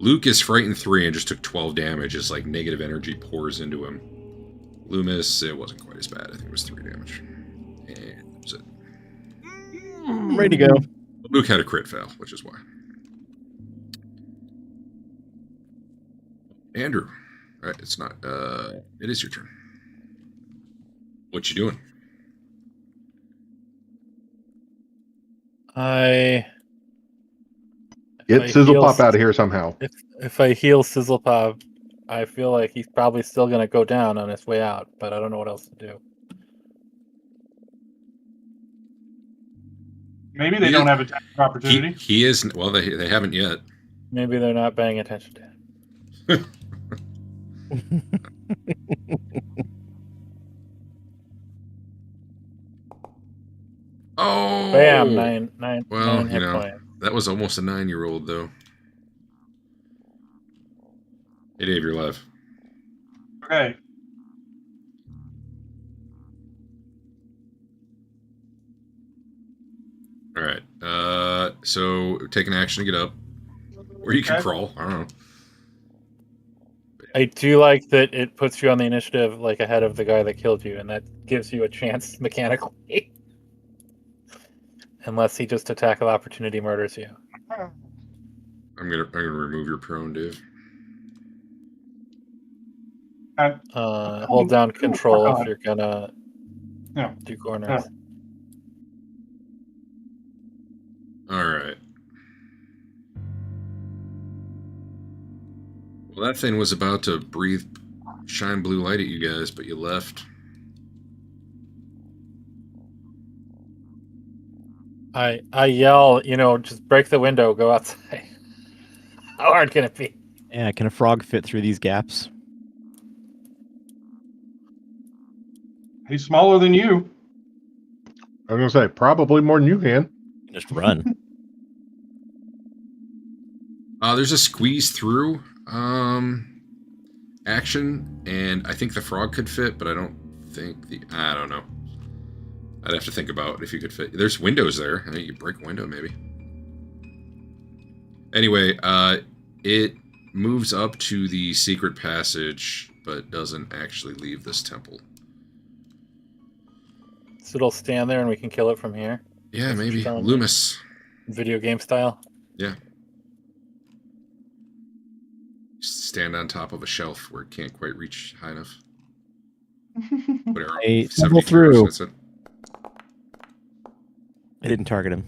Luke is frightened 3 and just took 12 damage as like negative energy pours into him. Loomis, it wasn't quite as bad. I think it was 3 damage. And that was it. I'm ready to go. Luke had a crit fail, which is why. Andrew. Right, it's not. It is your turn. What you doing? Get I Sizzlepop heal- out of here somehow. If I heal Sizzlepop, I feel like he's probably still going to go down on his way out, but I don't know what else to do. Maybe they don't have attack of opportunity. He is. Well, they haven't yet. Maybe they're not paying attention to him. Oh, Bam! Nine Well, hit you know, points. that was almost a 9-year-old though. Hey, Dave, you're live. Okay. All right. So take an action to get up, or you can Okay. crawl. I don't know. I do like that it puts you on the initiative like ahead of the guy that killed you, and that gives you a chance mechanically. Unless he just attack of opportunity murders you. I'm gonna remove your prone, Dave. Hold down control if you're gonna Yeah. do corners. Yeah. All right. Well, that thing was about to shine blue light at you guys, but you left. I yell, just break the window, go outside. How hard can it be? Yeah, can a frog fit through these gaps? He's smaller than you. I was gonna say probably more than you can. Just run. There's a squeeze through action, and I think the frog could fit, but I don't think I don't know. I'd have to think about if you could fit. There's windows there. I mean, you break a window maybe. Anyway, it moves up to the secret passage, but doesn't actually leave this temple. So it'll stand there and we can kill it from here. Yeah, That's maybe. strong. Loomis. Video game style. Yeah. Stand on top of a shelf where it can't quite reach high enough. Whatever. Hey, 70 tumble through. that's it. I didn't target him.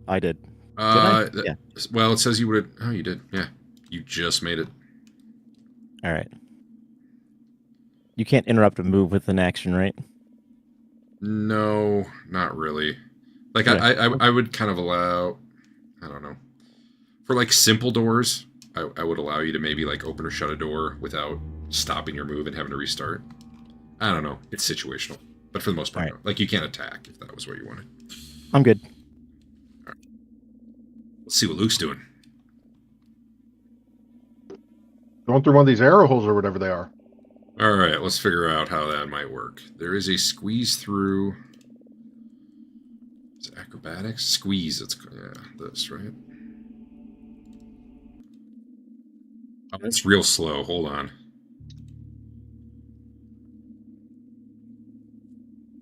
I did. Yeah. Well, it says you would. Oh, you did. Yeah, you just made it. All right. You can't interrupt a move with an action, right? No, not really. Like Okay. I would kind of allow. I don't know. For like simple doors, I would allow you to maybe like open or shut a door without stopping your move and having to restart. I don't know. It's situational, but for the most part, All right. no. Like you can't attack if that was what you wanted. I'm good. Let's see what Luke's doing. Going through one of these arrow holes or whatever they are. All right, let's figure out how that might work. There is a squeeze through. Is it acrobatics? Squeeze. It's this right. Oh, that's real slow. Hold on.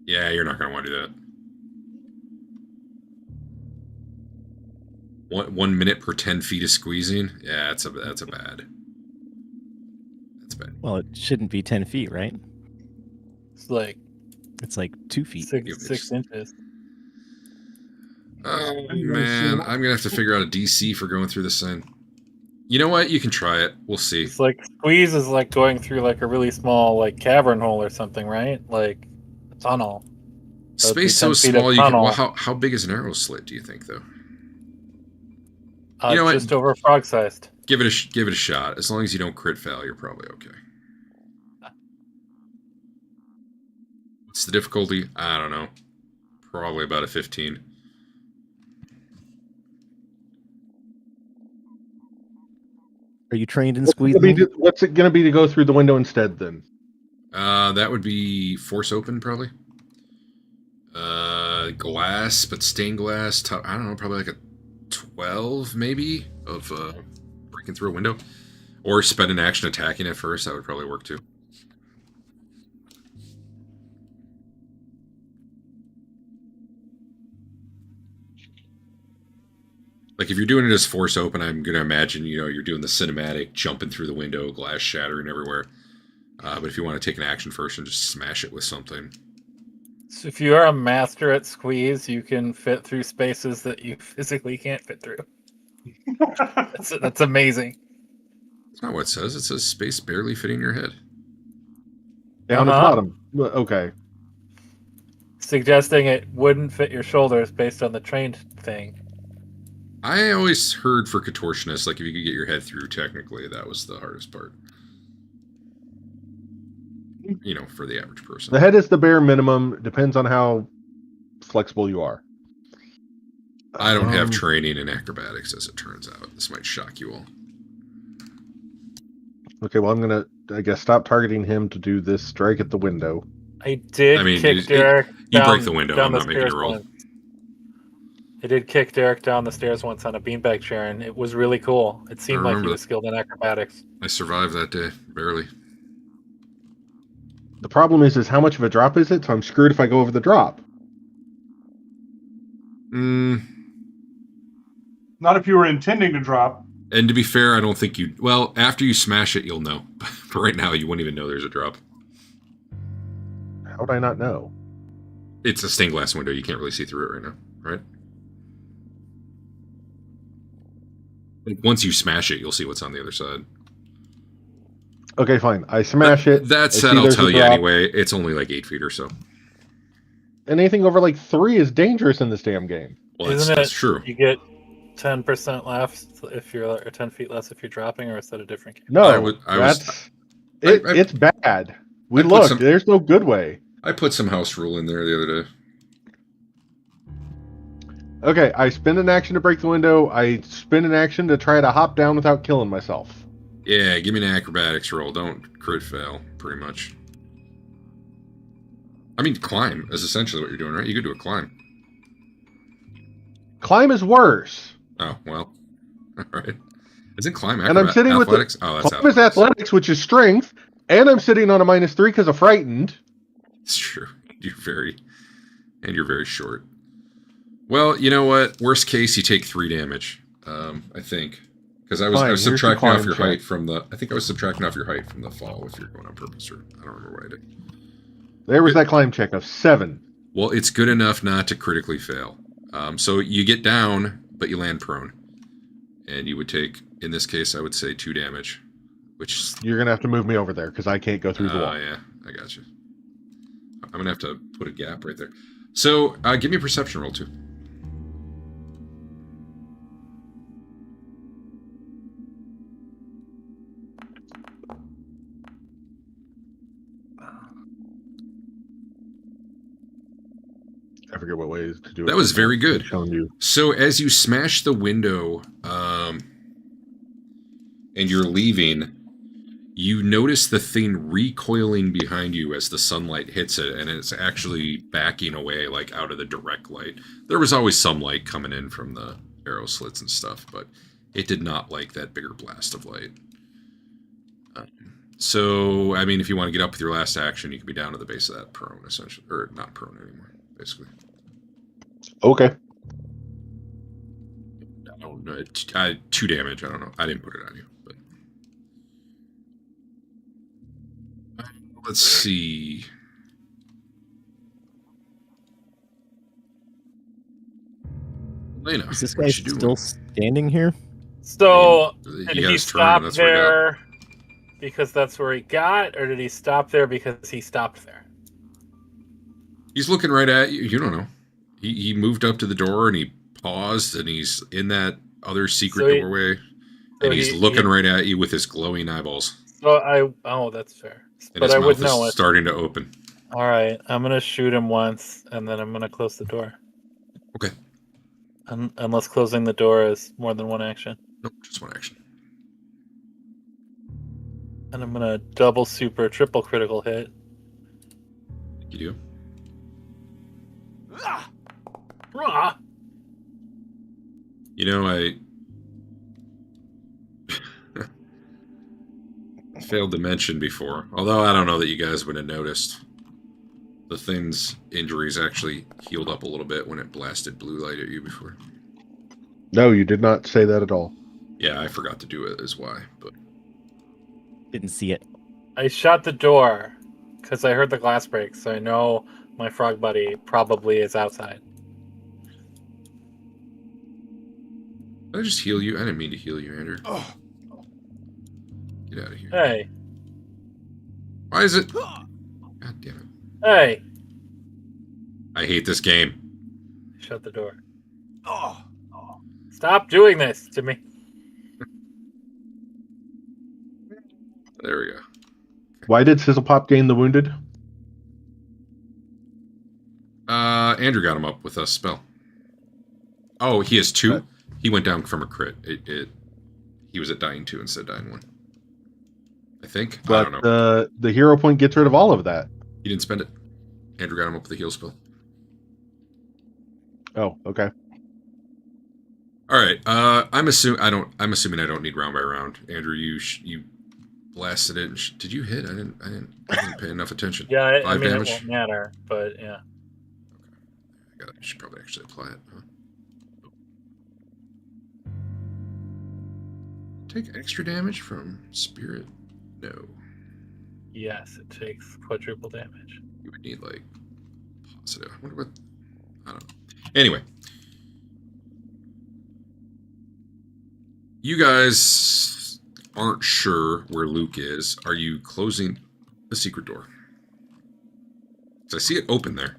Yeah, you're not gonna want to do that. 1 minute per 10 feet of squeezing. Yeah, that's bad. That's bad. Well, it shouldn't be 10 feet, right? It's like It's like 2 feet. 6 inches. Oh man, I'm gonna have to figure out a DC for going through this thing. You know what? You can try it. We'll see. It's like squeeze is like going through like a really small like cavern hole or something, right? Like a tunnel. So it'd be Space so 10 feet of small. You can. tunnel. Well, how big is an arrow slit? Do you think though? You know what? Just over frog sized. Give it a shot. As long as you don't crit fail, you're probably okay. What's the difficulty? I don't know. Probably about a 15. Are you trained in squeezing? What's it going to be to go through the window instead then? That would be force open probably. Glass, but stained glass. I don't know, probably like a 12 maybe of breaking through a window, or spend an action attacking it first. That would probably work too. Like if you're doing it as force open, I'm gonna imagine you're doing the cinematic, jumping through the window, glass shattering everywhere. But if you want to take an action first and just smash it with something. So if you are a master at squeeze, you can fit through spaces that you physically can't fit through. That's amazing. That's not what it says. It says space barely fitting your head. Down at the bottom. Okay. Suggesting it wouldn't fit your shoulders based on the trained thing. I always heard for contortionists, like if you could get your head through, technically, that was the hardest part. For the average person. The head is the bare minimum. Depends on how flexible you are. I don't have training in acrobatics, as it turns out. This might shock you all. Okay, well, I'm going to, I guess, stop targeting him to do this strike at the window. I did kick Derek You down, break the window, I'm not making a roll. I did kick Derek down the stairs once on a beanbag chair, and it was really cool. It seemed like he was skilled in acrobatics. I survived that day, barely. The problem is how much of a drop is it? So I'm screwed if I go over the drop. Not if you were intending to drop. And to be fair, I don't think you... Well, after you smash it, you'll know. But right now, you wouldn't even know there's a drop. How would I not know? It's a stained glass window. You can't really see through it right now, right? Once you smash it, you'll see what's on the other side. Okay, fine. I smash it. That said, I'll tell you anyway, it's only like 8 feet or so. And anything over like 3 is dangerous in this damn game. Well, that's true. You get 10% less if you're, or 10 feet less if you're dropping, or is that a different game? No, it's bad. There's no good way. I put some house rule in there the other day. Okay, I spend an action to break the window. I spend an action to try to hop down without killing myself. Yeah, give me an acrobatics roll. Don't crit fail, pretty much. I mean, climb is essentially what you're doing, right? You could do a climb. Climb is worse. Oh, well. All right. Isn't climb and I'm sitting athletics? With that's climb is athletics, which is strength, and I'm sitting on a -3 because of frightened. It's true. You're very short. Well, you know what? Worst case, you take 3 damage. I think. Because I was subtracting off your height from the... I think I was subtracting off your height from the fall if you're going on purpose, or I don't remember what I did. There was that climb check of 7. Well, it's good enough not to critically fail. So you get down, but you land prone. And you would take, in this case, I would say 2 damage. Which... You're going to have to move me over there because I can't go through the wall. Oh, yeah. I got you. I'm going to have to put a gap right there. So, give me a perception roll, too. I forget what ways to do it. That was very good. I've shown you. So as you smash the window, and you're leaving, you notice the thing recoiling behind you as the sunlight hits it, and it's actually backing away, like, out of the direct light. There was always some light coming in from the arrow slits and stuff, but it did not like that bigger blast of light. So, I mean, if you want to get up with your last action, you can be down to the base of that prone, essentially. Or not prone anymore, basically. Okay. I don't know. 2 damage, I don't know. I didn't put it on you, but... Let's see. Elena, Is this what guy you doing? still standing here? So He did had he his turn, stop that's where he got. there because that's where he got, or did he stop there because he stopped there? He's looking right at you. You don't know. He moved up to the door and he paused, and he's in that other secret doorway, and he's looking right at you with his glowing eyeballs. Oh, that's fair. And But his I mouth would is know it. starting to open. All right, I'm gonna shoot him once, and then I'm gonna close the door. Okay. Unless closing the door is more than one action. Nope, just 1 action. And I'm gonna double super triple critical hit. You do. Rah! You know, I failed to mention before, although I don't know that you guys would have noticed. The thing's injuries actually healed up a little bit when it blasted blue light at you before. No, you did not say that at all. Yeah, I forgot to do it is why, but... Didn't see it. I shot the door because I heard the glass break, so I know my frog buddy probably is outside. Did I just heal you? I didn't mean to heal you, Andrew. Oh. Get out of here. Hey. Why is it... God damn it. Hey. I hate this game. Shut the door. Oh. Stop doing this to me. There we go. Why did Sizzlepop gain the wounded? Andrew got him up with a spell. Oh, he has 2? He went down from a crit. He was at dying 2 instead of dying 1. I think. But I don't know. The hero point gets rid of all of that. He didn't spend it. Andrew got him up with a heal spell. Oh, okay. All right. I'm assuming I don't need round by round. Andrew, you blasted it. Did you hit? I didn't pay enough attention. Yeah, 5 damage. It won't matter, but yeah. Okay. I should probably actually apply it. Huh? Take extra damage from spirit? No. Yes, it takes quadruple damage. You would need like positive. I wonder what. I don't know. Anyway. You guys aren't sure where Luke is. Are you closing the secret door? So I see it open there.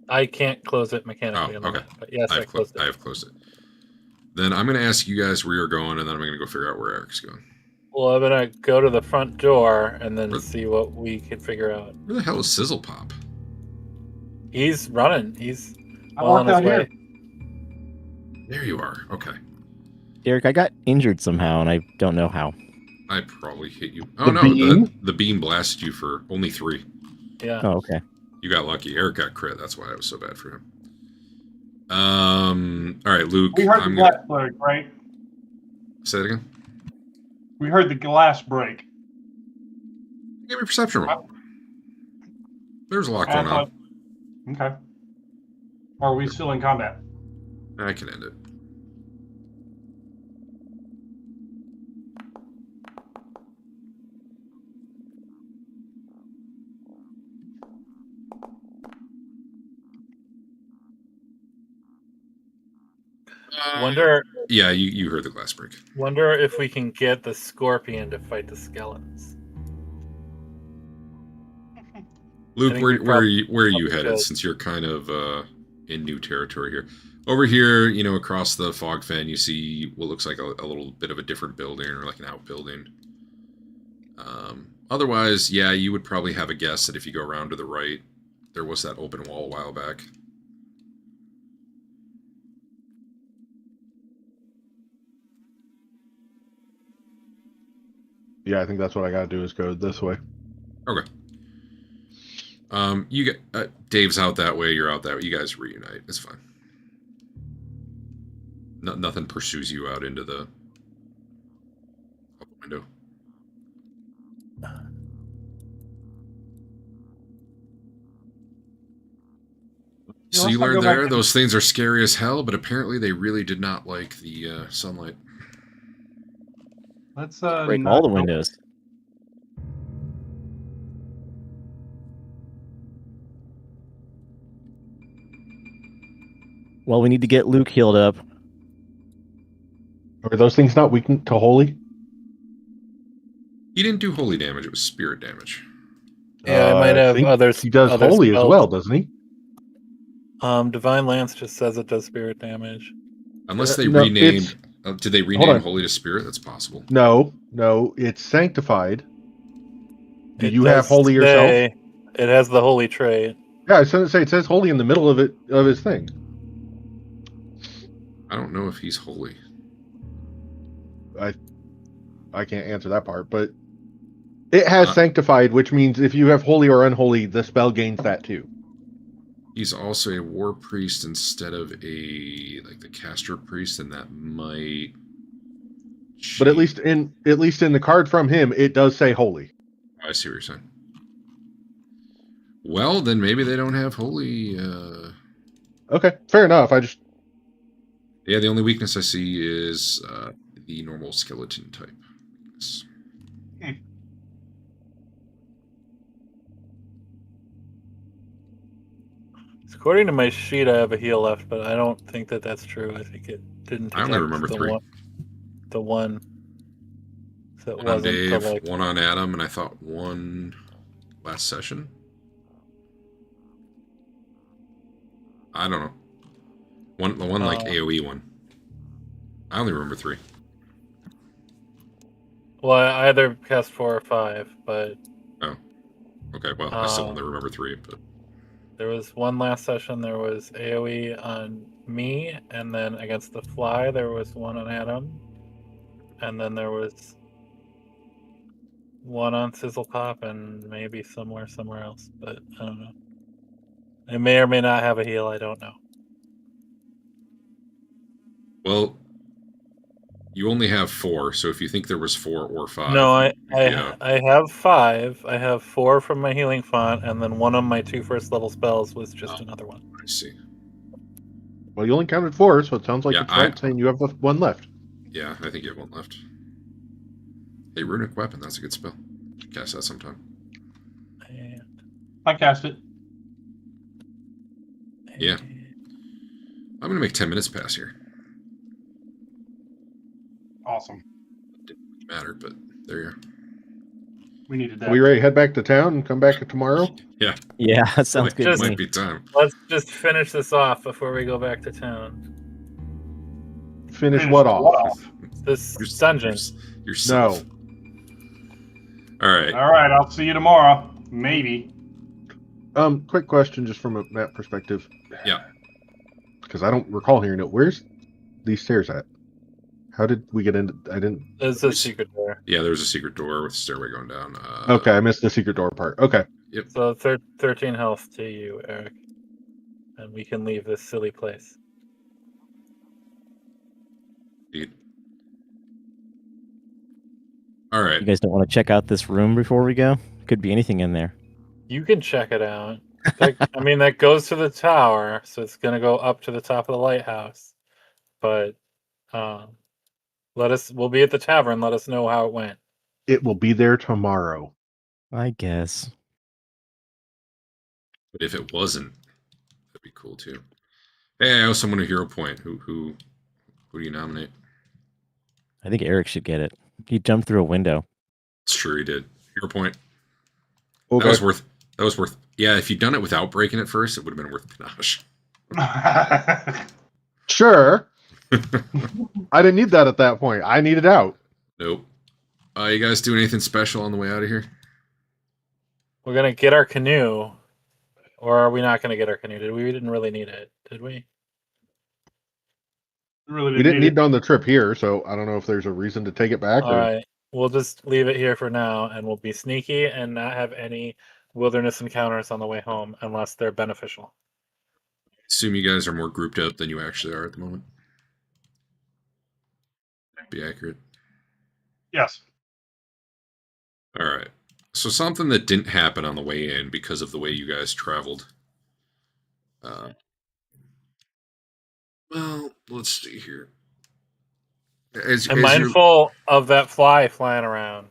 I can't close it mechanically. Oh, okay. But yes, I closed it. I have closed it. Then I'm going to ask you guys where you're going, and then I'm going to go figure out where Eric's going. Well, I'm going to go to the front door and then see what we can figure out. Where the hell is Sizzlepop? He's running. He's I well on walked his out way. here. There you are. Okay. Derek, I got injured somehow, and I don't know how. I probably hit you. Oh, no. The beam blasted you for only 3. Yeah. Oh, okay. You got lucky. Eric got crit. That's why it was so bad for him. All right, Luke. We heard the glass break, right? Say it again. We heard the glass break. Give me a perception roll. There's a lot going on. Okay. Are we still in combat? I can end it. Wonder Yeah, you heard the glass break. wonder if we can get the scorpion to fight the skeletons. Luke, think where we where are you, where are you probably headed? should. Since you're kind of in new territory here. Over here, across the fog fen, you see what looks like a little bit of a different building, or like an outbuilding. Otherwise, yeah, you would probably have a guess that if you go around to the right, there was that open wall a while back. Yeah, I think that's what I gotta do is go this way. Okay. You get Dave's out that way. You're out that way. You guys reunite. It's fine. Nothing pursues you out into the window. So you learned there, those things are scary as hell, but apparently they really did not like the sunlight. Let's Break all the windows. Well, we need to get Luke healed up. Are those things not weakened to holy? He didn't do holy damage; it was spirit damage. Yeah, I might I have think others. He does other holy as spells. well, doesn't he? Divine Lance just says it does spirit damage. Unless they No, renamed. Did they Hold rename on. holy to spirit? That's possible. No, it's sanctified. Do It you have does holy yourself? say It has the holy trait. Yeah, I was gonna say it says holy in the middle of his thing. I don't know if he's holy. I can't answer that part, but it has sanctified, which means if you have holy or unholy, the spell gains that too. He's also a war priest instead of the caster priest, and that might. But at least in the card from him, it does say holy. I see what you're saying. Well, then maybe they don't have holy. Okay, fair enough. Yeah, the only weakness I see is the normal skeleton type weakness. According to my sheet, I have a heal left, but I don't think that that's true. I think it didn't. I only remember the 3. The one. So it One on wasn't Dave, one on Adam, and I thought one last session. I don't know. The one like AoE one. I only remember 3. Well, I either cast 4 or 5, but. Oh. Okay, well, I still only remember 3, but. There was one last session. There was AoE on me, and then against the fly, there was one on Adam, and then there was one on Sizzlepop, and maybe somewhere else. But I don't know. I may or may not have a heal. I don't know. Well, you only have 4, so if you think there was 4 or 5, No, I have 5. I have 4 from my healing font, and then one of my 2 first level spells was just another one. I see. Well, you only counted 4, so it sounds like it's right saying you have one left. Yeah, I think you have one left. Hey, runic weapon, that's a good spell. Cast that sometime. And I cast it. Yeah. I'm gonna make 10 minutes pass here. Awesome. Didn't matter, but there you are. We needed that. Are we ready to head back to town and come back tomorrow? Yeah. Yeah, that sounds good. Might be time. let's just finish this off before we go back to town. Finish what off? This dungeon. Yourself. No. All right. All right, I'll see you tomorrow. Maybe. Quick question, just from a map perspective. Yeah. Because I don't recall hearing it. Where's these stairs at? How did we get into? I didn't. There's a secret door. Yeah, there's a secret door with a stairway going down. Okay, I missed the secret door part. Okay. Yep. So 13 health to you, Eric, and we can leave this silly place. Indeed. All right. You guys don't want to check out this room before we go? Could be anything in there. You can check it out. That goes to the tower, so it's gonna go up to the top of the lighthouse. But we'll be at the tavern. Let us know how it went. It will be there tomorrow. I guess. But if it wasn't, that'd be cool too. Hey, I owe someone a hero point. Who Who do you nominate? I think Eric should get it. He jumped through a window. Sure, he did. Hero point. Okay. That was worth. That was worth. Yeah, if you'd done it without breaking it first, it would have been worth panache. Sure. I didn't need that at that point. I needed out. Nope. You guys doing anything special on the way out of here? We're gonna get our canoe, or are we not gonna get our canoe? We didn't really need it, did we? Really We didn't need need it on the trip here, so I don't know if there's a reason to take it back. All right, we'll just leave it here for now, and we'll be sneaky and not have any wilderness encounters on the way home unless they're beneficial. Assume you guys are more grouped up than you actually are at the moment. Be accurate. Yes. All right. So something that didn't happen on the way in because of the way you guys traveled. Well, let's see here. I'm mindful of that fly flying around.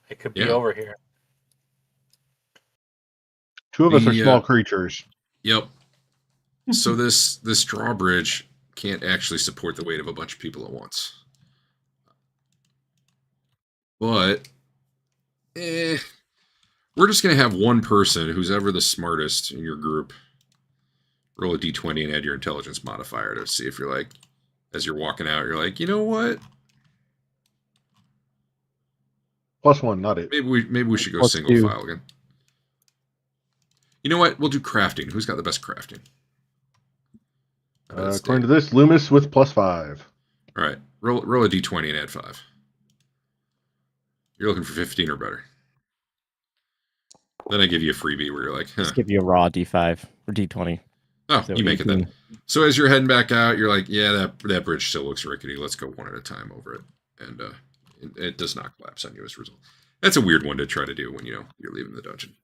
It could be Yeah. over here. Two of us are The, small creatures. Yep. So this drawbridge can't actually support the weight of a bunch of people at once. But we're just gonna have one person who's ever the smartest in your group roll a d20 and add your intelligence modifier to see if you're like, as you're walking out, you're like, you know what? +1, not it. Maybe we should go Plus single 2. file again. You know what? We'll do crafting. Who's got the best crafting? According to this, Loomis with +5. All right, roll a d20 and add 5. You're looking for 15 or better. Then I give you a freebie where you're like, huh. Just give you a raw D5 or D20. Oh, So you make it 18. then. So as you're heading back out, you're like, yeah, that bridge still looks rickety. Let's go one at a time over it. And it does not collapse on you as a result. That's a weird one to try to do when you're leaving the dungeon.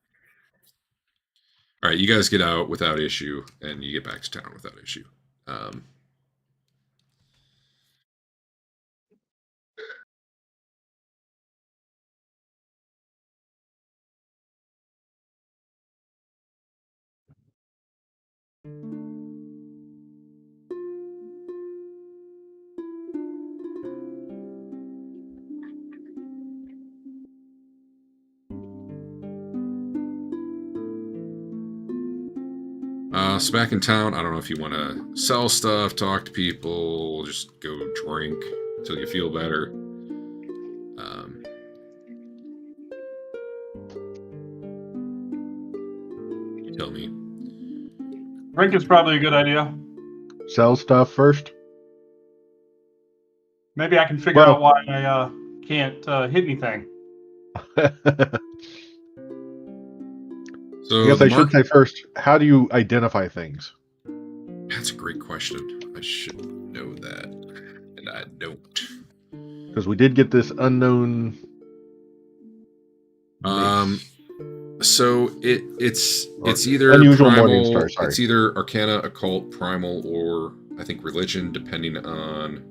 All right, you guys get out without issue, and you get back to town without issue. So back in town, I don't know if you want to sell stuff, talk to people, just go drink until you feel better. You tell me. Drink is probably a good idea. Sell stuff first. Maybe I can figure out why I can't hit anything. So I guess I should say first, how do you identify things? That's a great question. I should know that, and I don't. Because we did get this unknown. So it's either unusual primal, morning star. Sorry. It's either Arcana, Occult, Primal, or I think Religion, depending on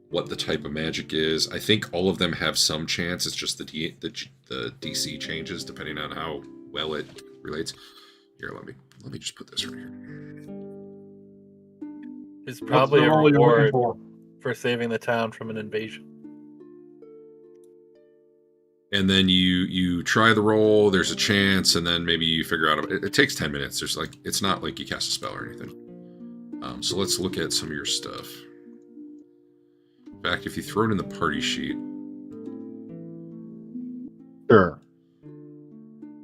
what the type of magic is. I think all of them have some chance. It's just the DC changes depending on how well it relates. Here, let me just put this right here. It's probably a What's the role you're reward looking for saving the town from an invasion. And then you try the roll. There's a chance, and then maybe you figure out. It takes 10 minutes. It's not like you cast a spell or anything. So let's look at some of your stuff. In fact, if you throw it in the party sheet, Sure.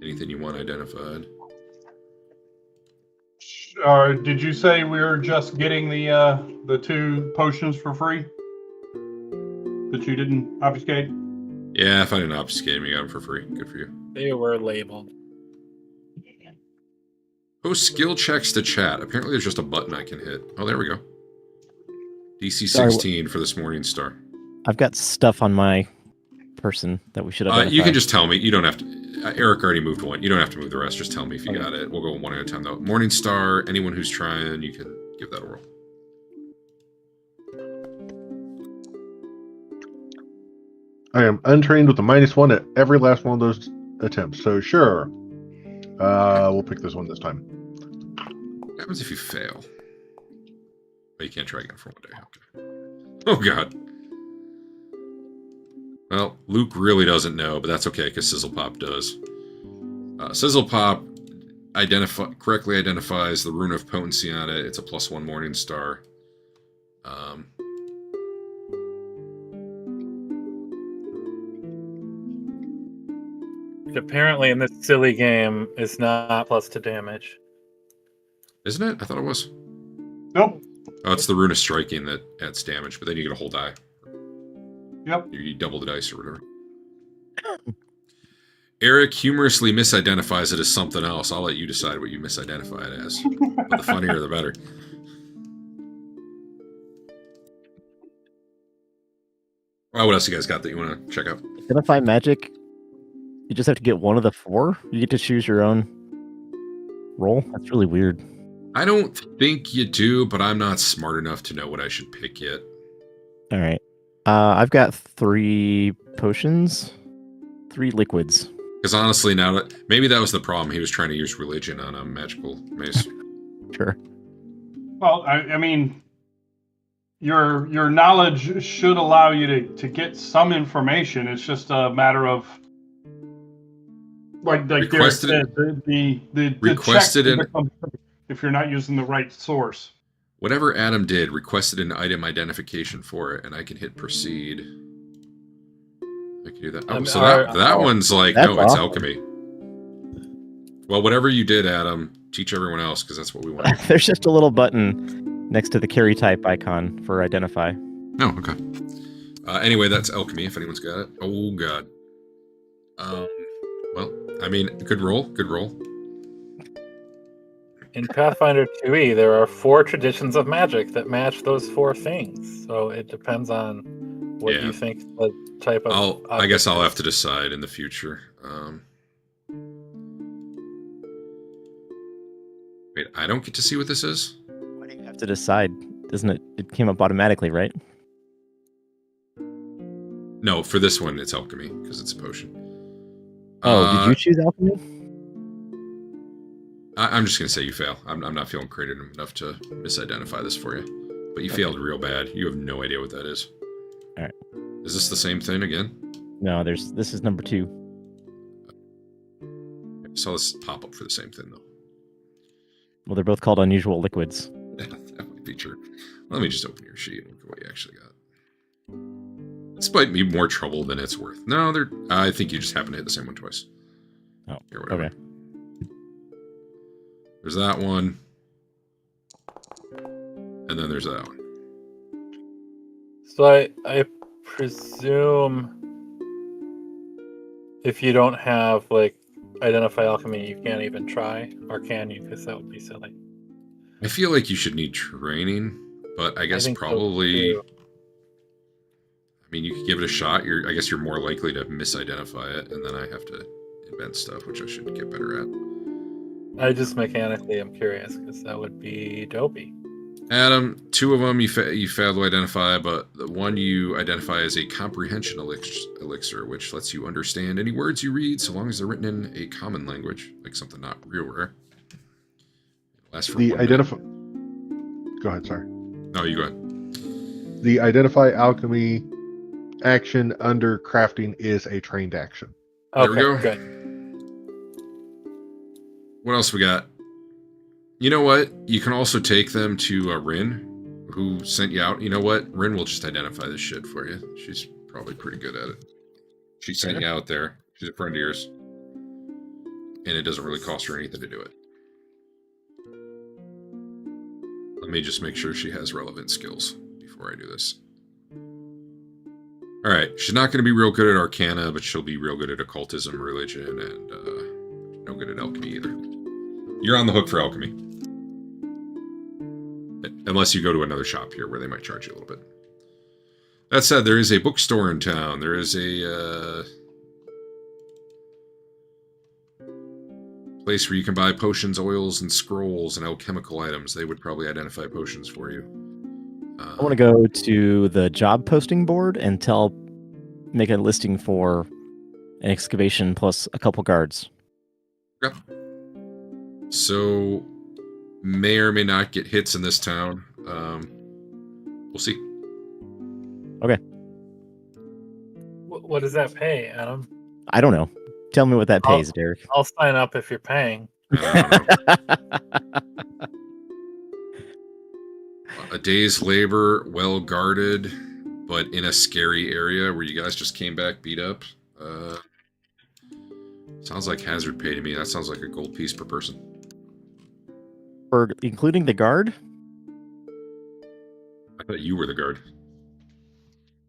anything you want identified. Did you say we were just getting the 2 potions for free that you didn't obfuscate? Yeah, if I didn't obfuscate them, you got them for free. Good for you. They were labeled. Post skill checks to chat. Apparently there's just a button I can hit. Oh, there we go. DC Sorry, 16 for this morning star. I've got stuff on my person that we should identify. You can just tell me. You don't have to. Eric already moved one. You don't have to move the rest. Just tell me if you got it. We'll go one at a time, though. Morning star, anyone who's trying, you can give that a roll. I am untrained with a -1 at every last one of those attempts. So sure. We'll pick this one this time. What happens if you fail? Oh, you can't try again for 1 day. Okay. Oh, God. Well, Luke really doesn't know, but that's okay, because Sizzlepop does. Sizzlepop correctly identifies the Rune of Potency on it. It's a +1 Morning Star. Apparently, in this silly game, it's not +2 damage. Isn't it? I thought it was. Nope. Oh, it's the Rune of Striking that adds damage, but then you get a whole die. Yep. You double the dice or whatever. Eric humorously misidentifies it as something else. I'll let you decide what you misidentify it as. But the funnier, the better. Well, what else you guys got that you want to check out? Identify magic. You just have to get one of the 4. You get to choose your own roll. That's really weird. I don't think you do, but I'm not smart enough to know what I should pick yet. All right. I've got 3 potions, 3 liquids. Because honestly, now maybe that was the problem. He was trying to use religion on a magical mace. Sure. Well, I mean, your knowledge should allow you to get some information. It's just a matter of like Derek said, the requested check if you're not using the right source. Whatever Adam did, requested an item identification for it, and I can hit proceed. I can do that. Oh, so that one's like, no, it's alchemy. Well, whatever you did, Adam, teach everyone else, because that's what we want. There's just a little button next to the carry type icon for identify. Oh, okay. Anyway, that's alchemy, if anyone's got it. Oh, God. Well, I mean, good roll. Good roll. In Pathfinder 2e, there are 4 traditions of magic that match those 4 things. So it depends on what you think the type of... I guess I'll have to decide in the future. Wait, I don't get to see what this is? Why do you have to decide? Doesn't it? It came up automatically, right? No, for this one, it's alchemy, because it's a potion. Oh, did you choose alchemy? I'm just going to say you fail. I'm not feeling creative enough to misidentify this for you. But you failed real bad. You have no idea what that is. All right. Is this the same thing again? No, this is number 2. So let's pop up for the same thing, though. Well, they're both called unusual liquids. That might be true. Let me just open your sheet and look at what you actually got. This might be more trouble than it's worth. No, I think you just happen to hit the same one twice. Oh, okay. There's that one. And then there's that one. So I presume if you don't have, like, identify alchemy, you can't even try? Or can you? Because that would be silly. I feel like you should need training, but I guess probably... So I mean, you could give it a shot. I guess you're more likely to misidentify it, and then I have to invent stuff, which I should get better at. I just mechanically am curious, because that would be dopey. Adam, 2 of them you failed to identify, but the one you identify as a comprehension elixir, which lets you understand any words you read, so long as they're written in a common language, like something not real rare. Lasts for Go ahead, sorry. No, you go ahead. The identify alchemy action under crafting is a trained action. There we go. Good. What else we got? You know what? You can also take them to Rin, who sent you out. You know what? Rin will just identify this shit for you. She's probably pretty good at it. She sent you out there. She's a friend of yours. And it doesn't really cost her anything to do it. Let me just make sure she has relevant skills before I do this. Alright, she's not going to be real good at Arcana, but she'll be real good at Occultism, Religion, and no good at Alchemy either. You're on the hook for Alchemy. Unless you go to another shop here where they might charge you a little bit. That said, there is a bookstore in town. There is a place where you can buy potions, oils, and scrolls and alchemical items. They would probably identify potions for you. I want to go to the job posting board and make a listing for an excavation plus a couple guards. Yep. So, may or may not get hits in this town. We'll see. What does that pay, Adam? I don't know. Tell me what that I'll- pays, Derek. I'll sign up if you're paying. I don't know. A day's labor, well guarded, but in a scary area where you guys just came back beat up. Sounds like hazard pay to me. That sounds like a gold piece per person. For including the guard? I thought you were the guard.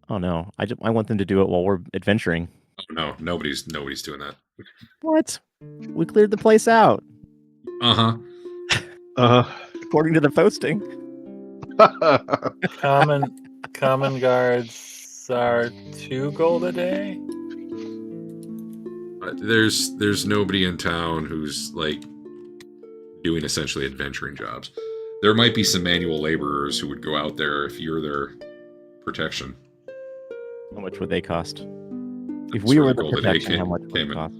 Oh no, I want them to do it while we're adventuring. Oh, no, nobody's doing that. What? We cleared the place out according to the posting. Common guards are 2 gold a day. There's nobody in town who's like doing essentially adventuring jobs. There might be some manual laborers who would go out there if you're their protection. How much would they cost? If That's we where were the the gold a day protection, how much would it came in. cost?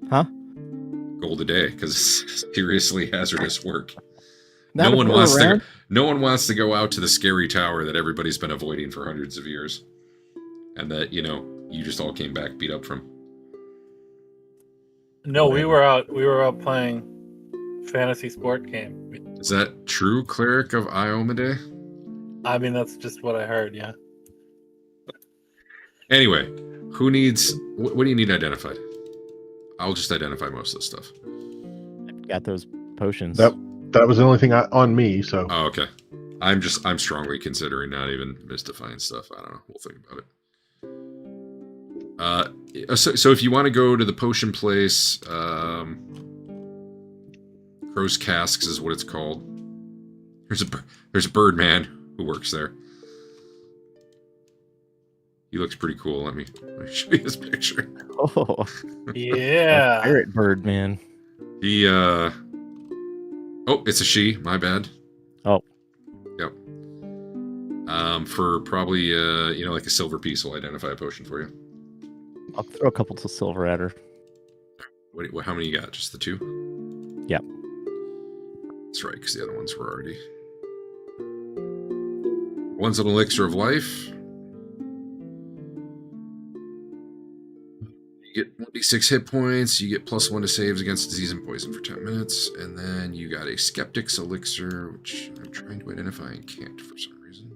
Huh? Gold a day, because it's seriously hazardous work. Not No if one we're wants around? to. No one wants to go out to the scary tower that everybody's been avoiding for hundreds of years, and that you just all came back beat up from. No, we were out playing fantasy sport game. Is that true, Cleric of Iomade? I mean, that's just what I heard. Yeah. Anyway, who needs? What do you need identified? I'll just identify most of this stuff. Got those potions. That was the only thing on me. So Oh, okay. I'm strongly considering not even mystifying stuff. I don't know. We'll think about it. So if you want to go to the potion place, Crow's Casks is what it's called. There's a bird man who works there. He looks pretty cool. Let me show you his picture. Oh, Yeah. pirate bird man. He oh, it's a she. My bad. Oh. Yep. For probably like a silver piece, will identify a potion for you. I'll throw a couple to silver at her. What? How many you got? Just the 2? Yep. That's right, because the other ones were already. One's an elixir of life. You get 1d6 hit points. You get +1 to saves against disease and poison for 10 minutes, and then you got a skeptic's elixir, which I'm trying to identify and can't for some reason.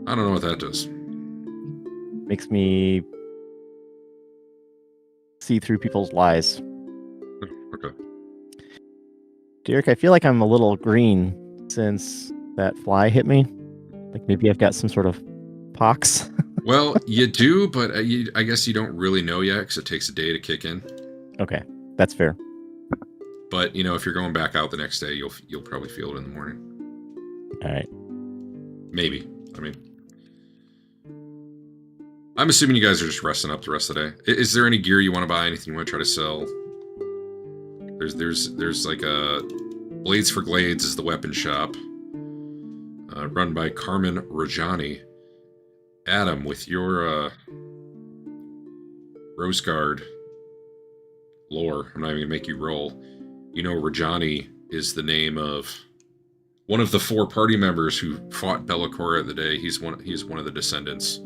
I don't know what that does. Makes me see through people's lies. Okay. Derek, I feel like I'm a little green since that fly hit me. Like maybe I've got some sort of pox. Well, you do, but I guess you don't really know yet because it takes a day to kick in. Okay, that's fair. But if you're going back out the next day, you'll probably feel it in the morning. All right. Maybe. I mean, I'm assuming you guys are just resting up the rest of the day. Is there any gear you want to buy? Anything you want to try to sell? There's like a Blades for Glades is the weapon shop, run by Carmen Rajani. Adam, with your Rose Guard lore, I'm not even gonna make you roll. Rajani is the name of one of the 4 party members who fought Bellicora the day. He's one of the descendants.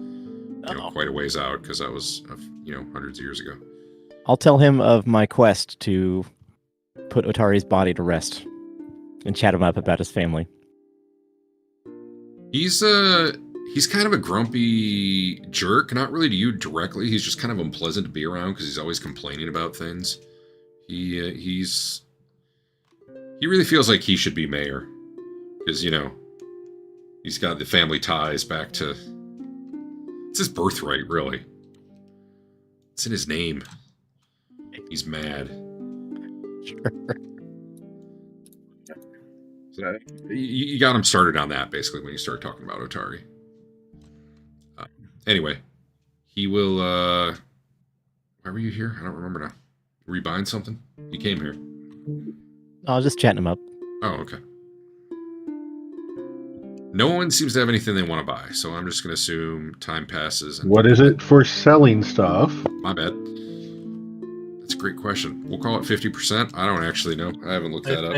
Quite a ways out because that was hundreds of years ago. I'll tell him of my quest to put Otari's body to rest and chat him up about his family. He's kind of a grumpy jerk, not really to you directly. He's just kind of unpleasant to be around because he's always complaining about things. He really feels like he should be mayor because he's got the family ties back to. It's his birthright, really. It's in his name. He's mad. Sure. So you got him started on that, basically, when you start talking about Otari. Anyway, he will... why were you here? I don't remember now. Were you buying something? You came here. I was just chatting him up. Oh, okay. No one seems to have anything they want to buy, so I'm just going to assume time passes. And what is it for selling stuff? My bad. That's a great question. We'll call it 50%. I don't actually know. I haven't looked that up.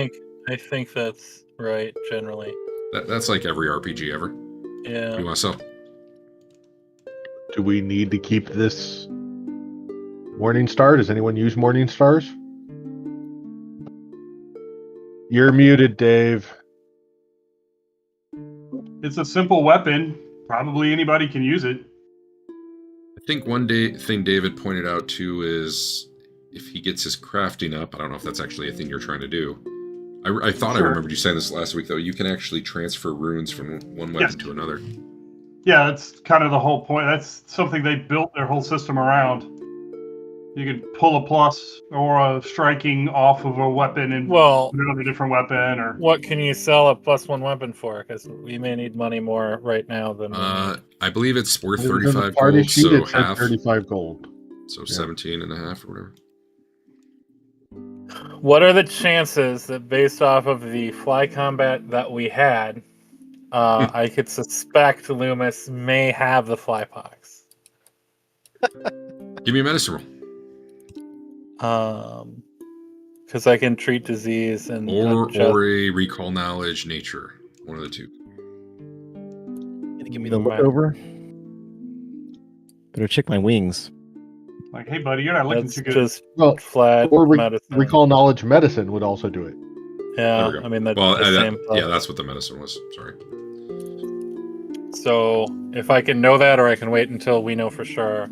I think that's right generally. That's like every RPG ever. Yeah. What do you want to sell? Do we need to keep this Morning Star? Does anyone use Morning Stars? You're muted, Dave. It's a simple weapon. Probably anybody can use it. I think thing David pointed out too is if he gets his crafting up. I don't know if that's actually a thing you're trying to do. I thought I remembered you saying this last week though. You can actually transfer runes from one weapon to another. Yeah, that's kind of the whole point. That's something they built their whole system around. You could pull a plus or a striking off of a weapon and put it on a different weapon. Or what can you sell a +1 weapon for? Because we may need money more right now than. I believe it's worth It was in the 35 party gold, sheet, so it said half. 35 gold. So 17 and a half or whatever. What are the chances that based off of the fly combat that we had, I could suspect Loomis may have the fly pox? Give me a medicine roll. Because I can treat disease and or a recall knowledge nature. One of the two. Gonna give me the look over. Better check my wings. like, hey, buddy, you're not looking That's too good. just Well, flat or medicine. recall knowledge medicine would also do it. There we Yeah, go. I mean that's Well, the same. yeah, that's what the medicine was. Sorry. So if I can know that, or I can wait until we know for sure,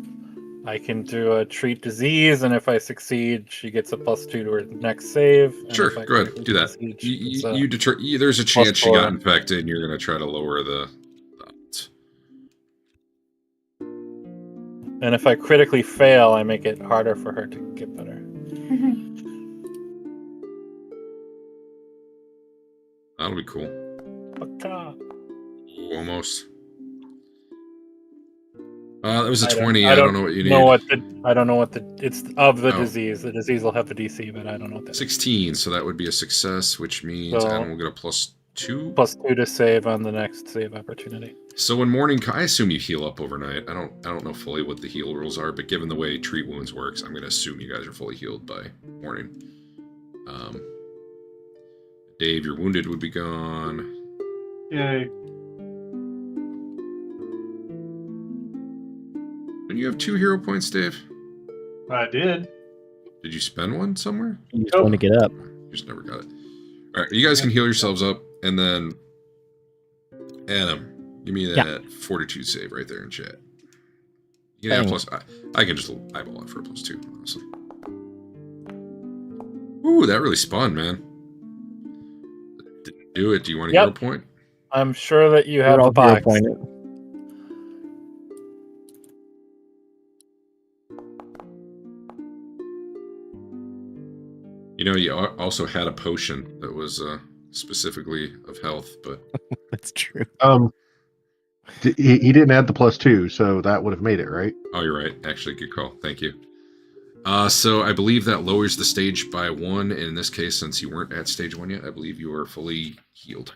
I can do a treat disease, and if I succeed, she gets a +2 to her next save. And Sure, if I go ahead, critically do that. succeed, she gets a There's a chance she got +4. infected, and you're going to try to lower the odds. And if I critically fail, I make it harder for her to get better. That'll be cool. Almost. That was a 20. I don't know what you need. I don't know what it's of the Oh. disease. The disease will have the DC, but I don't know what that is. 16, so that would be a success, which means So- Adam will get a +2. +2 to save on the next save opportunity. So in morning, I assume you heal up overnight. I don't know fully what the heal rules are, but given the way treat wounds works, I'm going to assume you guys are fully healed by morning. Dave, your wounded would be gone. Yay. And you have 2 hero points, Dave. I did. Did you spend one somewhere? You just want to get up. You just never got it. All right, you guys can heal yourselves up, and then Adam, give me that fortitude save right there in chat. You can have I can just eyeball it for a +2, honestly. Ooh, that really spun, man. Didn't do it. Do you want a hero point? I'm sure that you have You're the all box. hero pointed. You know, you also had a potion that was specifically of health, but That's true. He didn't add the +2, so that would have made it, right? oh, you're right. Actually, good call. Thank you. So I believe that lowers the stage by 1, and in this case, since you weren't at stage 1 yet, I believe you are fully healed.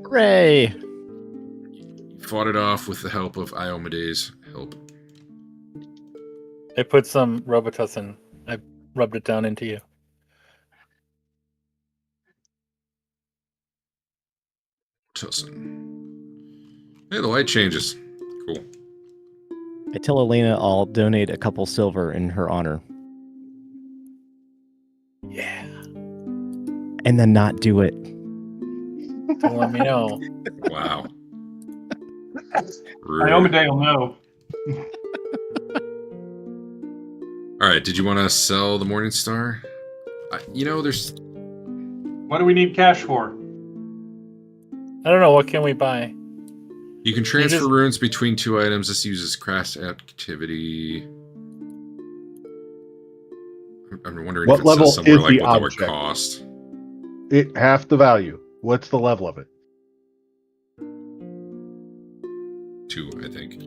Hooray! You fought it off with the help of Iomede's help. I put some Robitussin. I rubbed it down into you. Tussin. Hey, the light changes. Cool. I tell Elena I'll donate a couple silver in her honor. Yeah. And then not do it. Don't let me know. Wow. Iomade will know. All right, did you want to sell the Morning Star? There's... What do we need cash for? I don't know. What can we buy? You can transfer runes between 2 items. This uses craft activity. I'm wondering What if it level says somewhere is like the what object? that would cost. It half the value. What's the level of it? 2, I think.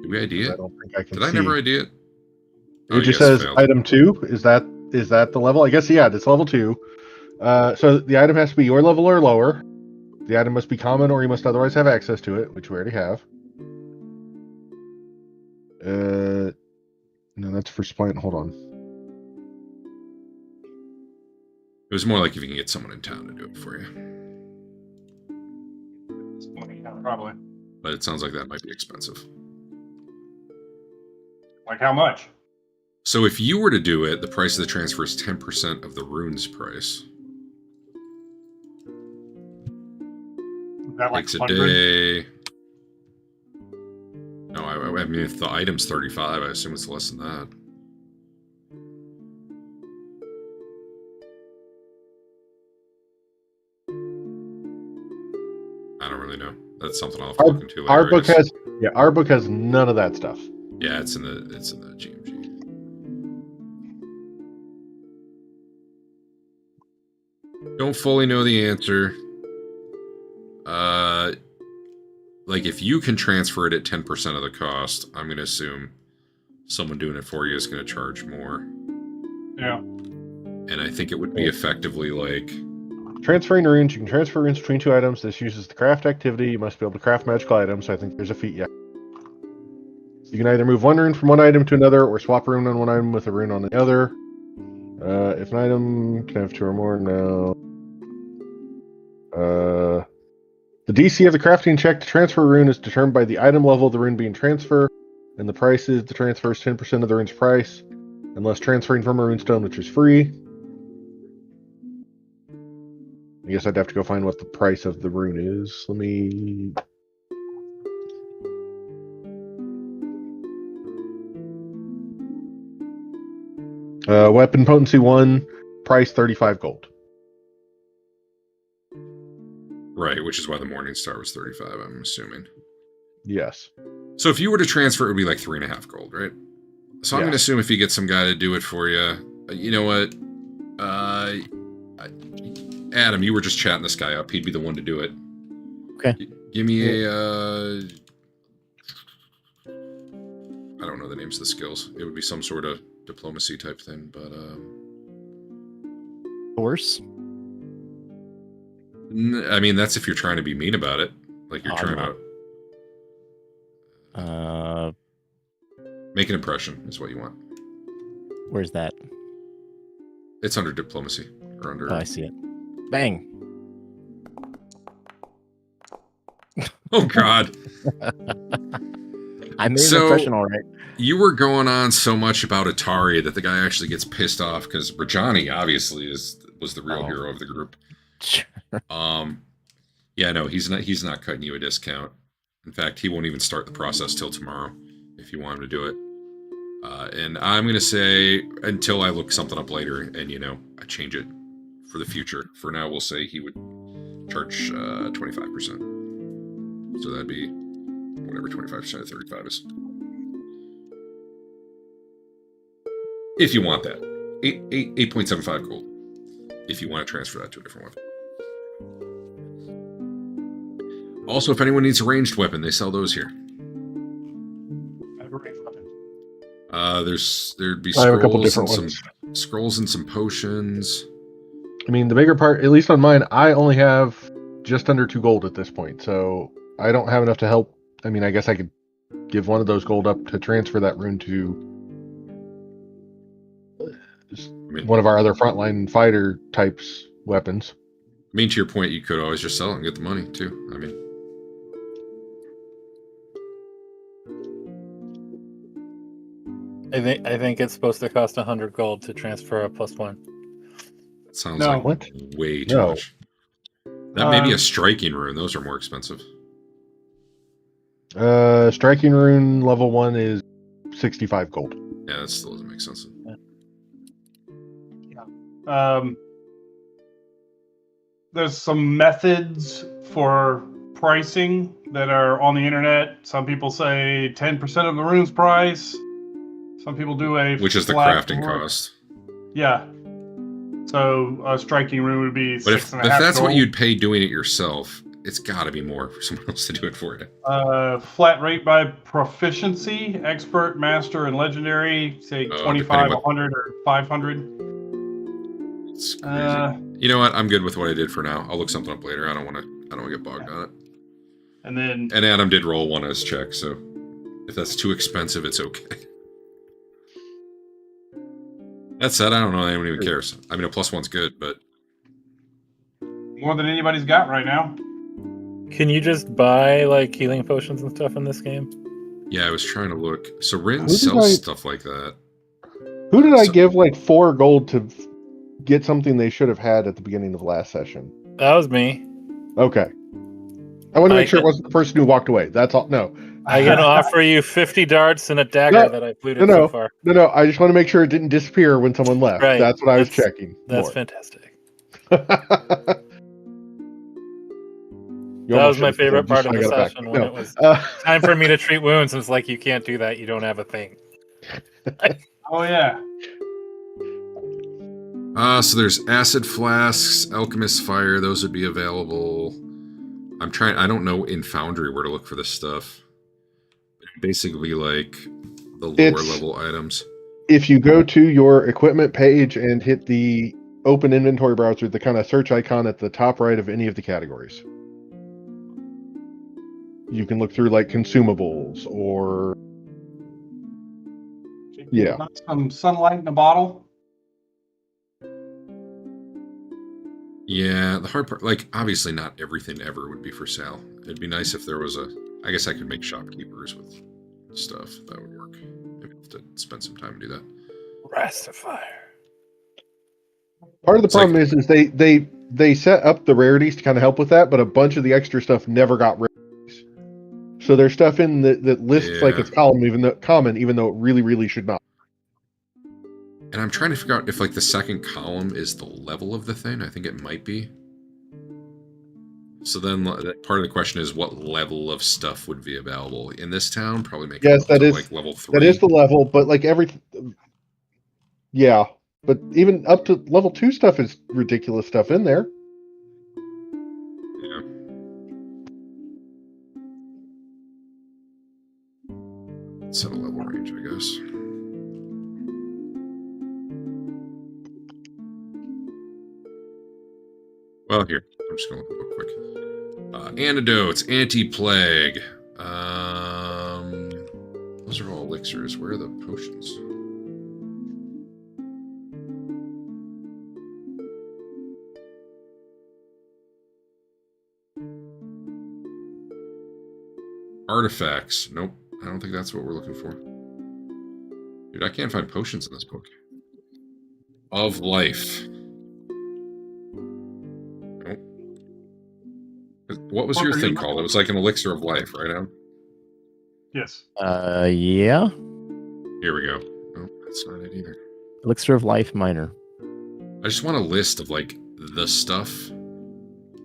Did we ID I it? don't think I can Did I see. never ID it? It just says item 2. Is that the level? I guess, yeah, it's level 2. So the item has to be your level or lower. The item must be common, or you must otherwise have access to it, which we already have. No, that's for supply. Hold on. It was more like if you can get someone in town to do it for you. Probably. But it sounds like that might be expensive. Like how much? So if you were to do it, the price of the transfer is 10% of the rune's price. Is that like Takes a 100? day. No, I mean, if the item's 35, I assume it's less than that. I don't really know. That's something I'll have to look into later. Our book has none of that stuff. Yeah, it's in the GMG. Don't fully know the answer. Like if you can transfer it at 10% of the cost, I'm going to assume someone doing it for you is going to charge more. Yeah. And I think it would be effectively like... Transferring runes. You can transfer runes between 2 items. This uses the craft activity. You must be able to craft magical items, so I think there's a feat, yeah. You can either move one rune from one item to another, or swap a rune on one item with a rune on the other. If an item can have 2 or more, no. The DC of the crafting check to transfer a rune is determined by the item level of the rune being transferred, and the price is the transfer is 10% of the rune's price, unless transferring from a runestone, which is free. I guess I'd have to go find what the price of the rune is. Let me... weapon potency 1, price 35 gold. Right, which is why the Morning Star was 35, I'm assuming. Yes. So if you were to transfer, it would be like 3.5 gold, right? So I'm Yeah. going to assume if you get some guy to do it for you, you know what? Adam, you were just chatting this guy up. He'd be the one to do it. Okay. Give me a... I don't know the names of the skills. It would be some sort of diplomacy type thing, but... Force? I mean, that's if you're trying to be mean about it. Like you're trying to... Make an impression is what you want. Where's that? It's under diplomacy. Or under... Oh, I see it. Bang! Oh, God. I made an impression all right. You were going on so much about Atari that the guy actually gets pissed off because Rajani obviously was the real hero of the group. Yeah, no, he's not cutting you a discount. In fact, he won't even start the process till tomorrow if you want him to do it. And I'm gonna say until I look something up later and I change it for the future. For now, we'll say he would charge 25%. So that'd be whatever 25% of 35 is. If you want that. 8.75 gold. If you want to transfer that to a different weapon. Also, if anyone needs a ranged weapon, they sell those here. There'd be I have a couple scrolls and different ones. scrolls and some potions. I mean, the bigger part, at least on mine, I only have just under 2 gold at this point, so I don't have enough to help. I mean, I guess I could give one of those gold up to transfer that rune to one of our other frontline fighter types weapons. I mean, to your point, you could always just sell it and get the money, too. I mean... I think it's supposed to cost 100 gold to transfer a +1. That sounds No. like What? way too No. much. That may be a striking rune. Those are more expensive. Striking rune level 1 is 65 gold. Yeah, that still doesn't make sense. There's some methods for pricing that are on the internet. Some people say 10% of the rune's price. Some people do Which is the flat crafting rune. cost. Yeah. So a striking rune would be But if 6.5 that's what gold. you'd pay doing it yourself, it's got to be more for someone else to do it for you. Flat rate by proficiency, expert, master, and legendary, say 25, depending what- 100, or 500. It's crazy. You know what? I'm good with what I did for now. I'll look something up later. I don't want to get bogged on it. And then And Adam did roll one as check, so if that's too expensive, it's okay. That said, I don't know anyone even cares. I mean, a +1's good, but More than anybody's got right now. Can you just buy like healing potions and stuff in this game? yeah, I was trying to look. So Rin Who did sells I- stuff like that. Who did I So- give like 4 gold to get something they should have had at the beginning of last session? That was me. Okay. I want to I make sure it can- wasn't the person who walked away. That's all. No. I can offer you 50 darts and a dagger No, that I've looted no. so far. No. I just want to make sure it didn't disappear when someone left. Right. That's what I was That's- checking. That's more. fantastic. You That almost was my should have said favorite just part of so I the got it back. session when No. it was Uh, time for me to treat wounds. And it's like, you can't do that. You don't have a thing. Oh yeah. So there's acid flasks, alchemist fire. Those would be available. I'm trying. I don't know in Foundry where to look for this stuff. Basically, like the lower It's- level items. if you go to your equipment page and hit the open inventory browser, the kind of search icon at the top right of any of the categories, you can look through like consumables or Yeah. Some sunlight in a bottle. Yeah, the hard part, like, obviously not everything ever would be for sale. It'd be nice if there was I guess I could make shopkeepers with stuff. That would work. Maybe I'll have to spend some time to do that. Rastifier. part of the It's like- problem is they set up the rarities to kind of help with that, but a bunch of the extra stuff never got rarities. So there's stuff in that lists like Yeah. it's common, even though it really should not. And I'm trying to figure out if, like, the second column is the level of the thing. I think it might be. So then part of the question is what level of stuff would be available in this town? Probably make Yes, it that to, is- like level 3. That is the level, but like yeah, but even up to level 2 stuff is ridiculous stuff in there. Yeah. Set a level range, I guess. Well, here. I'm just going to look real quick. Antidotes, anti-plague. Those are all elixirs. Where are the potions? Artifacts. Nope. I don't think that's what we're looking for. Dude, I can't find potions in this book. Of life. Nope. What was your thing called? It was like an elixir of life, right, Adam? Yes. Yeah. Here we go. Nope, that's not it either. Elixir of Life Minor. I just want a list of, like, the stuff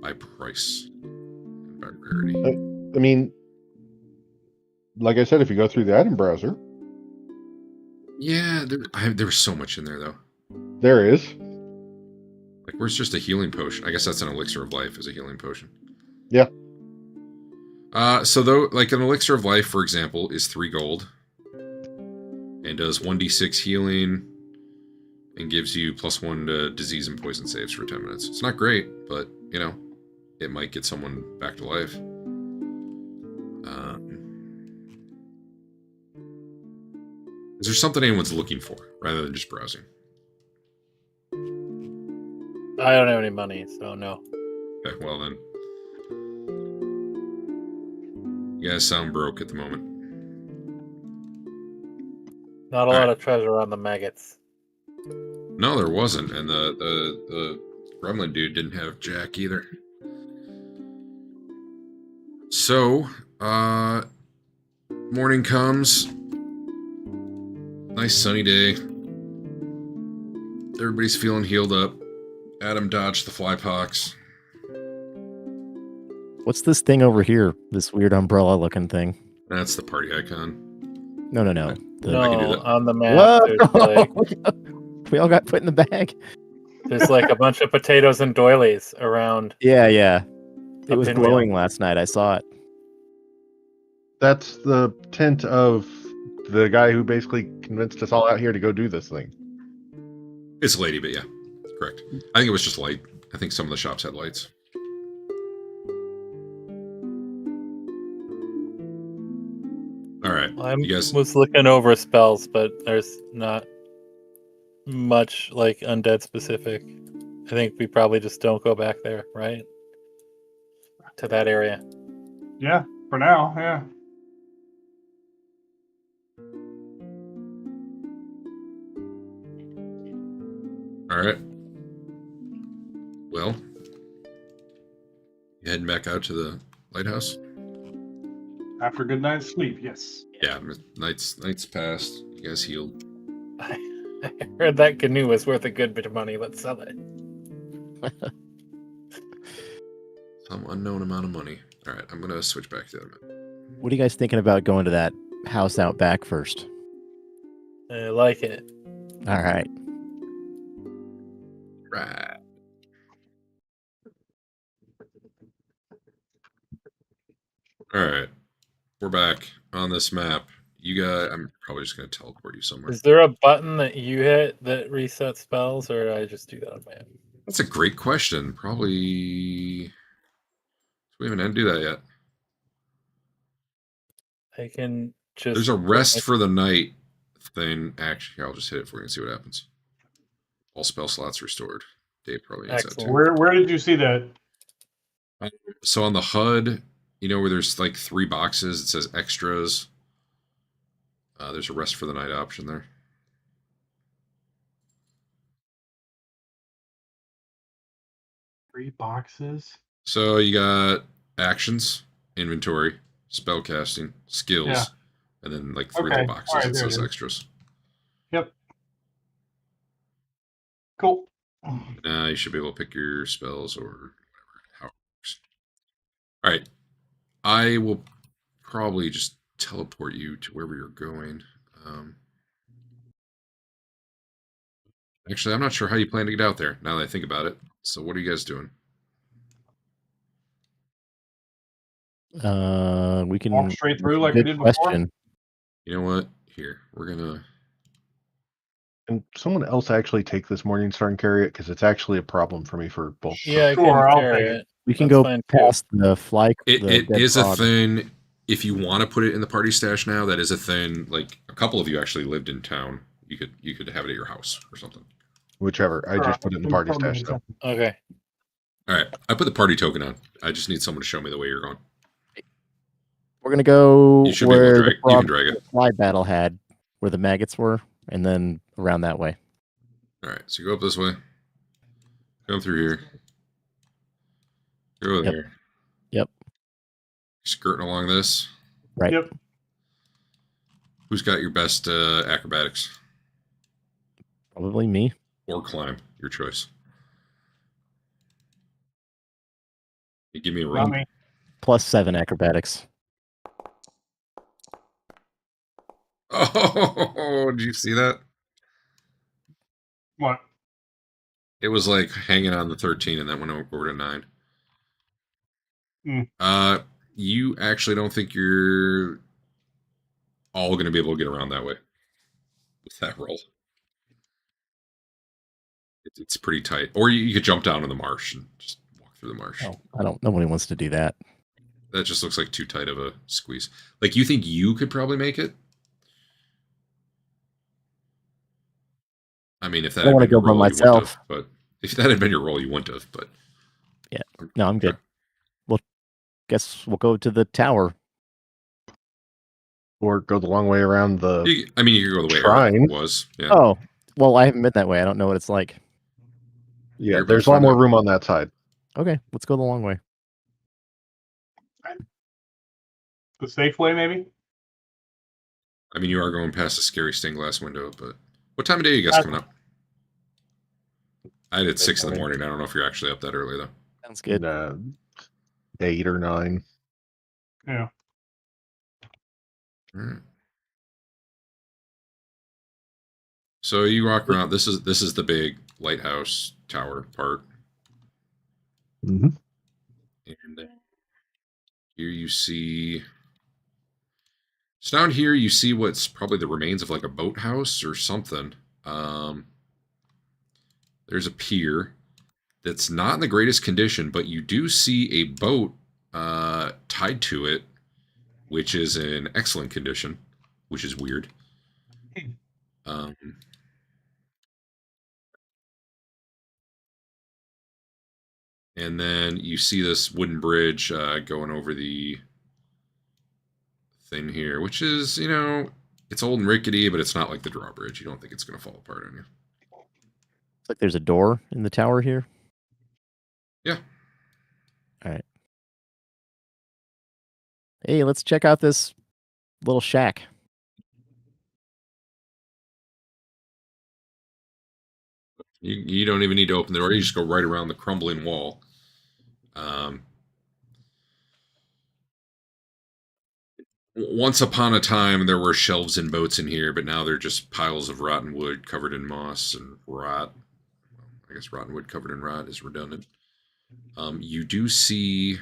by price. By rarity. I mean, like I said, if you go through the item browser, Yeah, there was so much in there, though. there is. Like, where's just a healing potion? I guess that's an elixir of life is a healing potion. Yeah. So though, like an elixir of life, for example, is 3 gold. And does 1d6 healing and gives you +1 to disease and poison saves for 10 minutes. It's not great, but, you know, it might get someone back to life. Is there something anyone's looking for rather than just browsing? I don't have any money, so no. Okay, well then. You guys sound broke at the moment. Not a lot of treasure on the maggots. No, there wasn't, and the gremlin dude didn't have jack either. So, morning comes. Nice sunny day. Everybody's feeling healed up. Adam dodged the fly pox. What's this thing over here? This weird umbrella looking thing. That's the party icon. No. The... I can do No, that. on the map, Whoa! there's like, We all got put in the bag. there's like a bunch of potatoes and doilies around. Yeah. It A was pinwheel. glowing last night. I saw it. That's the tent of the guy who basically convinced us all out here to go do this thing. It's a lady, but yeah, correct. I think it was just light. I think some of the shops had lights. All right, I you guys. was looking over spells, but there's not much like undead specific. I think we probably just don't go back there, right? To that area. Yeah, for now, yeah. All right. Well, you heading back out to the lighthouse? After a good night's sleep, yes. Yeah, night's passed. You guys healed. I heard that canoe was worth a good bit of money. Let's sell it. Some unknown amount of money. All right, I'm gonna switch back to that. What are you guys thinking about going to that house out back first? I like it. All right. Right. All right, we're back on this map. You got. I'm probably just gonna teleport you somewhere. Is there a button that you hit that resets spells, or did I just do that on my own? That's a great question. Probably. We haven't had to do that yet. I can just. There's a rest for the night thing. Actually, I'll just hit it for you and see what happens. All spell slots restored. Dave probably needs that Excellent. too. Where did you see that? So on the HUD, you know where there's like 3 boxes, it says extras. There's a rest for the night option there. Three boxes. So you got actions, inventory, spellcasting, skills, Yeah. and then like 3 Okay. little boxes All right, that there it says is. extras. Yep. Cool. Now you should be able to pick your spells or whatever, how it works. All right. I will probably just teleport you to wherever you're going. Actually, I'm not sure how you plan to get out there now that I think about it. So what are you guys doing? We can Walk straight through like we good did before? question. You know what? Here, we're gonna. Can someone else actually take this morning star and carry it? Because it's actually a problem for me for both. Yeah, I Sure, can I'll carry take it. We can That's go fine, too. past the fly. It dead is a frog. thing. If you want to put it in the party stash now, that is a thing. Like a couple of you actually lived in town. You could have it at your house or something. Whichever. I just put it in the party stash. So. Okay. All right, I put the party token on. I just need someone to show me the way you're going. We're gonna go You should be able to where drag. the You can frog drag it. fly battle had, where the maggots were, and then around that way. All right, so you go up this way. Come through here. Go Yep. there. Yep. Skirting along this. Right. Yep. Who's got your best acrobatics Probably me. or climb? Your choice. You give me a roll. Not me. +7 acrobatics. Oh, did you see that? What? It was like hanging on the 13 and then went over to 9. Hmm. You actually don't think you're all going to be able to get around that way with that roll. It's pretty tight. Or you could jump down in the marsh and just walk through the marsh. Oh, I don't. Nobody wants to do that. That just looks like too tight of a squeeze. Like, you think you could probably make it? I mean, if that I don't had wanna been your go by roll, you wouldn't myself. have. But if that had been your roll, you wouldn't have. But Yeah. No, I'm good. Well, guess we'll go to the tower. Or go the long way around the. You could go the way Shrine. Eric was. Yeah. Oh, well, I haven't been that way. I don't know what it's like. Yeah, You're there's a about lot to more find out. room on that side. Okay, let's go the long way. The safe way, maybe? I mean, you are going past a scary stained glass window, but what time of day are you guys coming up? I did 6 in the morning. I don't know if you're actually up that early, though. Sounds good. 8 or 9. Yeah. All right. So you walk around. This is the big lighthouse tower part. Mm-hmm. And here you see. So down here you see what's probably the remains of like a boathouse or something. There's a pier that's not in the greatest condition, but you do see a boat tied to it, which is in excellent condition, which is weird. And then you see this wooden bridge going over the thing here, which is, it's old and rickety, but it's not like the drawbridge. You don't think it's going to fall apart on you. Looks like there's a door in the tower here. Yeah. All right. Hey, let's check out this little shack. You don't even need to open the door. You just go right around the crumbling wall. Once upon a time, there were shelves and boats in here, but now they're just piles of rotten wood covered in moss and rot. I guess rotten wood covered in rot is redundant. You do see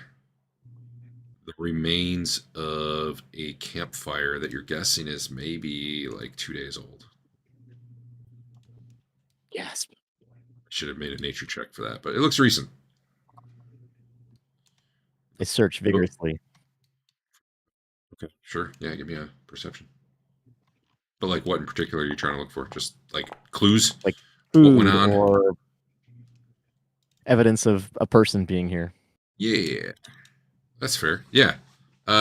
the remains of a campfire that you're guessing is maybe like 2 days old. Yes. Should have made a nature check for that, but it looks recent. I search vigorously. Okay, sure. Yeah, give me a perception. But like, what in particular are you trying to look for? Just like clues? Like What food went on? or evidence of a person being here. Yeah, that's fair. Yeah,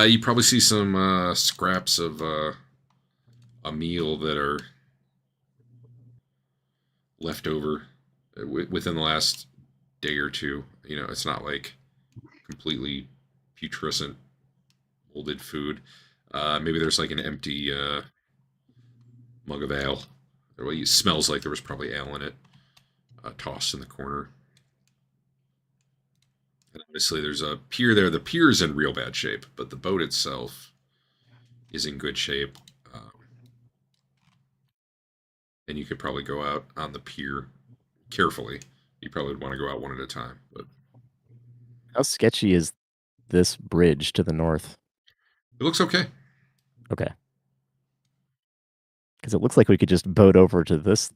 you probably see some scraps of a meal that are left over within the last day or two. It's not like completely putrescent, molded food. Maybe there's like an empty mug of ale. It smells like there was probably ale in it, tossed in the corner. And obviously, there's a pier there. The pier is in real bad shape, but the boat itself is in good shape. And you could probably go out on the pier carefully. You probably would want to go out one at a time. But How sketchy is this bridge to the north? it looks okay. Okay. Because it looks like we could just boat over to this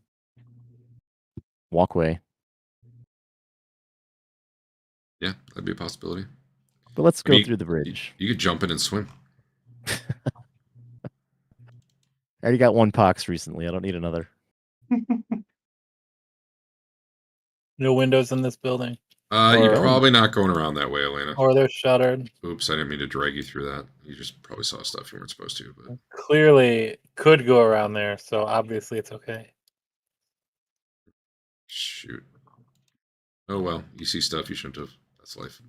walkway. Yeah, that'd be a possibility. But let's go I mean, through the bridge. You could jump in and swim. I already got one pox recently. I don't need another. No windows in this building. You're Or- probably not going around that way, Elena. Or they're shuttered. Oops, I didn't mean to drag you through that. You just probably saw stuff you weren't supposed to. But Clearly could go around there, so obviously it's okay. shoot. Oh well, you see stuff you shouldn't have. That's life.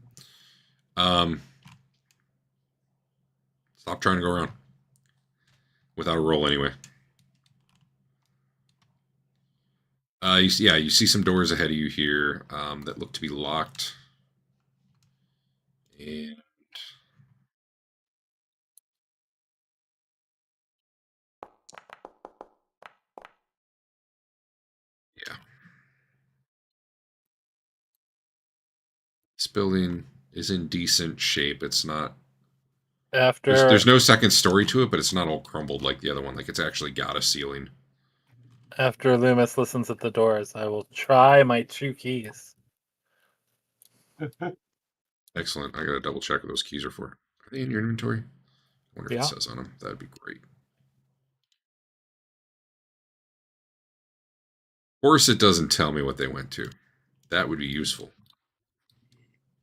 Stop trying to go around. Without a roll anyway. You see some doors ahead of you here that look to be locked. And yeah. This building is in decent shape. It's not... After There's no second story to it, but it's not all crumbled like the other one. Like, it's actually got a ceiling. After Loomis listens at the doors, I will try my 2 keys. Excellent. I gotta double check what those keys are for. Are they in your inventory? I wonder if Yeah. it says on them. That'd be great. Of course, it doesn't tell me what they went to. That would be useful.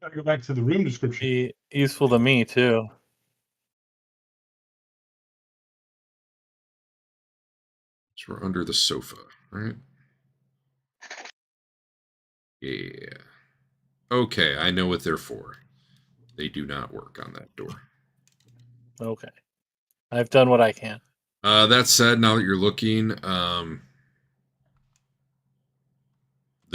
Gotta go back to the room description. Be useful to me too. So we're under the sofa, right? Yeah. Okay, I know what they're for. They do not work on that door. Okay. I've done what I can. That said, now that you're looking, the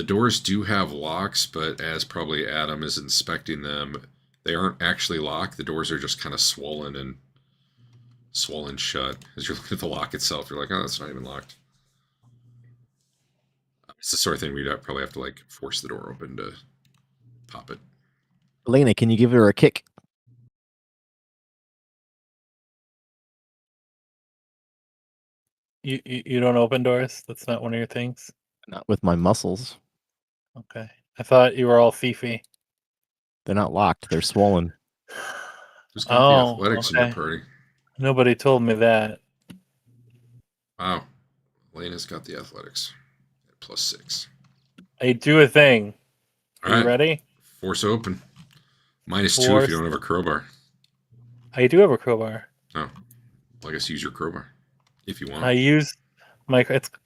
doors do have locks, but as probably Adam is inspecting them, they aren't actually locked. The doors are just kind of swollen shut. As you're looking at the lock itself, you're like, oh, that's not even locked. It's the sort of thing we'd probably have to like force the door open to pop it. Elena, can you give her a kick? You don't open doors? That's not one of your things? Not with my muscles. Okay. I thought you were all fiefy. They're not locked. They're swollen. Who's got the athletics in your party? Nobody told me that. Wow. Elena's got the athletics at +6. I do a thing. All Are you right. ready? Force open. -2 if Force- you don't have a crowbar. I do have a crowbar. Oh. Well, I guess use your crowbar. If you want. I use my.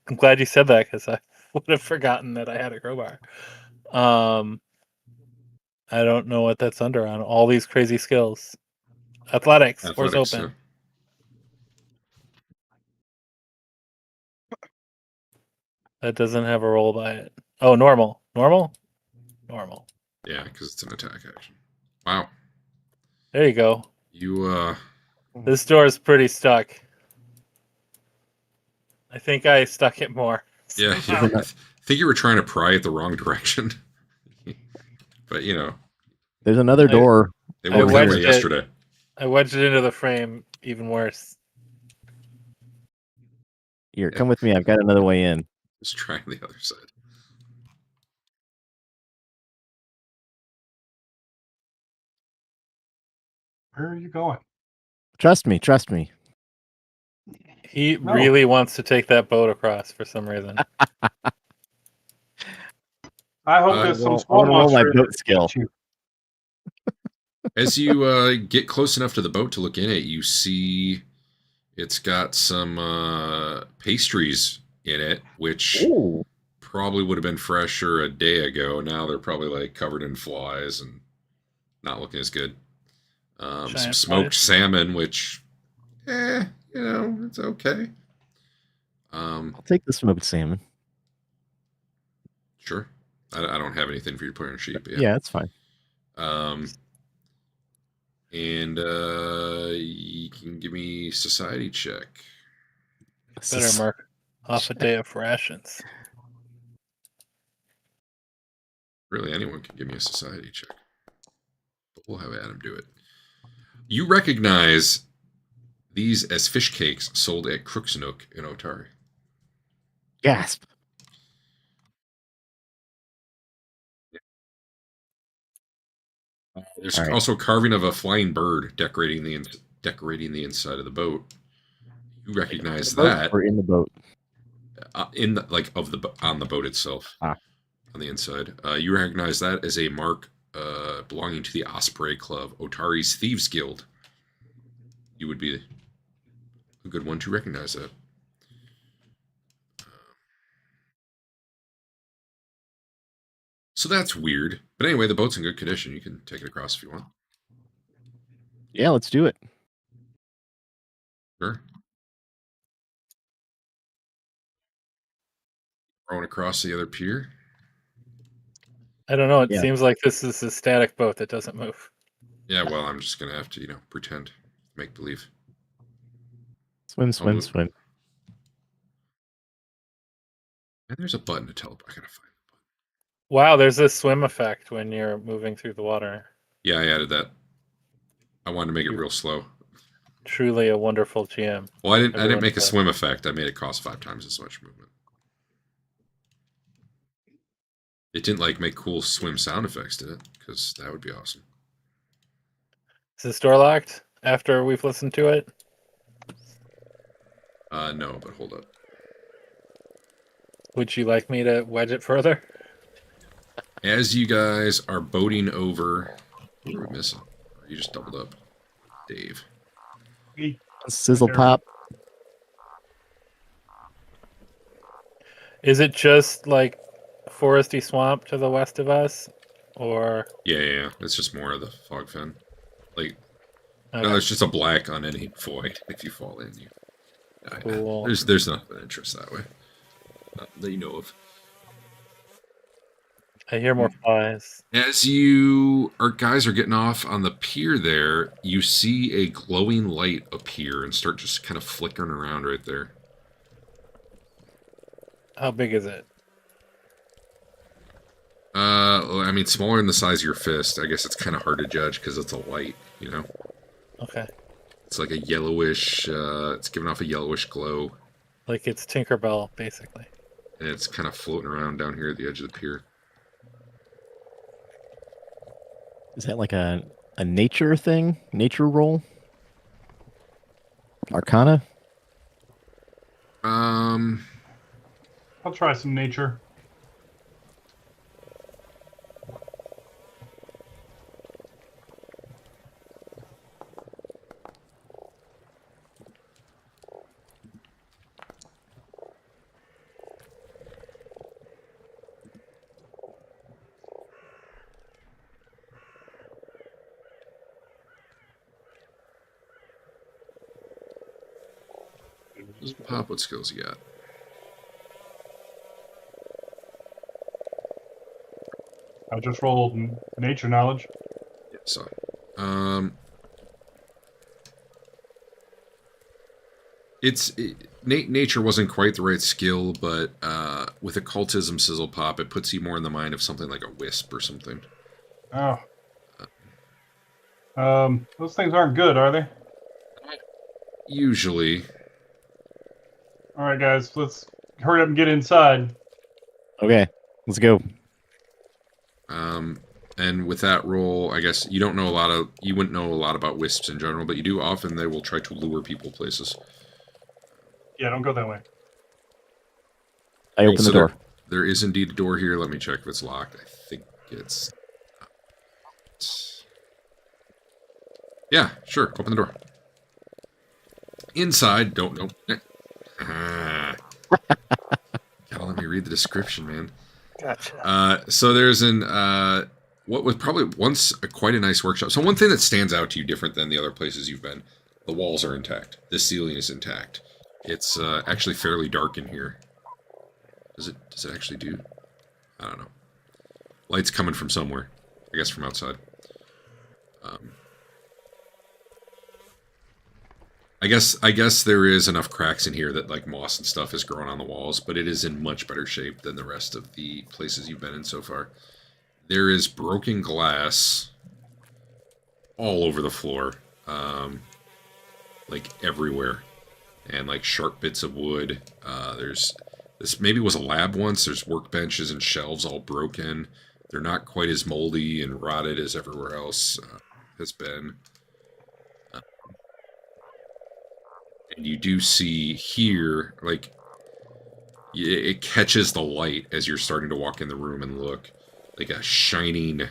I'm glad you said that because I would have forgotten that I had a crowbar. I don't know what that's under on all these crazy skills. Athletics. Force Athletics, open. That doesn't have a roll by it. Oh, normal. Normal? Normal. Yeah, because it's an attack action. Wow. There you go. You, This door is pretty stuck. I think I stuck it more. yeah, somehow. I think you were trying to pry it the wrong direction. But, There's another door. they I worked that way wedged it. yesterday. I wedged it into the frame. Even worse. Here, come with me. I've got another way in. Just trying the other side. Where are you going? Trust me. Trust me. He No. really wants to take that boat across for some reason. I hope Uh, there's some I small want to roll my monster. boat skill. As you get close enough to the boat to look in it, you see it's got some pastries in it, which Ooh. probably would have been fresher a day ago. Now they're probably like covered in flies and not looking as good. Some Giant smoked flies. salmon, which, it's okay. I'll take the smoked salmon. Sure. I don't have anything for you to put on a sheet, but Yeah, it's fine. And you can give me society check. Better mark off a day of rations. Really, anyone can give me a society check. But we'll have Adam do it. You recognize these as fish cakes sold at Crook's Nook in Otari. Gasp. There's All right. also a carving of a flying bird decorating the inside of the boat. You recognize that Or in the boat. in the on the boat itself, Ah. on the inside. You recognize that as a mark belonging to the Osprey Club, Otari's Thieves Guild. You would be a good one to recognize that. So that's weird. But anyway, the boat's in good condition. You can take it across if you want. Yeah, let's do it. Sure. Rowing across the other pier. I don't know. It Yeah. seems like this is a static boat that doesn't move. Yeah, well, I'm just gonna have to, pretend, make believe. Swim, swim, move. swim. And there's a button to teleport. I gotta find the button. Wow, there's this swim effect when you're moving through the water. Yeah, I added that. I wanted to make it real slow. Truly a wonderful GM. Well, I didn't Everyone make a said. swim effect. I made it cost 5 times as much movement. It didn't make cool swim sound effects, did it? Because that would be awesome. Is this door locked after we've listened to it? No, but hold up. Would you like me to wedge it further? As you guys are boating over, what are we missing? Or you just doubled up, Dave. Sizzlepop. Is it just like foresty swamp to the west of us, or Yeah. It's just more of the fog fin. okay. No, it's just a black on any void. If you fall in, you. Cool. There's nothing of interest that way. Not that you know of. I hear more flies. As guys are getting off on the pier there, you see a glowing light appear and start just kind of flickering around right there. How big is it? Smaller than the size of your fist. I guess it's kind of hard to judge because it's a light, Okay. It's like a yellowish, it's giving off a yellowish glow. Like it's Tinkerbell, basically. And it's kind of floating around down here at the edge of the pier. Is that like a nature thing? Nature roll? Arcana? I'll try some nature. Pop, what skills you got? I just rolled nature knowledge. Yeah, so, nature wasn't quite the right skill, but with occultism Sizzlepop, it puts you more in the mind of something like a wisp or something. Oh. Those things aren't good, are they? Usually. All right, guys, let's hurry up and get inside. Okay, let's go. And with that roll, I guess you wouldn't know a lot about wisps in general, but you do often they will try to lure people places. Yeah, don't go that way. I open the door. There is indeed a door here. Let me check if it's locked. I think it's... Yeah, sure. Open the door. Inside, don't. Gotta let me read the description, man. Gotcha. So there's what was probably once quite a nice workshop. So one thing that stands out to you different than the other places you've been, the walls are intact. The ceiling is intact. It's actually fairly dark in here. Does it actually do? I don't know. Light's coming from somewhere. I guess from outside. I guess there is enough cracks in here that like moss and stuff is growing on the walls, but it is in much better shape than the rest of the places you've been in so far. There is broken glass all over the floor, like everywhere, and like sharp bits of wood. This maybe was a lab once. There's workbenches and shelves all broken. They're not quite as moldy and rotted as everywhere else has been. And you do see here, like, it catches the light as you're starting to walk in the room and look, like a shining,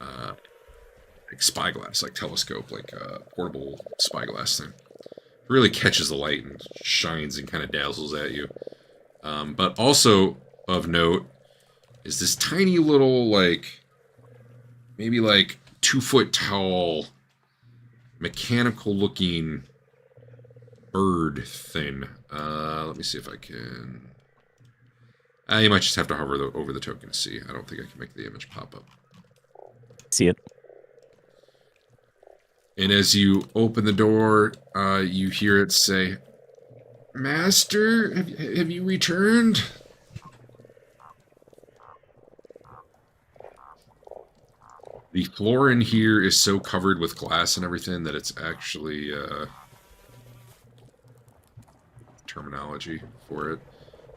like spyglass, like telescope, like a portable spyglass thing. It really catches the light and shines and kind of dazzles at you. But also of note is this tiny little, like, maybe like 2-foot tall, mechanical-looking bird thing. Let me see if I can... you might just have to hover over the token to see. I don't think I can make the image pop up. See it. And as you open the door, you hear it say, "Master, have you returned?" The floor in here is so covered with glass and everything that it's actually... terminology for it.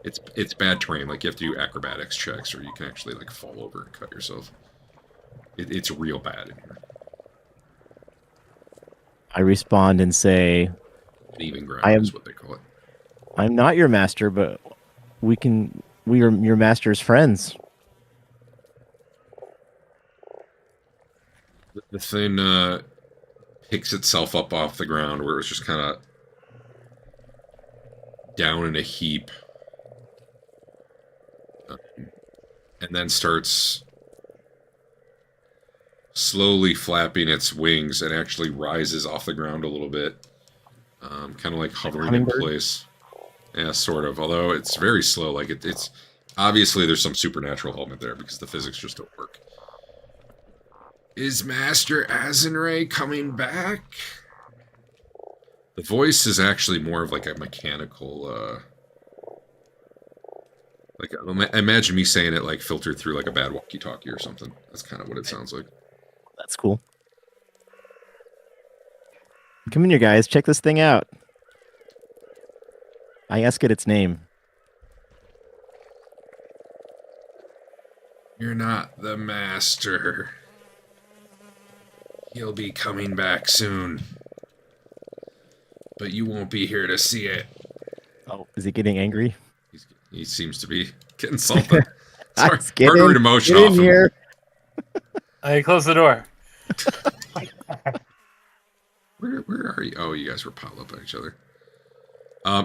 It's bad terrain. Like, you have to do acrobatics checks, or you can actually, like, fall over and cut yourself. It's real bad in here. I respond and say, Even ground is what they call it. I'm not your master, but we are your master's friends. The thing picks itself up off the ground where it was just kind of down in a heap, and then starts slowly flapping its wings and actually rises off the ground a little bit, kind of like hovering in place. Yeah, sort of, although it's very slow. Like, it's obviously there's some supernatural element there because the physics just don't work. Is Master Azenray coming back? The voice is actually more of like a mechanical, like, imagine me saying it like filtered through like a bad walkie-talkie or something. That's kind of what it sounds like. That's cool. Come in here, guys. Check this thing out. I ask it its name. You're not the master. He'll be coming back soon. But you won't be here to see it. Oh, is he getting angry? He seems to be getting something. It's hard Get to in- read emotion get off in him. here. I close the door. Where are you? Oh, you guys were piled up on each other.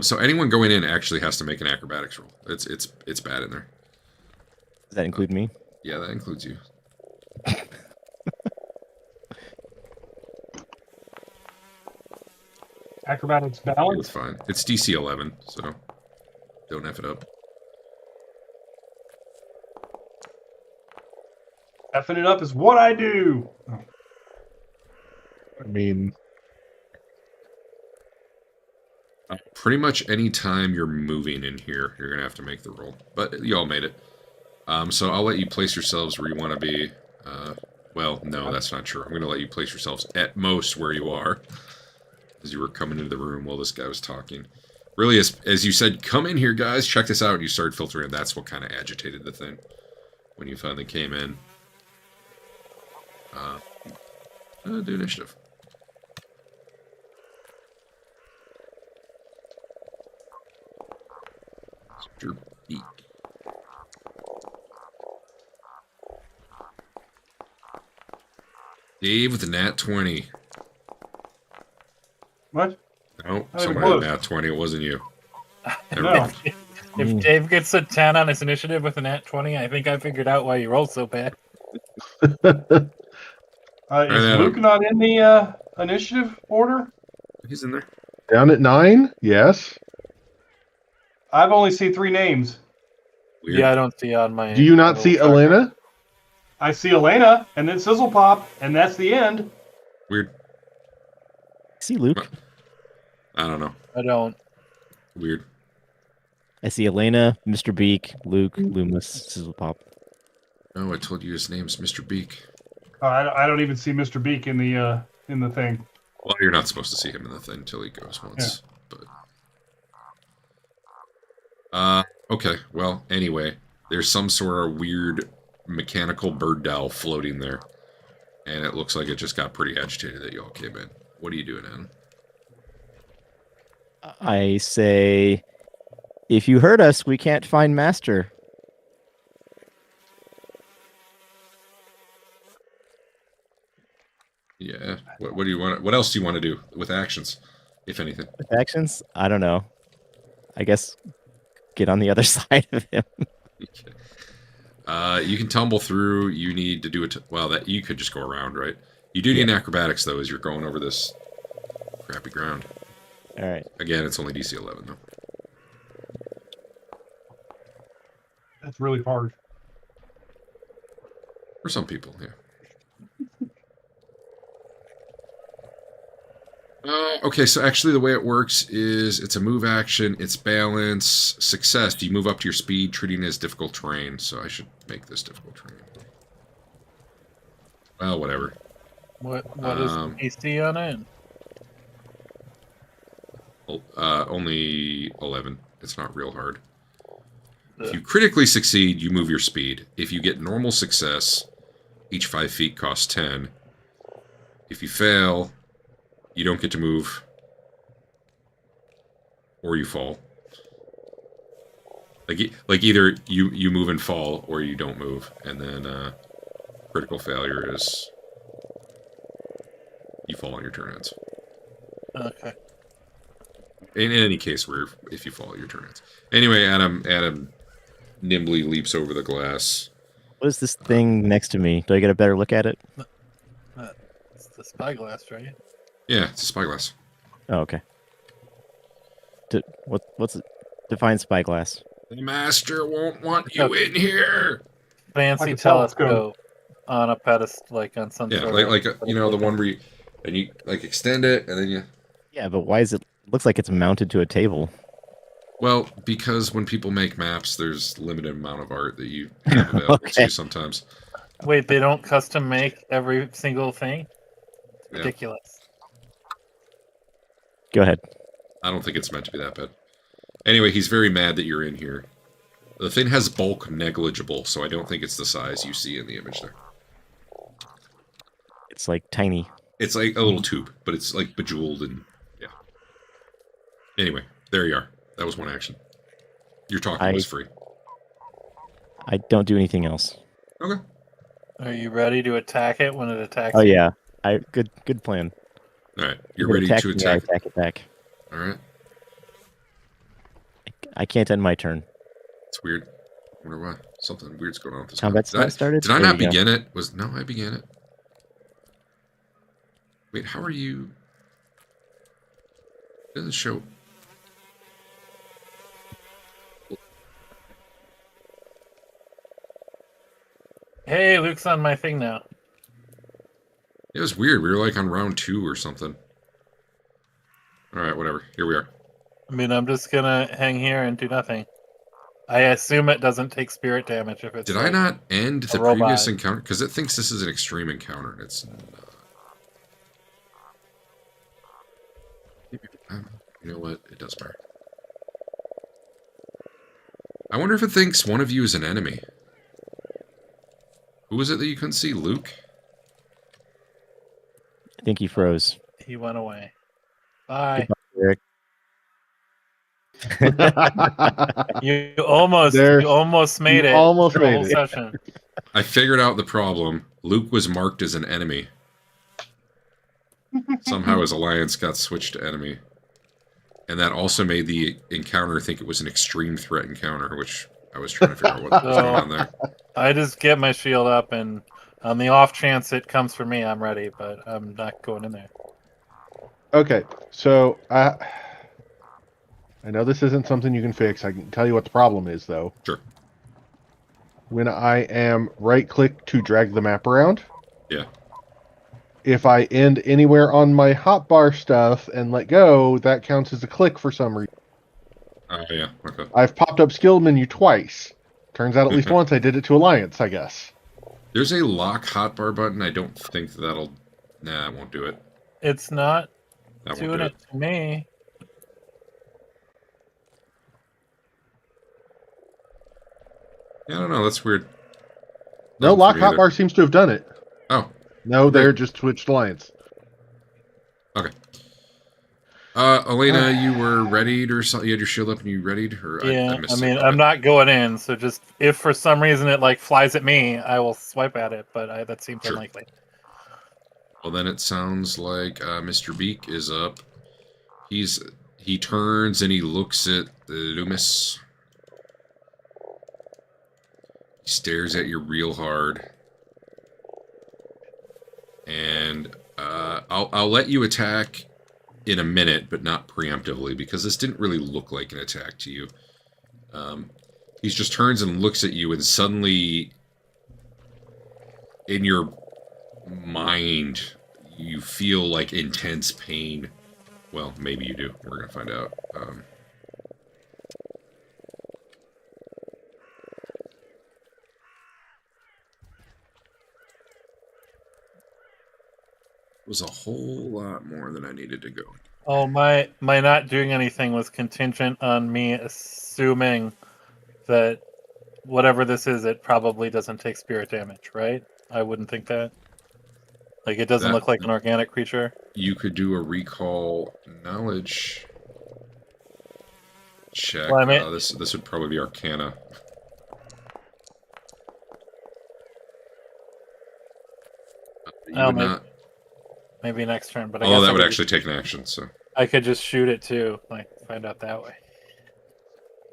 So anyone going in actually has to make an acrobatics roll. It's bad in there. Does that include me? Yeah, that includes you. Acrobatics It's balance. fine. It's DC 11, so don't F it up. Effing it up is what I do. I mean, Pretty much any time you're moving in here, you're going to have to make the roll. But you all made it. So I'll let you place yourselves where you want to be. Well, no, that's not true. I'm going to let you place yourselves at most where you are. As you were coming into the room while this guy was talking. Really, as you said, come in here, guys, check this out, and you started filtering, that's what kind of agitated the thing. When you finally came in. Do initiative. Mr. Beak. Dave with the nat 20. What? No, Not someone even had close. nat 20. It wasn't you. Never No. mind. If Dave gets a 10 on his initiative with a nat 20, I think I figured out why you rolled so bad. Is Adam. Luke not in the initiative order? He's in there. down at 9, yes. I've only seen 3 names. Weird. Yeah, I don't see on my. Do you not little see tracker. Elena? I see Elena, and then Sizzlepop, and that's the end. Weird. See Luke. I don't know. I don't. Weird. I see Elena, Mr. Beak, Luke, Loomis, Sizzlepop. No, I told you his name's Mr. Beak. I don't even see Mr. Beak in the thing. Well, you're not supposed to see him in the thing until he goes once. But okay. Well, anyway, there's some sort of weird mechanical bird doll floating there, and it looks like it just got pretty agitated that y'all came in. What are you doing, Adam? I say, if you hurt us, we can't find Master. Yeah. What do you want? What else do you want to do with actions, if anything? With actions? I don't know. I guess get on the other side of him. Okay. You can tumble through. You need to do it. Well, that you could just go around, right? You do need an acrobatics though, as you're going over this crappy ground. All right. Again, it's only DC 11 though. That's really hard. For some people, yeah. Okay, so actually the way it works is it's a move action, it's balance, success. Do you move up to your speed, treating it as difficult terrain? So I should make this difficult terrain. Well, whatever. What is the AC on it? Only 11. It's not real hard. If you critically succeed, you move your speed. If you get normal success, each 5 feet costs 10. If you fail, you don't get to move, or you fall. Like either you move and fall, or you don't move, and then critical failure is you fall on your turn ends. Okay. In any case, where if you fall, your turn ends. Anyway, Adam nimbly leaps over the glass. What is this thing next to me? Do I get a better look at it? It's the spyglass, right? Yeah, it's a spyglass. Oh, okay. What's it? Define spyglass. The master won't want you in here. Fancy Like a telescope. telescope on a pedestal, like on some Yeah, sort like of, you know the one where you like extend it and then you. Yeah, but why is it? Looks like it's mounted to a table. Well, because when people make maps, there's limited amount of art that you have available to you sometimes. Wait, they don't custom make every single thing? Yeah. Ridiculous. Go ahead. I don't think it's meant to be that bad. Anyway, he's very mad that you're in here. The thing has bulk negligible, so I don't think it's the size you see in the image there. It's like tiny. It's like a little tube, but it's like bejeweled and yeah. Anyway, there you are. That was one action. Your talking was free. I don't do anything else. Okay. Are you ready to attack it when it attacks Oh you? yeah. Good plan. All right. You're If it ready attacks to me, I attack. attack it back. All right. I can't end my turn. It's weird. I wonder why. Something weird's going on with this. Combat's Did I- not started. Did I There not you go. begin it? No, I began it. Wait, how are you? Doesn't show. Hey, Luke's on my thing now. It was weird. We were like on round 2 or something. Alright, whatever. Here we are. I mean, I'm just gonna hang here and do nothing. I assume it doesn't take spirit damage if it's. Did like, I not end the robot. previous encounter? Because it thinks this is an extreme encounter, and it's not. You know what? It doesn't matter. I wonder if it thinks one of you is an enemy. Who was it that you couldn't see? Luke? I think he froze. He went away. Bye. Eric. You almost made you it. almost through a made whole it. session. I figured out the problem. Luke was marked as an enemy. Somehow his alliance got switched to enemy. And that also made the encounter think it was an extreme threat encounter, which I was trying to figure out what was going on there. I just get my shield up, and on the off chance it comes for me, I'm ready, but I'm not going in there. Okay, so I know this isn't something you can fix. I can tell you what the problem is, though. Sure. When I am right-click to drag the map around, Yeah. if I end anywhere on my hotbar stuff and let go, that counts as a click for some reason. Yeah, okay. I've popped up skill menu twice. Turns out at least once I did it to Alliance, I guess. There's a lock hotbar button. I don't think that'll... Nah, it won't do it. It's not That won't doing do it to me. Yeah, I don't know. That's weird. No, Doesn't lock for me either. hotbar seems to have done it. Oh, No, Great. they're just switched Alliance. okay. Elena, you were readied or something? You had your shield up and you readied? Or Yeah, I I missed mean, it. I'm Okay. not going in, so just if for some reason it like flies at me, I will swipe at it, but that seems Sure. unlikely. Well, then it sounds like Mr. Beak is up. He turns and he looks at Loomis. He stares at you real hard. And I'll let you attack in a minute, but not preemptively, because this didn't really look like an attack to you. He just turns and looks at you, and suddenly, in your mind, you feel like intense pain. Well, maybe you do. We're gonna find out. It was a whole lot more than I needed to go. Oh, my not doing anything was contingent on me assuming that whatever this is, it probably doesn't take spirit damage, right? I wouldn't think that. Like, it doesn't That- look like an organic creature. You could do a recall knowledge check. Well, I mean- This would probably be Arcana. You Oh, would maybe- not. Maybe next turn, but I Although guess that I would could actually take an action. So I could just shoot it too, like find out that way.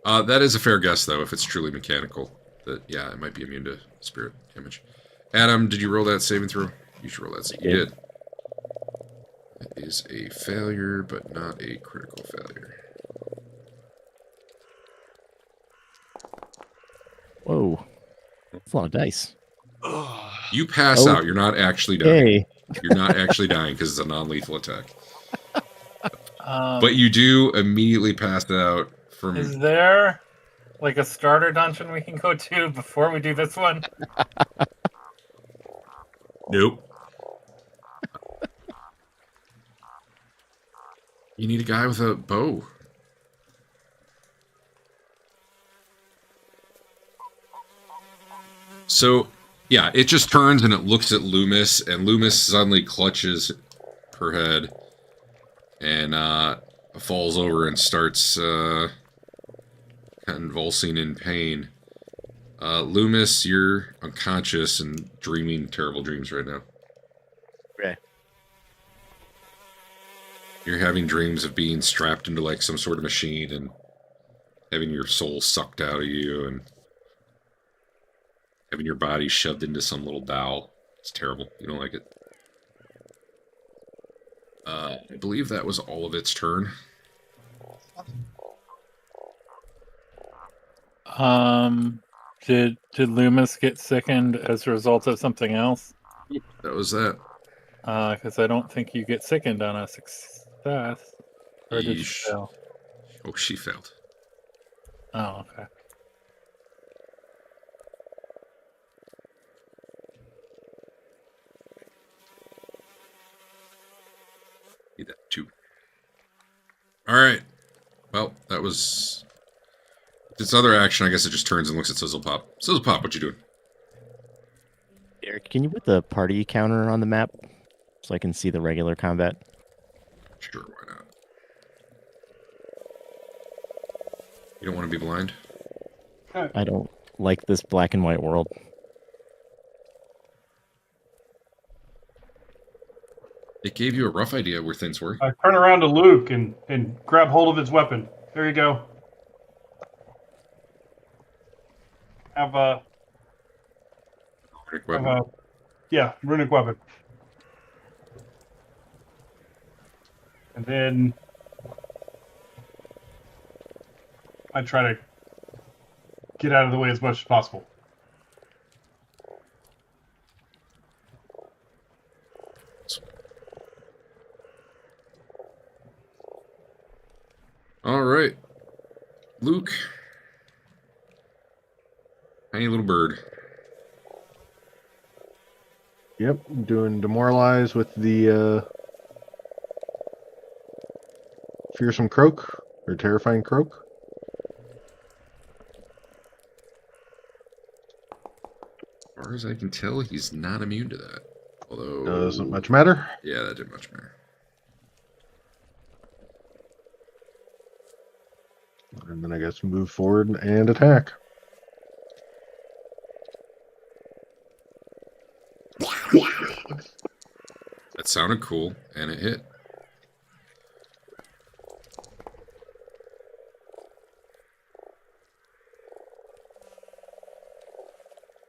that is a fair guess, though. If it's truly mechanical, that yeah, it might be immune to spirit damage. Adam, did you roll that saving throw? You should roll that. You Yeah. did. It is a failure, but not a critical failure. Whoa. That's a lot of dice. You pass Oh. out. You're not actually dying. Hey. You're not actually dying because it's a non-lethal attack. Um, But you do immediately pass out from. is there like a starter dungeon we can go to before we do this one? Nope. You need a guy with a bow. So, yeah, it just turns and it looks at Loomis, and Loomis suddenly clutches her head and falls over and starts convulsing in pain. Loomis, you're unconscious and dreaming terrible dreams right now. Okay. You're having dreams of being strapped into like some sort of machine and having your soul sucked out of you and having your body shoved into some little dowel. It's terrible. You don't like it. I believe that was all of its turn. Did Loomis get sickened as a result of something else? That was that. Because I don't think you get sickened on a success. Or did she Yeesh. fail? Oh, she failed. Oh, okay. Need that too. All right. Well, that was this other action. I guess it just turns and looks at Sizzlepop. Sizzlepop, what you doing? Eric, can you put the party counter on the map so I can see the regular combat? Sure, why not? You don't want to be blind? I don't like this black and white world. It gave you a rough idea where things were. Turn around to Luke and grab hold of his weapon. There you go. Have a Runic weapon. runic weapon. And then I try to get out of the way as much as possible. All right. Luke. Tiny little bird. Yep, doing demoralize with the fearsome croak or terrifying croak. As far as I can tell, he's not immune to that. Although Doesn't much matter. Yeah, that didn't much matter. And then I guess move forward and attack. That sounded cool, and it hit.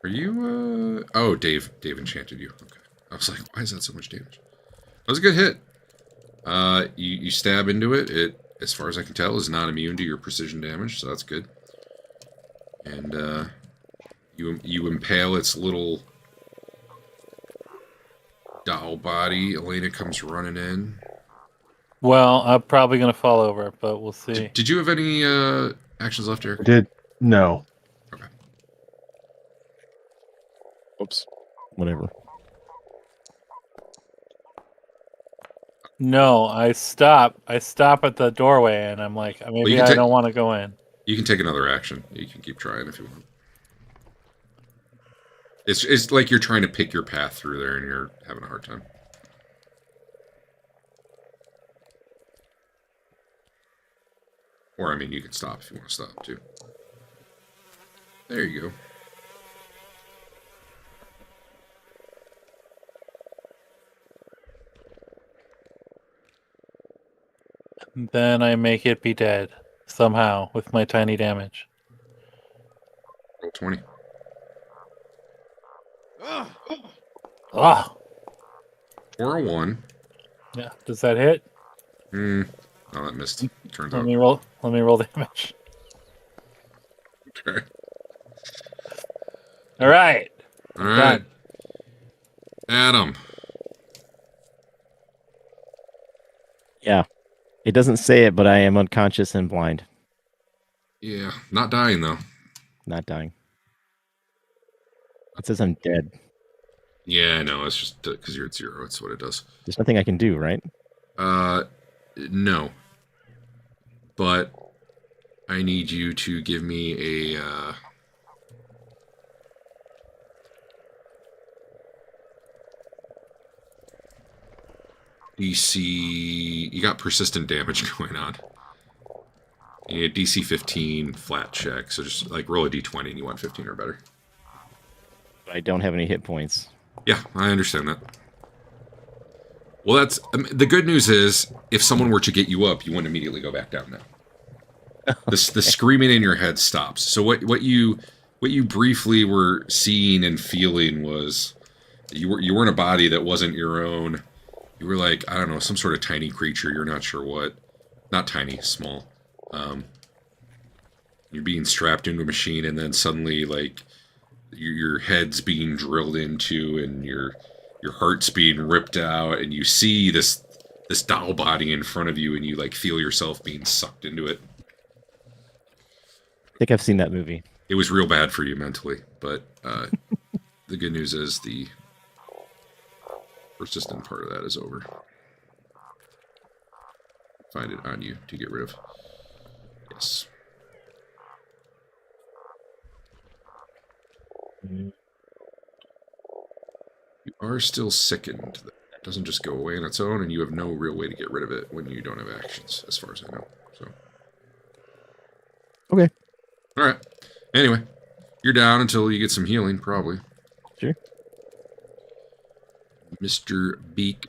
Are you, Oh, Dave enchanted you. Okay. I was like, why is that so much damage? That was a good hit. You stab into it. It, as far as I can tell, is not immune to your precision damage, so that's good. And, you impale its little doll body. Elena comes running in. Well, I'm probably going to fall over, but we'll see. Did you have any, actions left, Eric? No. Okay. Oops. Whatever. No, I stop. I stop at the doorway, and I'm like, maybe I don't want to go in. You can take another action. You can keep trying if you want. It's like you're trying to pick your path through there, and you're having a hard time. Or, I mean, you can stop if you want to stop, too. There you go. Then I make it be dead, somehow, with my tiny damage. Roll 20. Ah! Or a 1. Yeah, does that hit? Oh, that missed. Turns Let out. me roll damage. Okay. All right. All right. Done. Adam. Yeah. It doesn't say it, but I am unconscious and blind. Yeah, not dying, though. Not dying. It says I'm dead. Yeah, I know. It's just because you're at 0. That's what it does. There's nothing I can do, right? No. But I need you to give me a, DC... You got persistent damage going on. You need a DC 15 flat check, so just, like, roll a D20 and you want 15 or better. I don't have any hit points. Yeah, I understand that. Well, that's... the good news is, if someone were to get you up, you wouldn't immediately go back down now. The screaming in your head stops. So what you briefly were seeing and feeling was... You were in a body that wasn't your own. You were like, I don't know, some sort of tiny creature, you're not sure what. Not tiny, small. You're being strapped into a machine, and then suddenly, like, your head's being drilled into, and your heart's being ripped out, and you see this doll body in front of you, and you like feel yourself being sucked into it. I think I've seen that movie. It was real bad for you mentally, but the good news is the persistent part of that is over. Find it on you to get rid of. Yes. You are still sickened. That doesn't just go away on its own, and you have no real way to get rid of it when you don't have actions, as far as I know. So. Okay. All right. Anyway, you're down until you get some healing, probably. Sure. Mr. Beak.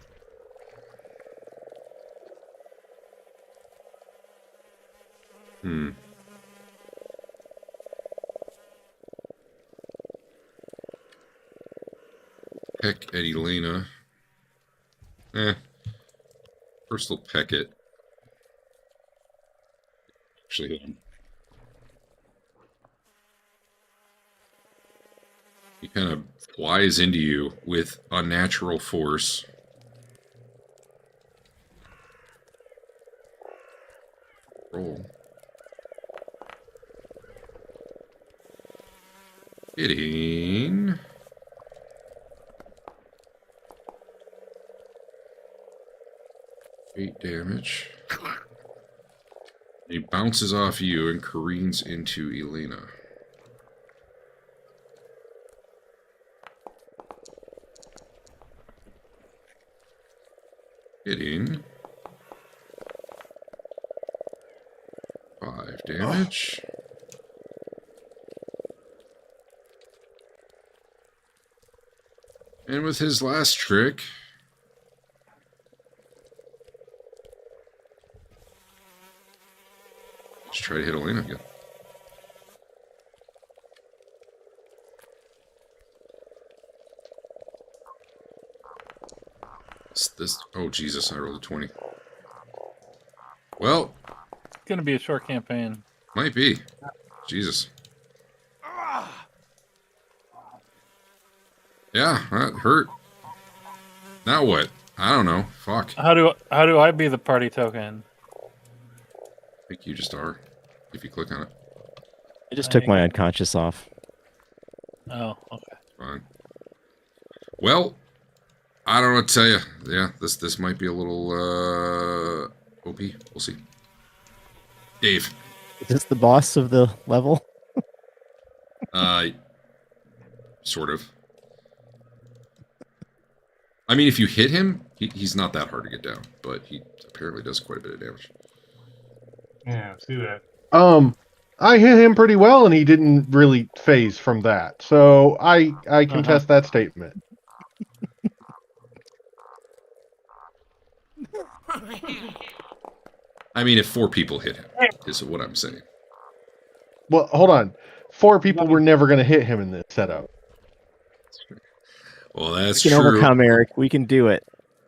Peck at Elena. First they'll peck it. Actually hit him. He kind of flies into you with unnatural force. Roll. Hitting. Eight damage. He bounces off you and careens into Elena. Hitting. 5 damage. And with his last trick, let's try to hit Elena again. Oh Jesus, I rolled a 20. Well, It's gonna be a short campaign. might be. Jesus. Yeah, that hurt. Now what? I don't know. Fuck. How do I be the party token? I think you just are. If you click on it. I just took my unconscious off. Oh, okay. Fine. Well, I don't know what to tell you. Yeah, this might be a little OP. We'll see. Dave. Is this the boss of the level? Sort of. I mean, if you hit him, he's not that hard to get down, but he apparently does quite a bit of damage. Yeah, see that. I hit him pretty well, and he didn't really phase from that. So I contest that statement. I mean, if 4 people hit him, is what I'm saying. Well, hold on. 4 people were never going to hit him in this setup. Well, that's We can true. overcome, Eric. We can do it.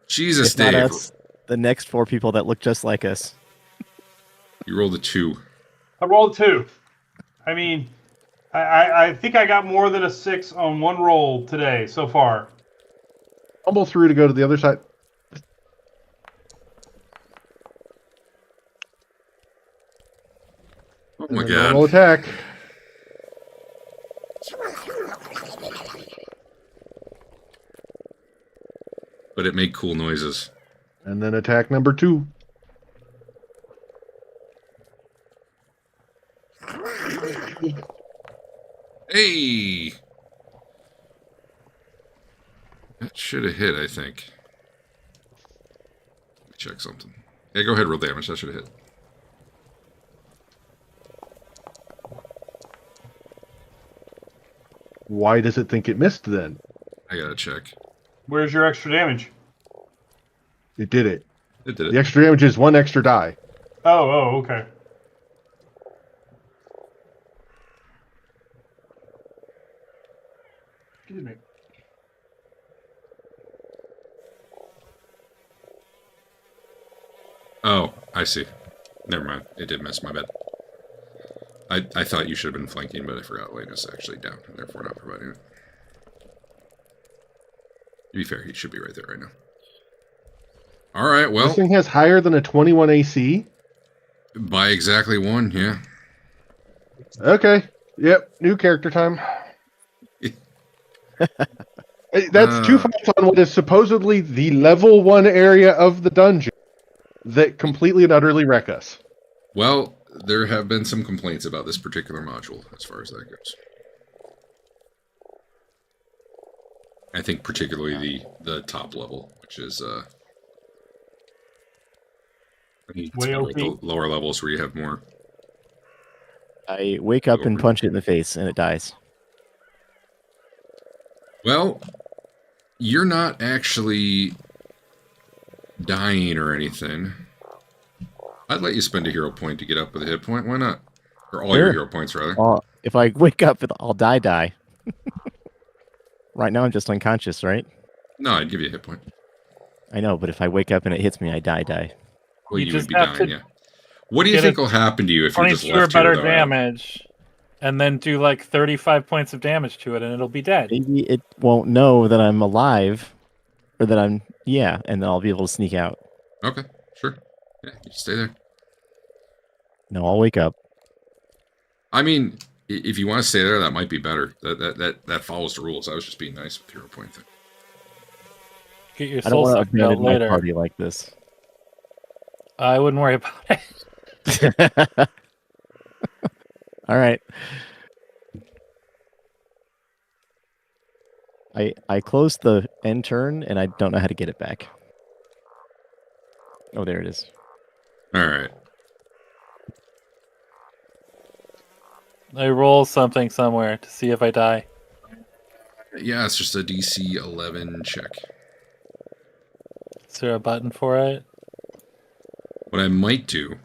Jesus, If not Dave. us, the next 4 people that look just like us. You rolled a 2. I rolled 2. I mean, I think I got more than a 6 on one roll today so far. Fumble through to go to the other side. Oh And my then god. normal attack. But it made cool noises. And then attack number 2. Hey! That should have hit, I think. Let me check something. Yeah, go ahead, roll damage. That should have hit. Why does it think it missed then? I gotta check. Where's your extra damage? It did it. It did The it. extra damage is 1 extra die. Oh, okay. Excuse me. Oh, I see. Never mind. It did miss. My bad. I thought you should have been flanking, but I forgot Elena's actually down, and therefore not providing it. To be fair, he should be right there right now. All right, well. This thing has higher than a 21 AC? By exactly 1, yeah. Okay. Yep. New character time. That's 2 fights on what is supposedly the level 1 area of the dungeon that completely and utterly wreck us. Well, there have been some complaints about this particular module as far as that goes. I think particularly the top level, which is Way OP. the lower levels where you have more. I wake up and punch it in the face, and it dies. Well, you're not actually dying or anything. I'd let you spend a hero point to get up with a hit point. Why not? Or all your Sure. hero points, rather. If I wake up, I'll die. Right now, I'm just unconscious, right? No, I'd give you a hit point. I know, but if I wake up and it hits me, I die. Well, You you just would be have dying, to yeah. What do you get think a will happen to you if you're just 22 or left here better without damage, and then do like 35 points of damage to it, and it'll be dead. Maybe it won't know that I'm alive, or that and then I'll be able to sneak out. Okay, sure. Yeah, you stay there. No, I'll wake up. I mean, if you want to stay there, that might be better. That follows the rules. I was just being nice with hero point thing. Get your I don't soul want to sucked out abandon my later. party like this. I wouldn't worry about it. All right. I closed the end turn, and I don't know how to get it back. Oh, there it is. All right. I roll something somewhere to see if I die. Yeah, it's just a DC 11 check. Is there a button for it? What I might do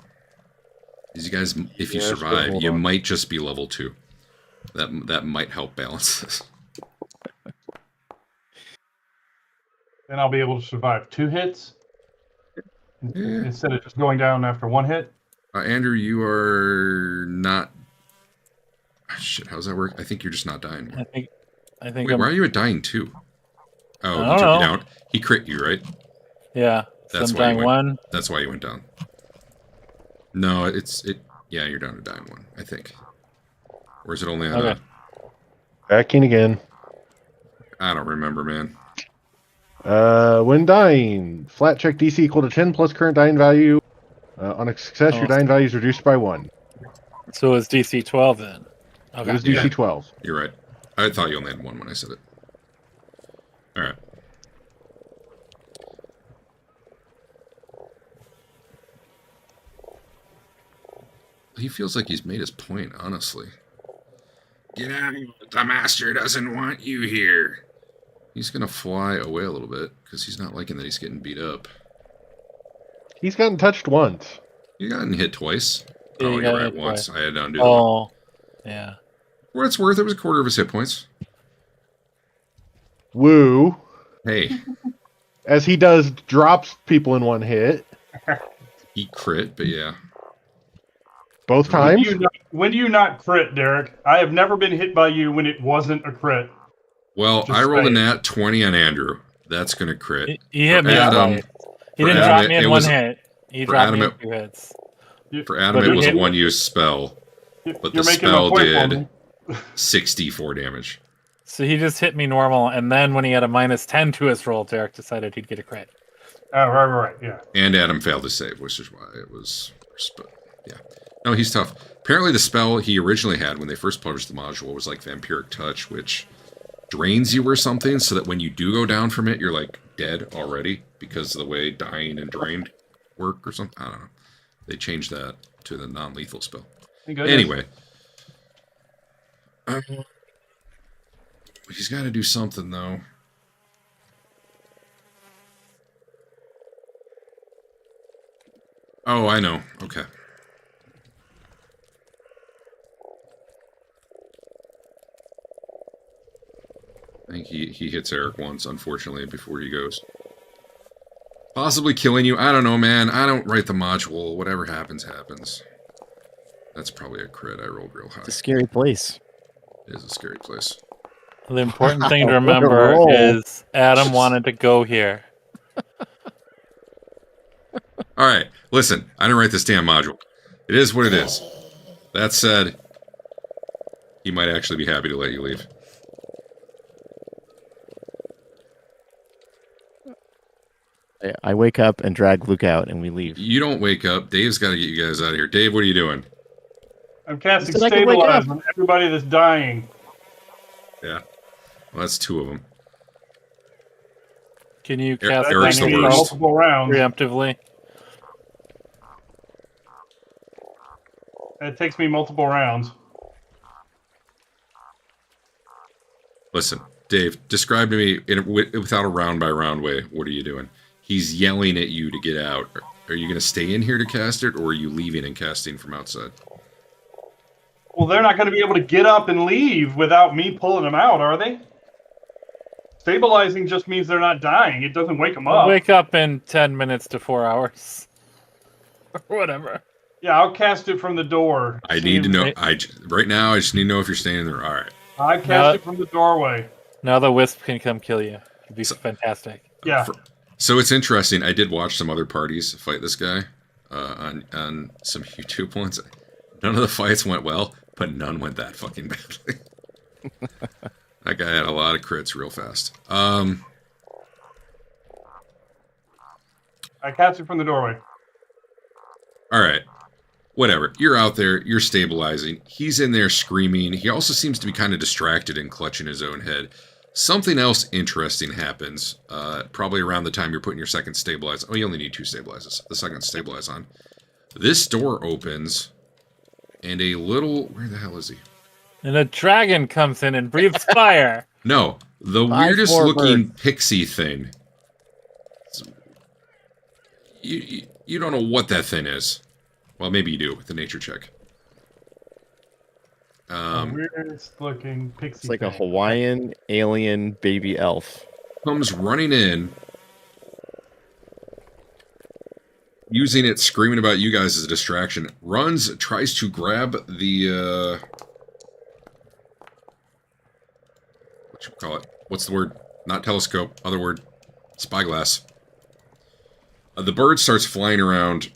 is, you guys, if you Yes, but survive, hold you on. might just be level 2. That might help balance this. Then I'll be able to survive 2 hits Yeah. instead of just going down after 1 hit. Andrew, you are not. Shit, how does that work? I think you're just not dying more. I think Wait, I'm. why are you at dying 2? Oh, I he don't took know. you down. He crit you, right? Yeah. That's So I'm why you dying went- 1. That's why you went down. No, yeah, you're down to dying 1, I think. Or is it only on Okay. Back in again. I don't remember, man. When dying, flat check DC equal to 10 plus current dying value. On a success, your dying value is reduced by 1. So it's DC 12 then. It Okay. was DC Yeah. 12. You're right. I thought you only had 1 when I said it. All right. He feels like he's made his point, honestly. Get out! The master doesn't want you here. He's gonna fly away a little bit because he's not liking that he's getting beat up. He's gotten touched once. You gotten hit twice. Yeah, Oh, you you're got right. hit Once twice. I had to undo that. One. Oh. Yeah. For what it's worth, it was a quarter of his hit points. Woo. Hey, As he does drops people in 1 hit. he crit, but yeah. Both When times. do you not crit, Derek? I have never been hit by you when it wasn't a crit. Well, Just I rolled a saying. nat 20 on Andrew. That's gonna crit. He hit me Adam- twice. He for didn't Adam, drop me in it 1 was- hit. He for dropped me Adam, in 2 hits. For Adam, But it you was a hit- 1-use spell, but You're the making spell a point for did me. 64 damage. So he just hit me normal, and then when he had a -10 to his roll, Derek decided he'd get a crit. Oh, right, yeah. And Adam failed to save, which is why it was worse. But yeah, no, he's tough. Apparently, the spell he originally had when they first published the module was like Vampiric Touch, which drains you or something, so that when you do go down from it, you're like dead already because of the way dying and drained work or something. I don't know. They changed that to the non-lethal spell. Thank goodness. Anyway, he's got to do something though. Oh, I know. Okay. I think he hits Eric once, unfortunately, before he goes. Possibly killing you. I don't know, man. I don't write the module. Whatever happens, happens. That's probably a crit. I rolled real high. It's a scary place. It is a scary place. The important thing to Wow, what a remember roll. is Adam wanted to go here. All right, listen. I didn't write this damn module. It is what it is. That said, he might actually be happy to let you leave. I wake up and drag Luke out, and we leave. You don't wake up. Dave's got to get you guys out of here. Dave, what are you doing? I'm casting You said I could wake Stabilize up. on everybody that's dying. Yeah. Well, that's 2 of them. Can you Eric's cast the That takes me worst. multiple rounds. preemptively? It takes me multiple rounds. Listen, Dave, describe to me without a round-by-round way, what are you doing? He's yelling at you to get out. Are you going to stay in here to cast it, or are you leaving and casting from outside? Well, they're not going to be able to get up and leave without me pulling them out, are they? Stabilizing just means they're not dying. It doesn't wake them I'll up. wake up in 10 minutes to 4 hours. Or whatever. Yeah, I'll cast it from the door. I need to know. Right now, I just need to know if you're staying there. All right. I cast it from the doorway. Now the wisp can come kill you. It'd be So- fantastic. Yeah. So it's interesting. I did watch some other parties fight this guy on some YouTube ones. None of the fights went well, but none went that fucking badly. That guy had a lot of crits real fast. I cast it from the doorway. All right. Whatever. You're out there. You're stabilizing. He's in there screaming. He also seems to be kind of distracted and clutching his own head. Something else interesting happens, probably around the time you're putting your second stabilize. Oh, you only need 2 stabilizes. The second stabilize on. This door opens, and a little... Where the hell is he? And a dragon comes in and breathes fire. No, the 5 weirdest more looking birds. pixie thing. You don't know what that thing is. Well, maybe you do with the nature check. Weirdest looking pixie. It's like a thing. Hawaiian alien baby elf. Comes running in, using it, screaming about you guys as a distraction. Runs, tries to grab the, what you call it? What's the word? Not telescope, other word. Spyglass. The bird starts flying around,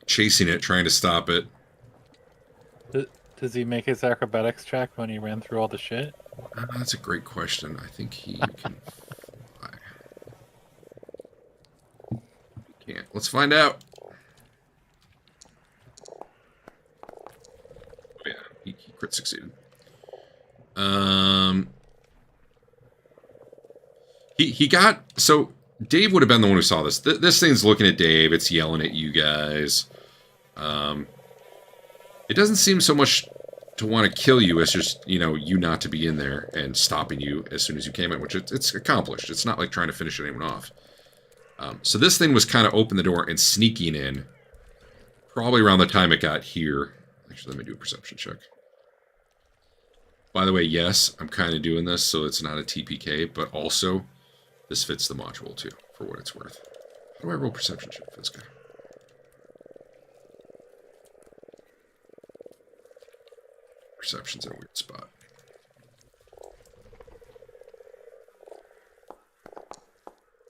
chasing it, trying to stop it. Does he make his acrobatics check when he ran through all the shit? That's a great question. I think he can fly. He can't. Let's find out. Oh, yeah, he crit succeeded. He got... So, Dave would have been the one who saw this. This thing's looking at Dave. It's yelling at you guys. It doesn't seem so much to want to kill you as just, you not to be in there and stopping you as soon as you came in, which it's accomplished. It's not like trying to finish anyone off. So this thing was kind of open the door and sneaking in. Probably around the time it got here. Actually, let me do a perception check. By the way, yes, I'm kind of doing this so it's not a TPK, but also this fits the module too, for what it's worth. How do I roll perception check for this guy? Perception's in a weird spot.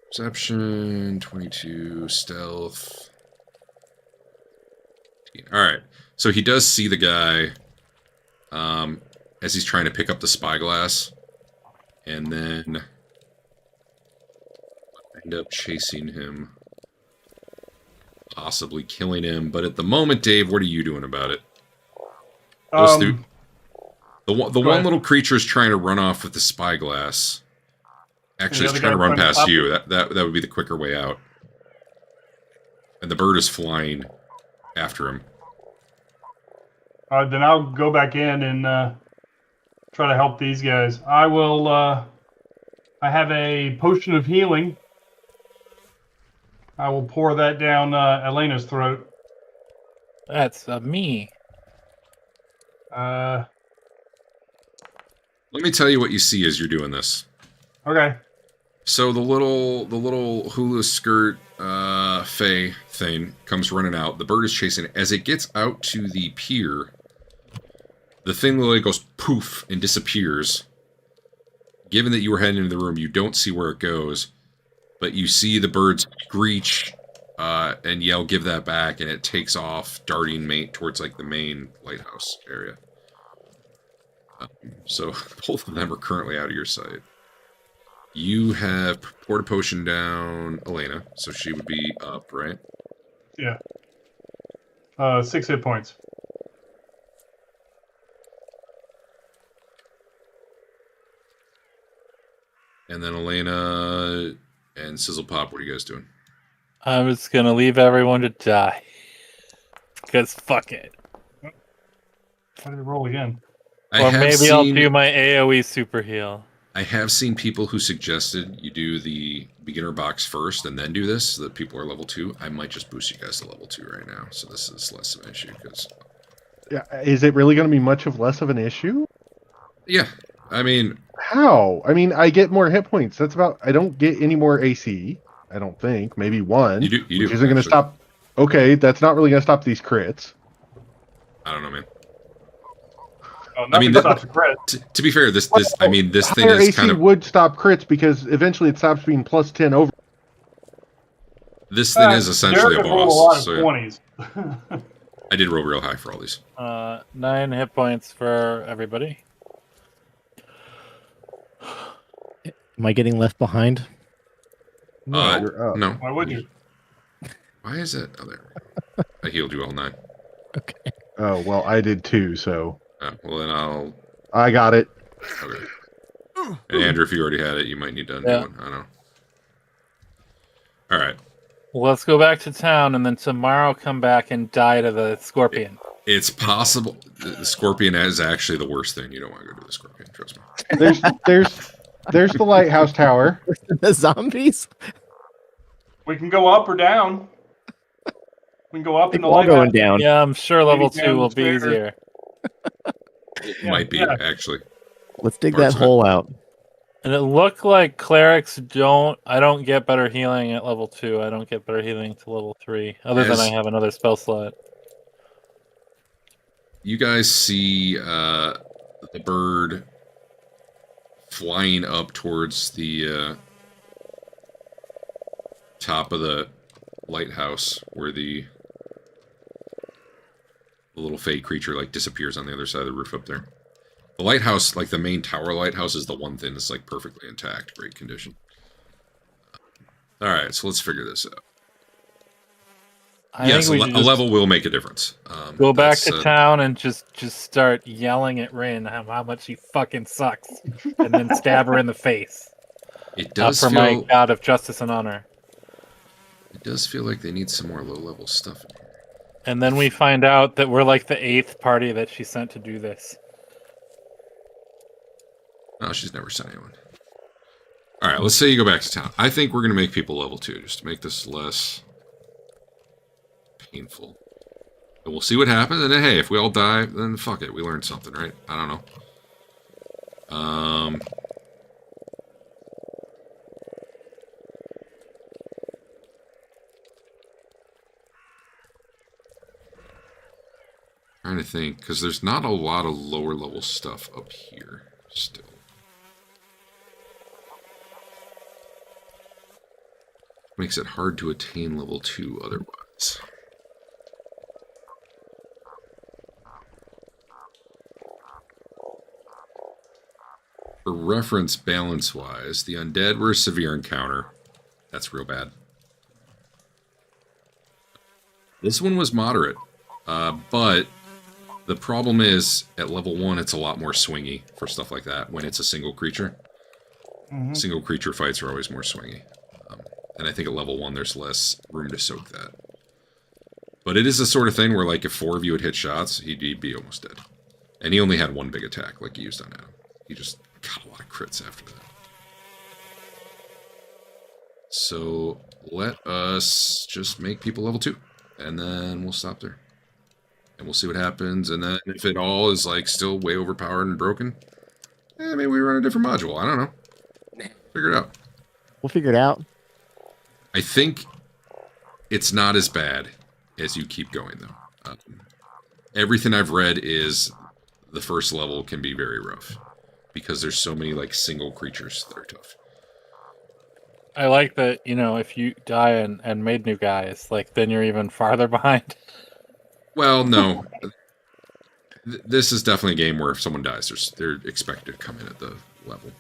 Perception, 22, stealth. Alright, so he does see the guy as he's trying to pick up the spyglass, and then end up chasing him, possibly killing him. But at the moment, Dave, what are you doing about it? The one little creature is trying to run off with the spyglass. Actually, it's trying to run past you. That would be the quicker way out. And the bird is flying after him. Then I'll go back in and try to help these guys. I will. I have a potion of healing. I will pour that down Elena's throat. That's me. Let me tell you what you see as you're doing this. Okay. So the little hula skirt Fae thing comes running out. The bird is chasing it. As it gets out to the pier, the thing literally goes poof and disappears. Given that you were heading into the room, you don't see where it goes, but you see the bird screech and yell, "Give that back!" and it takes off, darting towards like the main lighthouse area. So both of them are currently out of your sight. You have poured a potion down Elena, so she would be up, right? Yeah. 6 hit points. And then Elena and Sizzlepop, what are you guys doing? I'm just gonna leave everyone to die. Because fuck it. How did it roll again? Or maybe I'll do my AoE super heal. I have seen people who suggested you do the beginner box first and then do this, so that people are level 2. I might just boost you guys to level 2 right now, so this is less of an issue. Because Yeah, is it really going to be much of less of an issue? yeah, I mean, How? I mean, I get more hit points. That's about. I don't get any more AC. I don't think. Maybe one. you do, which isn't going to stop. Okay, that's not really going to stop these crits. I don't know, man. Oh, I mean, nothing stops a crit. To be fair, this thing Higher is AC kind of would stop crits because eventually it stops being plus 10 over. this thing is essentially a Derek rolled a lot boss. of So 20s. I did roll real high for all these. 9 hit points for everybody. Am I getting left behind? You're up. No. Why would you? Why is it? Oh, there. I healed you all 9. Okay. Oh well, I did too. So Well, then I'll. I got it. Okay. And Andrew, if you already had it, you might need to undo one. I don't know. All right. Let's go back to town and then tomorrow come back and die to the scorpion. It's possible. The scorpion is actually the worst thing. You don't want to go to the scorpion. Trust me. There's the lighthouse tower. The zombies? We can go up or down. We can go up in the All light. going down. Yeah, I'm sure level Maybe 2 will be downstairs. easier. It might be, actually. Let's dig Mark's that hole out. And it looked like clerics I don't get better healing at level 2. I don't get better healing to level 3. Other than I have another spell slot. You guys see the bird flying up towards the top of the lighthouse where the little fey creature like disappears on the other side of the roof up there. The lighthouse, like the main tower lighthouse, is the one thing that's like perfectly intact, great condition. All right, so let's figure this out. I Yes, think we a should just level will make a difference. go back that's, to town and just start yelling at Rin how much she fucking sucks, and then stab her in the face. It does for feel. my god of justice and honor. It does feel like they need some more low-level stuff in here. And then we find out that we're like the 8th party that she sent to do this. No, she's never sent anyone. All right, let's say you go back to town. I think we're going to make people level 2 just to make this less painful. And we'll see what happens. And then, hey, if we all die, then fuck it. We learned something, right? I don't know. Trying to think, because there's not a lot of lower level stuff up here still. Makes it hard to attain level 2 otherwise. For reference, balance-wise, the undead were a severe encounter. That's real bad. This one was moderate, but the problem is, at level 1, it's a lot more swingy for stuff like that when it's a single creature. Mm-hmm. Single creature fights are always more swingy. And I think at level 1, there's less room to soak that. But it is the sort of thing where, like, if 4 of you had hit shots, he'd be almost dead. And he only had 1 big attack, like he used on Adam. He just got a lot of crits after that. So, let us just make people level 2. And then we'll stop there. And we'll see what happens. And then if it all is, like, still way overpowered and broken, maybe we run a different module. I don't know. Figure it out. We'll figure it out. I think it's not as bad as you keep going, though. Everything I've read is the first level can be very rough because there's so many like single creatures that are tough. I like that, if you die and made new guys, like then you're even farther behind. Well, no. This is definitely a game where if someone dies, they're expected to come in at the level.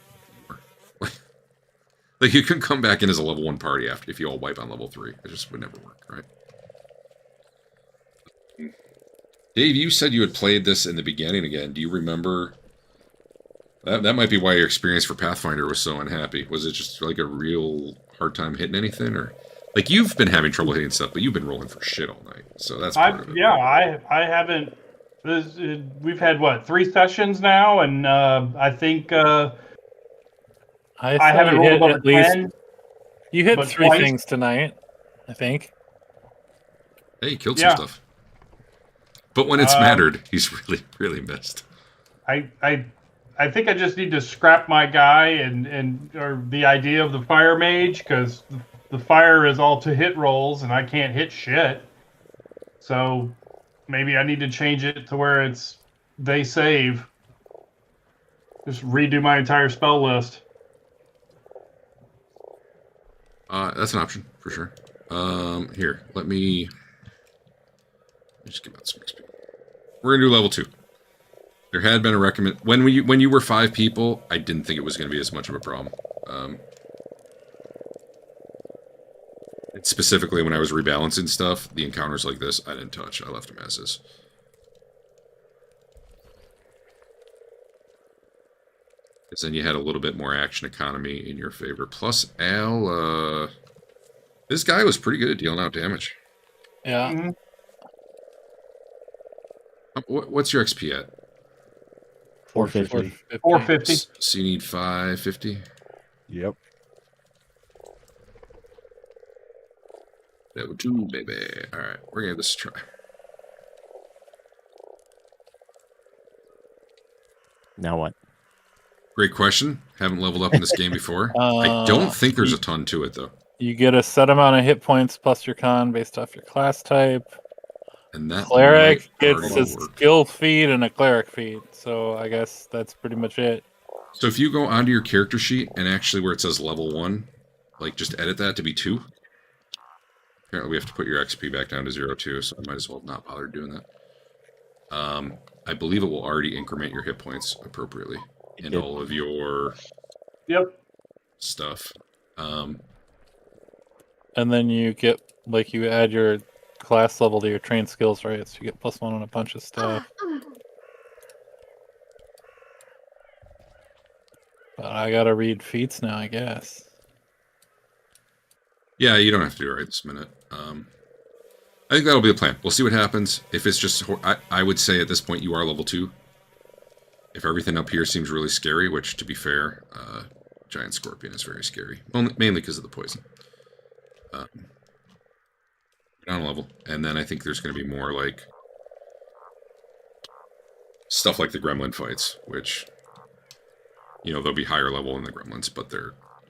Like you can come back in as a level 1 party after if you all wipe on level 3. It just would never work, right? Dave, you said you had played this in the beginning again. Do you remember? That might be why your experience for Pathfinder was so unhappy. Was it just like a real hard time hitting anything, or like you've been having trouble hitting stuff, but you've been rolling for shit all night, so that's part of it. Yeah, I haven't. We've had what 3 sessions now, and I think I haven't rolled above a 10. You hit 3 twice. things tonight, I think. Hey, he killed some stuff. But when it's mattered, he's really, really missed. I think I just need to scrap my guy and or the idea of the fire mage, because the fire is all to hit rolls and I can't hit shit. So maybe I need to change it to where it's they save. Just redo my entire spell list. That's an option for sure. Here, let me just give out some XP. We're gonna do level 2. There had been a recommend when you were 5 people. I didn't think it was going to be as much of a problem. Specifically, when I was rebalancing stuff, the encounters like this, I didn't touch. I left them as is. Because then you had a little bit more action economy in your favor. Plus, Al, this guy was pretty good at dealing out damage. Yeah. Mm-hmm. What's your XP at? 450. 450. So you need 550? Yep. Level 2, baby. Alright, we're gonna give this a try. Now what? Great question. Haven't leveled up in this game before. I don't think there's a ton to it, though. You get a set amount of hit points plus your con based off your class type. And that Cleric gets already a work. skill feed and a cleric feed, so I guess that's pretty much it. So if you go onto your character sheet and actually where it says level 1, like just edit that to be 2. Apparently we have to put your XP back down to 0 too, so I might as well not bother doing that. I believe it will already increment your hit points appropriately in all of your stuff. And then you get, like, you add your class level to your trained skills, right? So you get +1 on a bunch of stuff. But I gotta read feats now, I guess. Yeah, you don't have to do it right this minute. I think that'll be the plan. We'll see what happens. If it's just... I would say at this point you are level 2. If everything up here seems really scary, which, to be fair, Giant Scorpion is very scary. Mainly because of the poison. Down a level. And then I think there's going to be more, like... stuff like the Gremlin fights, which... you know, they'll be higher level than the Gremlins, but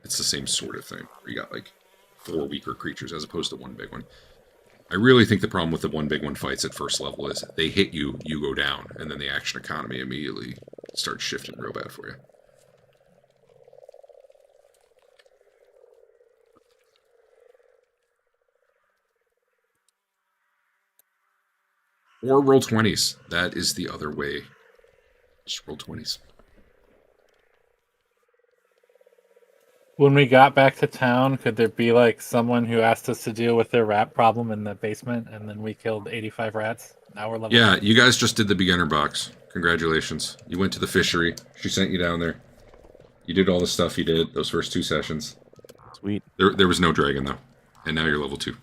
it's the same sort of thing. You got, like, 4 weaker creatures as opposed to 1 big one. I really think the problem with the 1 big one fights at first level is they hit you, you go down, and then the action economy immediately starts shifting real bad for you. Or roll 20s. That is the other way. Just roll 20s. When we got back to town, could there be, like, someone who asked us to deal with their rat problem in the basement, and then we killed 85 rats? Now we're level 2. You guys just did the beginner box. Congratulations. You went to the fishery. She sent you down there. You did all the stuff you did those first 2 sessions. Sweet. There was no dragon, though. And now you're level 2.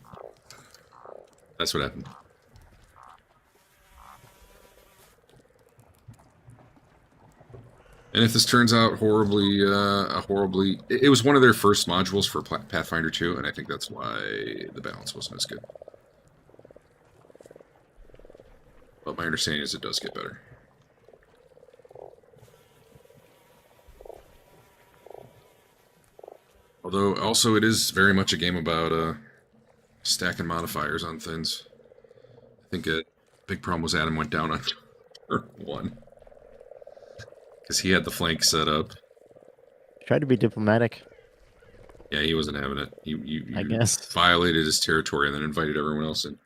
That's what happened. And if this turns out horribly, it was one of their first modules for Pathfinder 2, and I think that's why the balance wasn't as good. But my understanding is it does get better. Although, also, it is very much a game about stacking modifiers on things. I think a big problem was Adam went down on turn 1. Because he had the flank set up. Tried to be diplomatic. Yeah, he wasn't having it. You I guess. violated his territory and then invited everyone else in.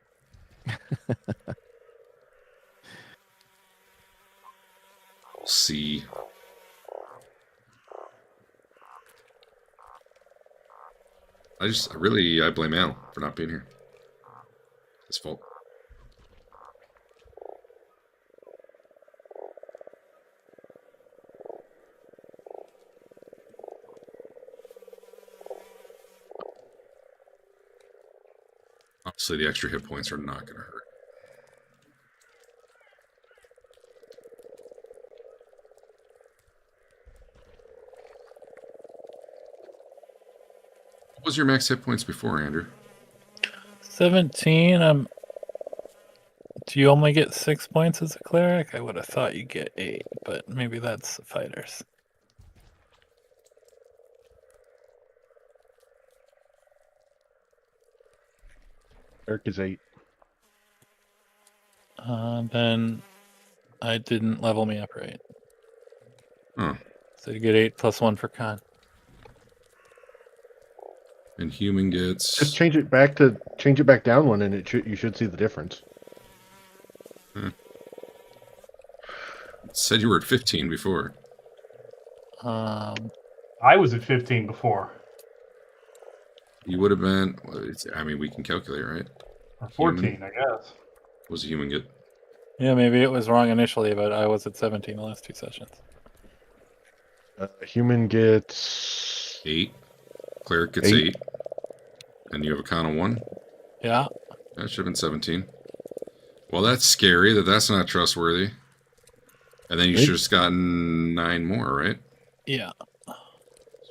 We'll see. I blame Al for not being here. His fault. Honestly, the extra hit points are not going to hurt. What was your max hit points before, Andrew? 17. Do you only get 6 points as a cleric? I would have thought you get 8, but maybe that's fighters. Eric is 8. Then I didn't level me up right. Huh. So you get 8 plus 1 for con. And human gets... Just change it back down one, and you should see the difference. It said you were at 15 before. Um, I was at 15 before. You would have been... I mean, we can calculate, right? Or 14, I guess. What was a human get? yeah, maybe it was wrong initially, but I was at 17 the last 2 sessions. Human gets 8. Cleric gets 8. And you have a con of 1? Yeah. That should have been 17. Well, that's scary that's not trustworthy. And then you should have just gotten 9 more, right? Yeah.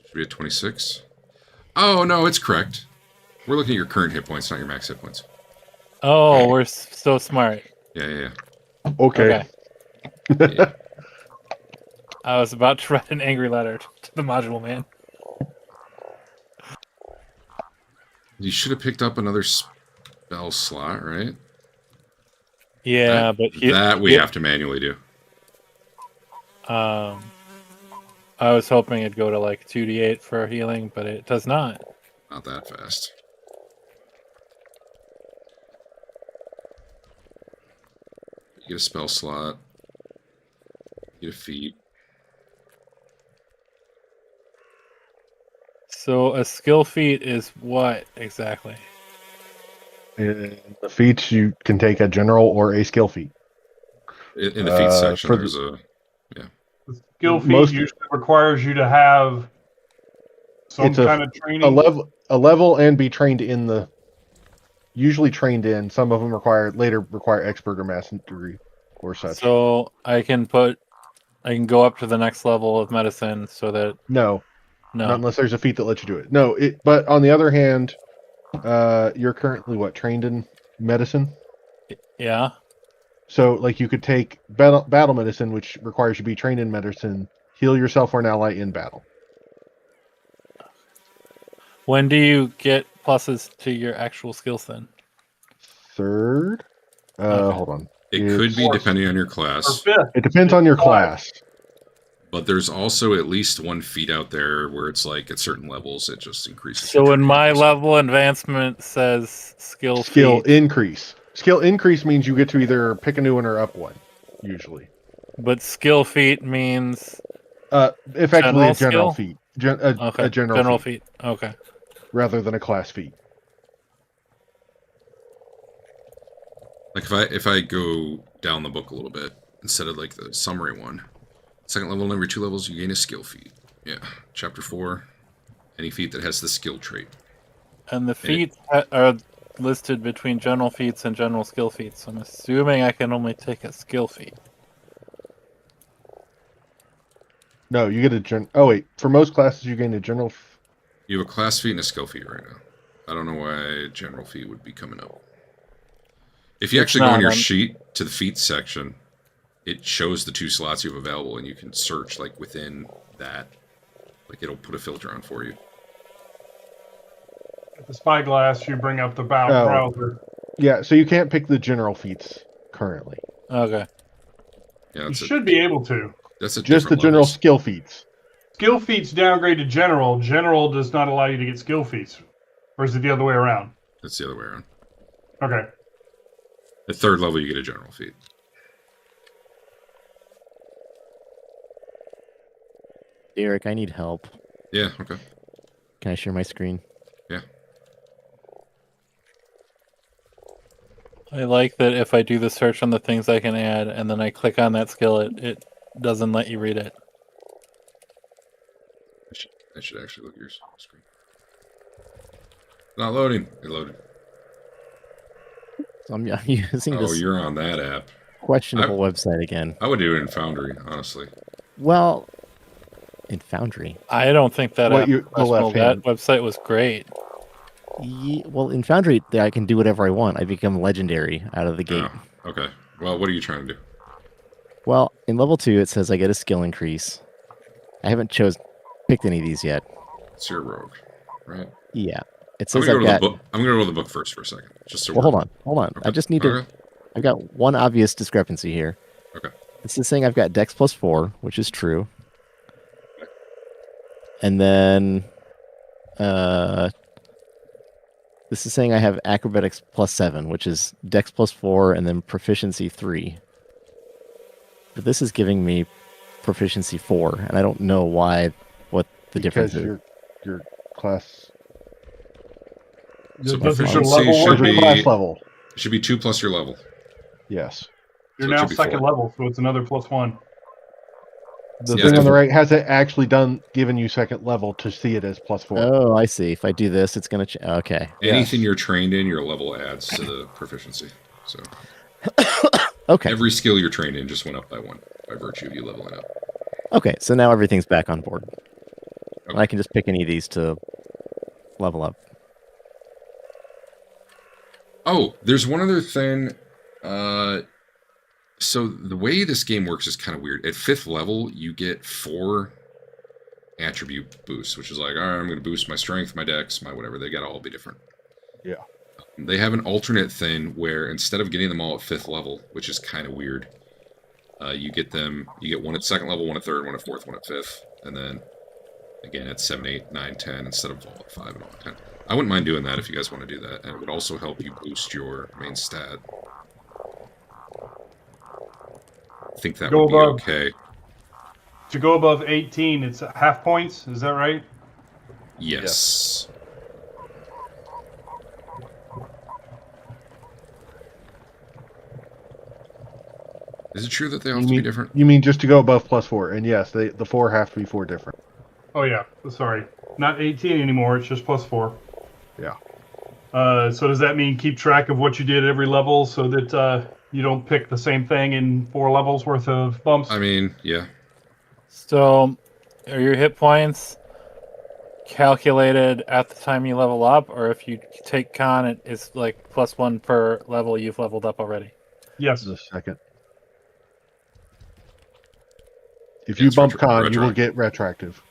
Should be at 26. Oh, no, it's correct. We're looking at your current hit points, not your max hit points. Oh, we're so smart. Yeah. okay. Yeah. I was about to write an angry letter to the module man. You should have picked up another spell slot, right? Yeah, but we have to manually do. I was hoping it'd go to like 2d8 for healing, but it does not. Not that fast. You get a spell slot. You get a feat. So a skill feat is what exactly? In the feats, you can take a general or a skill feat. In the feat section, for there's a... The skill feat usually requires you to have some kind of training. A level and be trained in the... Usually trained in. Some of them later require expert or mastery or such. So I can go up to the next level of medicine so that... No. No. Not unless there's a feat that lets you do it. No, but on the other hand, you're currently trained in medicine? Yeah. So, like, you could take battle medicine, which requires you to be trained in medicine, heal yourself or an ally in battle. When do you get pluses to your actual skills then? 3rd? Okay. Hold on. It could be depending on your class. Or 5th. It depends on your class. But there's also at least one feat out there where it's like at certain levels it just increases. So when my level advancement says skill feat, increase. Skill increase means you get to either pick a new one or up one, usually. but skill feat means Effectively a general skill? feat. okay, A general feat. Okay. Rather than a class feat. Like if I go down the book a little bit instead of like the summary one. Second level, every 2 levels, you gain a skill feat. Yeah. Chapter 4, any feat that has the skill trait. And the feats are listed between general feats and general skill feats. I'm assuming I can only take a skill feat. No, you get a oh wait, for most classes you gain a general. You have a class feat and a skill feat right now. I don't know why a general feat would be coming up. If you actually go on your sheet to the feats section, it shows the 2 slots you have available, and you can search like within that. Like it'll put a filter on for you. At the spyglass, you bring up the Oh. browser. Yeah, so you can't pick the general feats currently. Okay. Yeah, You should be able to. that's a Just the different general levels. skill feats. Skill feats downgrade to general. General does not allow you to get skill feats. Or is it the other way around? That's the other way around. Okay. At third level, you get a general feat. Derek, I need help. Yeah, okay. Can I share my screen? Yeah. I like that if I do the search on the things I can add, and then I click on that skill, it doesn't let you read it. I should actually look at your screen. Not loading. It loaded. So I'm using Oh, this you're on that app. questionable website again. I would do it in Foundry, honestly. Well, in Foundry. I don't think that What app you- the questionable. left That hand. website was great. Well, in Foundry, I can do whatever I want. I become legendary out of the gate. Oh, okay. Well, what are you trying to do? Well, in level 2, it says I get a skill increase. I haven't picked any of these yet. It's your rogue, right? Yeah. It I'm says gonna I've go to got... the book. I'm gonna go to the book first for a second, just so. Well, hold on. Okay. I just need to... Okay. I've got one obvious discrepancy here. Okay. This is saying I've got Dex plus 4, which is true. And then... this is saying I have Acrobatics plus 7, which is Dex plus 4, and then Proficiency 3. But this is giving me Proficiency 4, and I don't know what the difference Because is. your class... So Does your proficiency level should work? Your be class level. should be 2 plus your level. Yes. You're So it now should be second 4. level, so it's another +1. The Yeah, thing it's on the different. right has it actually given you second level to see it as +4. Oh, I see. If I do this, it's going to... Okay. Anything Yes. you're trained in, your level adds to the proficiency. So Okay. every skill you're trained in just went up by 1 by virtue of you leveling up. Okay, so now everything's back on board. Okay. I can just pick any of these to level up. Oh, there's one other thing. So the way this game works is kind of weird. At 5th level, you get 4 attribute boosts, which is like, all right, I'm going to boost my strength, my dex, my whatever. They got to all be different. Yeah. They have an alternate thing where instead of getting them all at 5th level, which is kind of weird, you get 1 at 2nd level, 1 at 3rd, 1 at 4th, 1 at 5th, and then again at 7, 8, 9, 10 instead of all at 5 and all at 10. I wouldn't mind doing that if you guys want to do that, and it would also help you boost your main stat. I think that Go would be above. okay. To go above 18, it's half points. Is that right? Yes. Is it true that they all have to be different? You mean just to go above +4? And yes, the 4 have to be 4 different. Oh yeah. Sorry, not 18 anymore. It's just +4. Yeah. So does that mean keep track of what you did at every level so that you don't pick the same thing in 4 levels worth of bumps? I mean, yeah. So, are your hit points calculated at the time you level up, or if you take con, it's like +1 per level you've leveled up already? Yes. Just a second. If Yeah, you it's bump con, you will retroactive. get retroactive.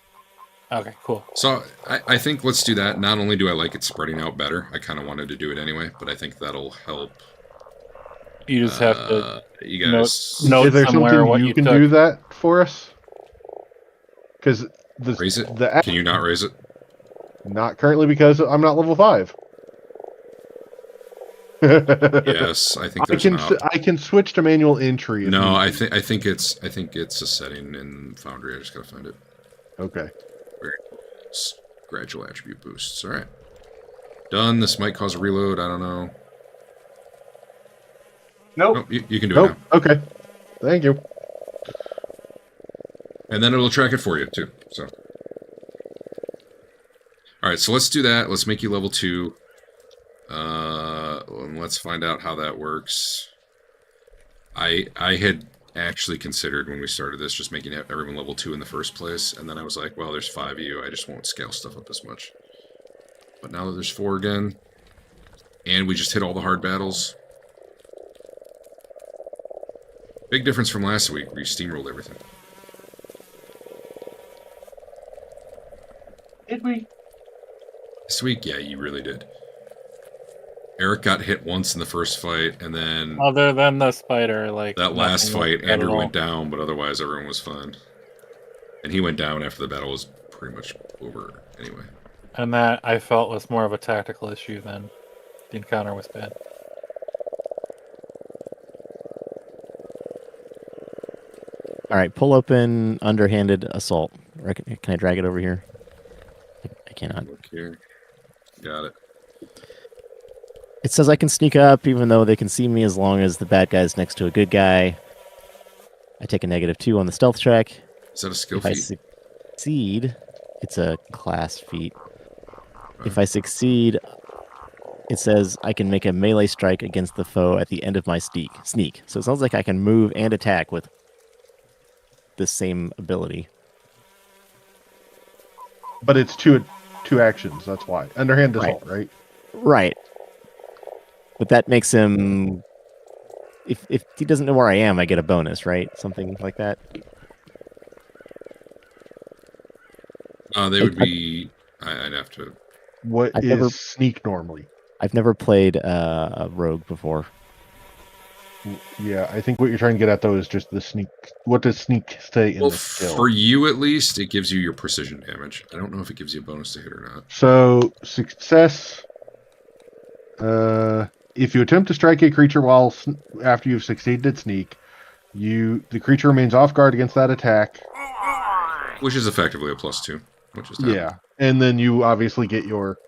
Okay, cool. So I think let's do that. Not only do I like it spreading out better, I kind of wanted to do it anyway, but I think that'll help. You just have to You guys note Is there somewhere something what you you can took. do that for us? Because raise it. the app, Can you not raise it? not currently because I'm not level 5. Yes, I think there's an I can switch to manual entry. if No, need I think it's a setting in Foundry. I just gotta find it. be. Okay. It's gradual attribute boosts. All right, done. This might cause a reload. I don't know. Nope. Nope, you can do it Oh, now, okay. Thank you. and then it'll track it for you too. So, all right, so let's do that. Let's make you level 2. And let's find out how that works. I had actually considered when we started this just making everyone level 2 in the first place, and then I was like, well, there's 5 of you. I just won't scale stuff up as much. But now that there's 4 again, and we just hit all the hard battles. Big difference from last week where you steamrolled everything. Did we? This week, yeah, you really did. Eric got hit once in the first fight, and then Other than the spider, like that last nothing fight, was bad at Andrew all. went down, but otherwise everyone was fine. And he went down after the battle was pretty much over anyway. And that I felt was more of a tactical issue than the encounter was bad. All right, pull open underhanded assault. Can I drag it over here? I cannot. Look here. Got it. It says I can sneak up even though they can see me as long as the bad guy's next to a good guy. I take a -2 on the stealth check. Is that a skill If I feat? succeed, it's a class feat. If I succeed, it says I can make a melee strike against the foe at the end of my sneak. So it sounds like I can move and attack with the same ability. But it's two actions. That's why underhand assault, right? Right. But that makes him. If he doesn't know where I am, I get a bonus, right? Something like that. They would be. I'd have to. What I've is never- sneak normally? I've never played a rogue before. Yeah, I think what you're trying to get at though is just the sneak. What does sneak say in Well, the skill? for you at least, it gives you your precision damage. I don't know if it gives you a bonus to hit or not. So success. If you attempt to strike a creature while after you've succeeded at sneak, the creature remains off guard against that attack. Which is effectively a +2. Which is not Yeah, and then you obviously get your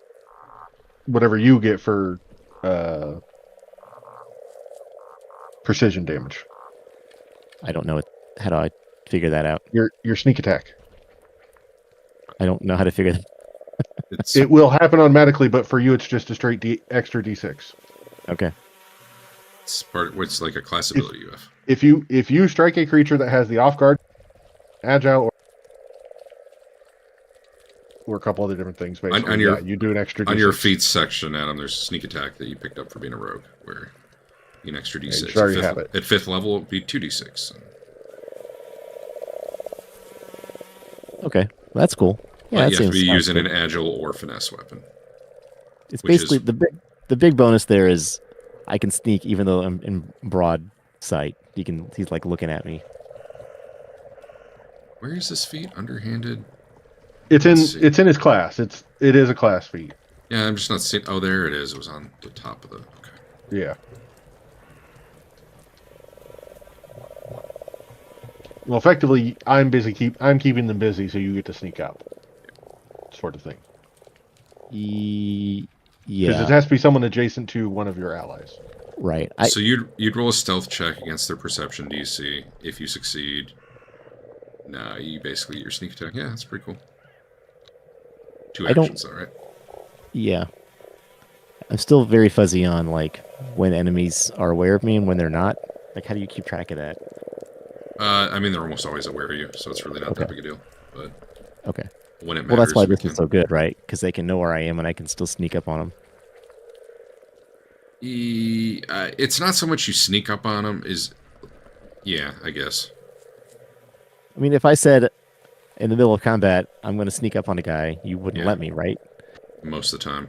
whatever you get for precision damage. I don't know how do I figure that out. Your sneak attack. I don't know how to figure that. It's, It will happen automatically, but for you, it's just a straight extra d6. Okay. it's like a class ability you have. If you strike a creature that has the off guard, agile, or a couple other different things, basically, you do an extra. D6. On your feats section, Adam, there's sneak attack that you picked up for being a rogue, where you get an extra d6. you should already have it. At 5th level, it would be 2d6. Okay. That's cool. Yeah, But that you have to be sounds using good. an agile or finesse weapon. It's which basically is- the big bonus there is I can sneak even though I'm in broad sight. He's like looking at me. Where is this feat? Underhanded? It's Let's see. in his class. It is a class feat. Yeah, I'm just not seeing. Oh, there it is. It was on the top of the. Okay. Yeah. Well, effectively, I'm keeping them busy, so you get to sneak out, sort of thing. Because Yeah, it has to be someone adjacent to one of your allies. right. So you'd roll a stealth check against their perception DC. If you succeed, you basically get your sneak attack. Yeah, that's pretty cool. 2 I don't- actions, all right. Yeah. I'm still very fuzzy on like when enemies are aware of me and when they're not. Like, how do you keep track of that? I mean, they're almost always aware of you, so it's really not that Okay. big a deal. But Okay. when it matters, Well, that's why we this is so good, right? Because they can know where I am and I can still sneak up on them. It's not so much you sneak up on them, I guess. I mean, if I said in the middle of combat, I'm going to sneak up on a guy, you wouldn't Yeah. let me, right? Most of the time.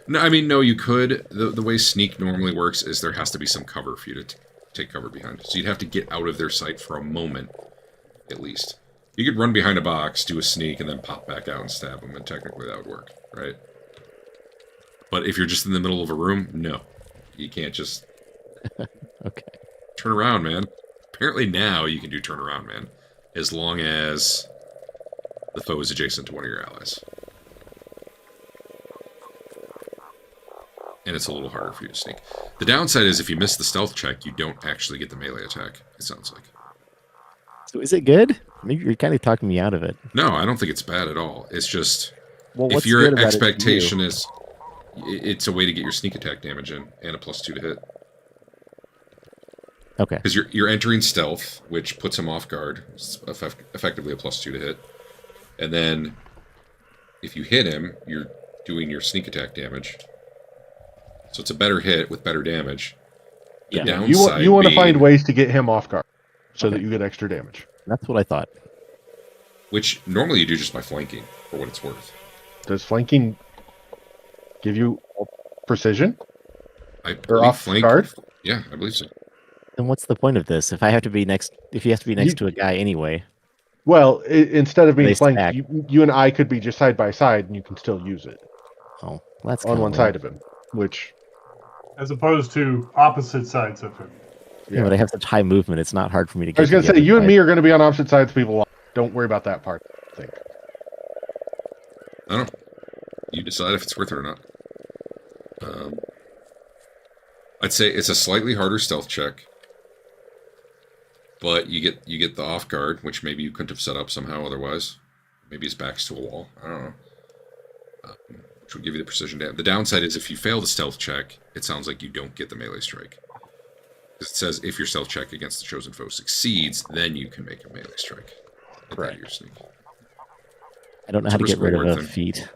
No, you could. The way sneak normally works is there has to be some cover for you to take cover behind. So you'd have to get out of their sight for a moment, at least. You could run behind a box, do a sneak, and then pop back out and stab them, and technically that would work, right? But if you're just in the middle of a room, no. You can't just Okay. turn around, man. Apparently now you can do turn around, man. As long as the foe is adjacent to one of your allies. And it's a little harder for you to sneak. The downside is if you miss the stealth check, you don't actually get the melee attack, it sounds like. So is it good? Maybe you're kind of talking me out of it. No, I don't think it's bad at all. It's just, Well, if what's your good about it to you? expectation is, it's a way to get your sneak attack damage in, and a +2 to hit. Okay. Because you're entering stealth, which puts him off guard. It's effectively a +2 to hit. And then, if you hit him, you're doing your sneak attack damage. So it's a better hit with better damage. The Yeah. downside You want to being- find ways to get him off guard, so Okay. that you get extra damage. That's what I thought. which normally you do just by flanking, for what it's worth. Does flanking give you precision I or believe off flank. guard? Yeah, I believe so. Then what's the point of this? If you have to be next to a guy anyway. Well, instead of being They flanked, stack. you and I could be just side by side, and you can still use it Oh, well, that's on kinda one lame. side of him. Which, As opposed to opposite sides of him. Yeah, but I have such high movement. It's not hard for me to get. I was going to to the say, other you and side. me are going to be on opposite sides of people. Don't worry about that part, I think. I don't know. You decide if it's worth it or not. I'd say it's a slightly harder stealth check, but you get the off guard, which maybe you couldn't have set up somehow otherwise. Maybe his back's to a wall. I don't know. Which would give you the precision damage. The downside is if you fail the stealth check, it sounds like you don't get the melee strike. Because it says if your stealth check against the chosen foe succeeds, then you can make a melee strike. At that your sneak. I don't know It's how a to get risk rid of reward a thing. feat.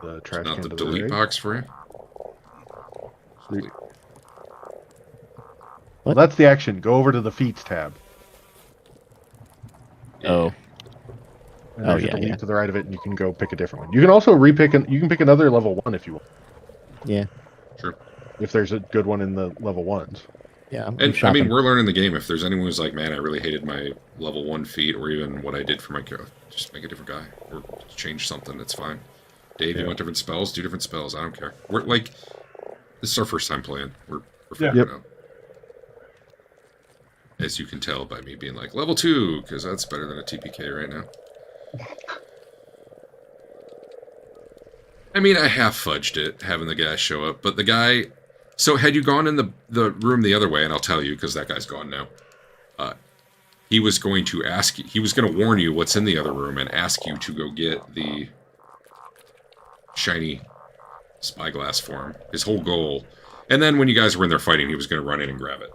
The trash Not can the to delete right. box for you. Sweet. What? Well, that's the action. Go over to the feats tab. Oh, And Oh, there's a yeah, delete yeah. to the right of it, and you can go pick a different one. You can also repick. You can pick another level 1 if you want. yeah, Sure. If there's a good one in the level 1s. yeah. I'm And I shopping. mean, we're learning the game. If there's anyone who's like, man, I really hated my level 1 feat, or even what I did for my character, just make a different guy or change something. It's fine. Dave, you Yeah. want different spells? Do different spells. I don't care. We're like, this is our first time playing. We're Yeah. figuring it out. As you can tell by me being like level 2, because that's better than a TPK right now. I mean, I half fudged it having the guy show up, but the guy. So had you gone in the room the other way, and I'll tell you because that guy's gone now. He was going to ask you. He was going to warn you what's in the other room and ask you to go get the shiny spyglass for him. His whole goal. And then when you guys were in there fighting, he was going to run in and grab it.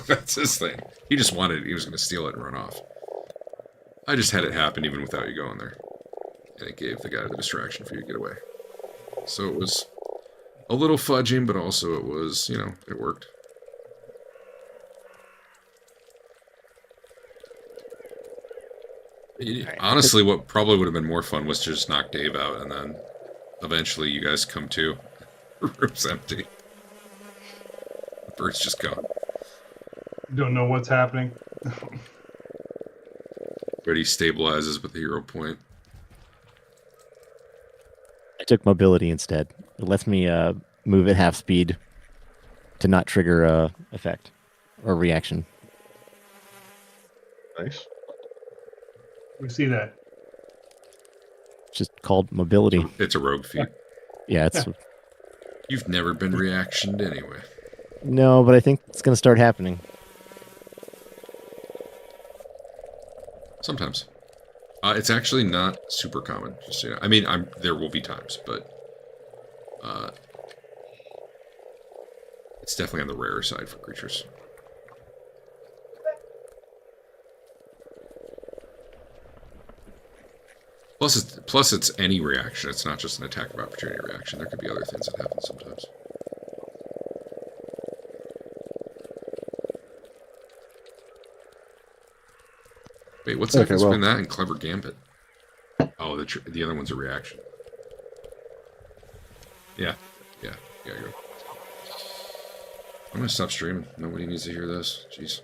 That's his thing. He just wanted it. He was going to steal it and run off. I just had it happen even without you going there. And it gave the guy the distraction for you to get away. So it was a little fudging, but also it was, you know, it worked. Honestly, what probably would have been more fun was to just knock Dave out, and then eventually you guys come to. Room's empty. The bird's just gone. Don't know what's happening. Ready stabilizes with the hero point. I took mobility instead. It lets me move at half speed to not trigger a effect or reaction. Nice. We see that. It's just called mobility. It's a rogue feat. Yeah, it's You've never been reactioned anyway. no, but I think it's gonna start happening. Sometimes. It's actually not super common. Just so you know. I mean, there will be times, but it's definitely on the rarer side for creatures. Plus it's any reaction. It's not just an attack of opportunity reaction. There could be other things that happen sometimes. Wait, what's the Okay, difference well- between that and Clever Gambit? Oh, the other one's a reaction. Yeah, go. I'm gonna stop streaming. Nobody needs to hear this. Jeez.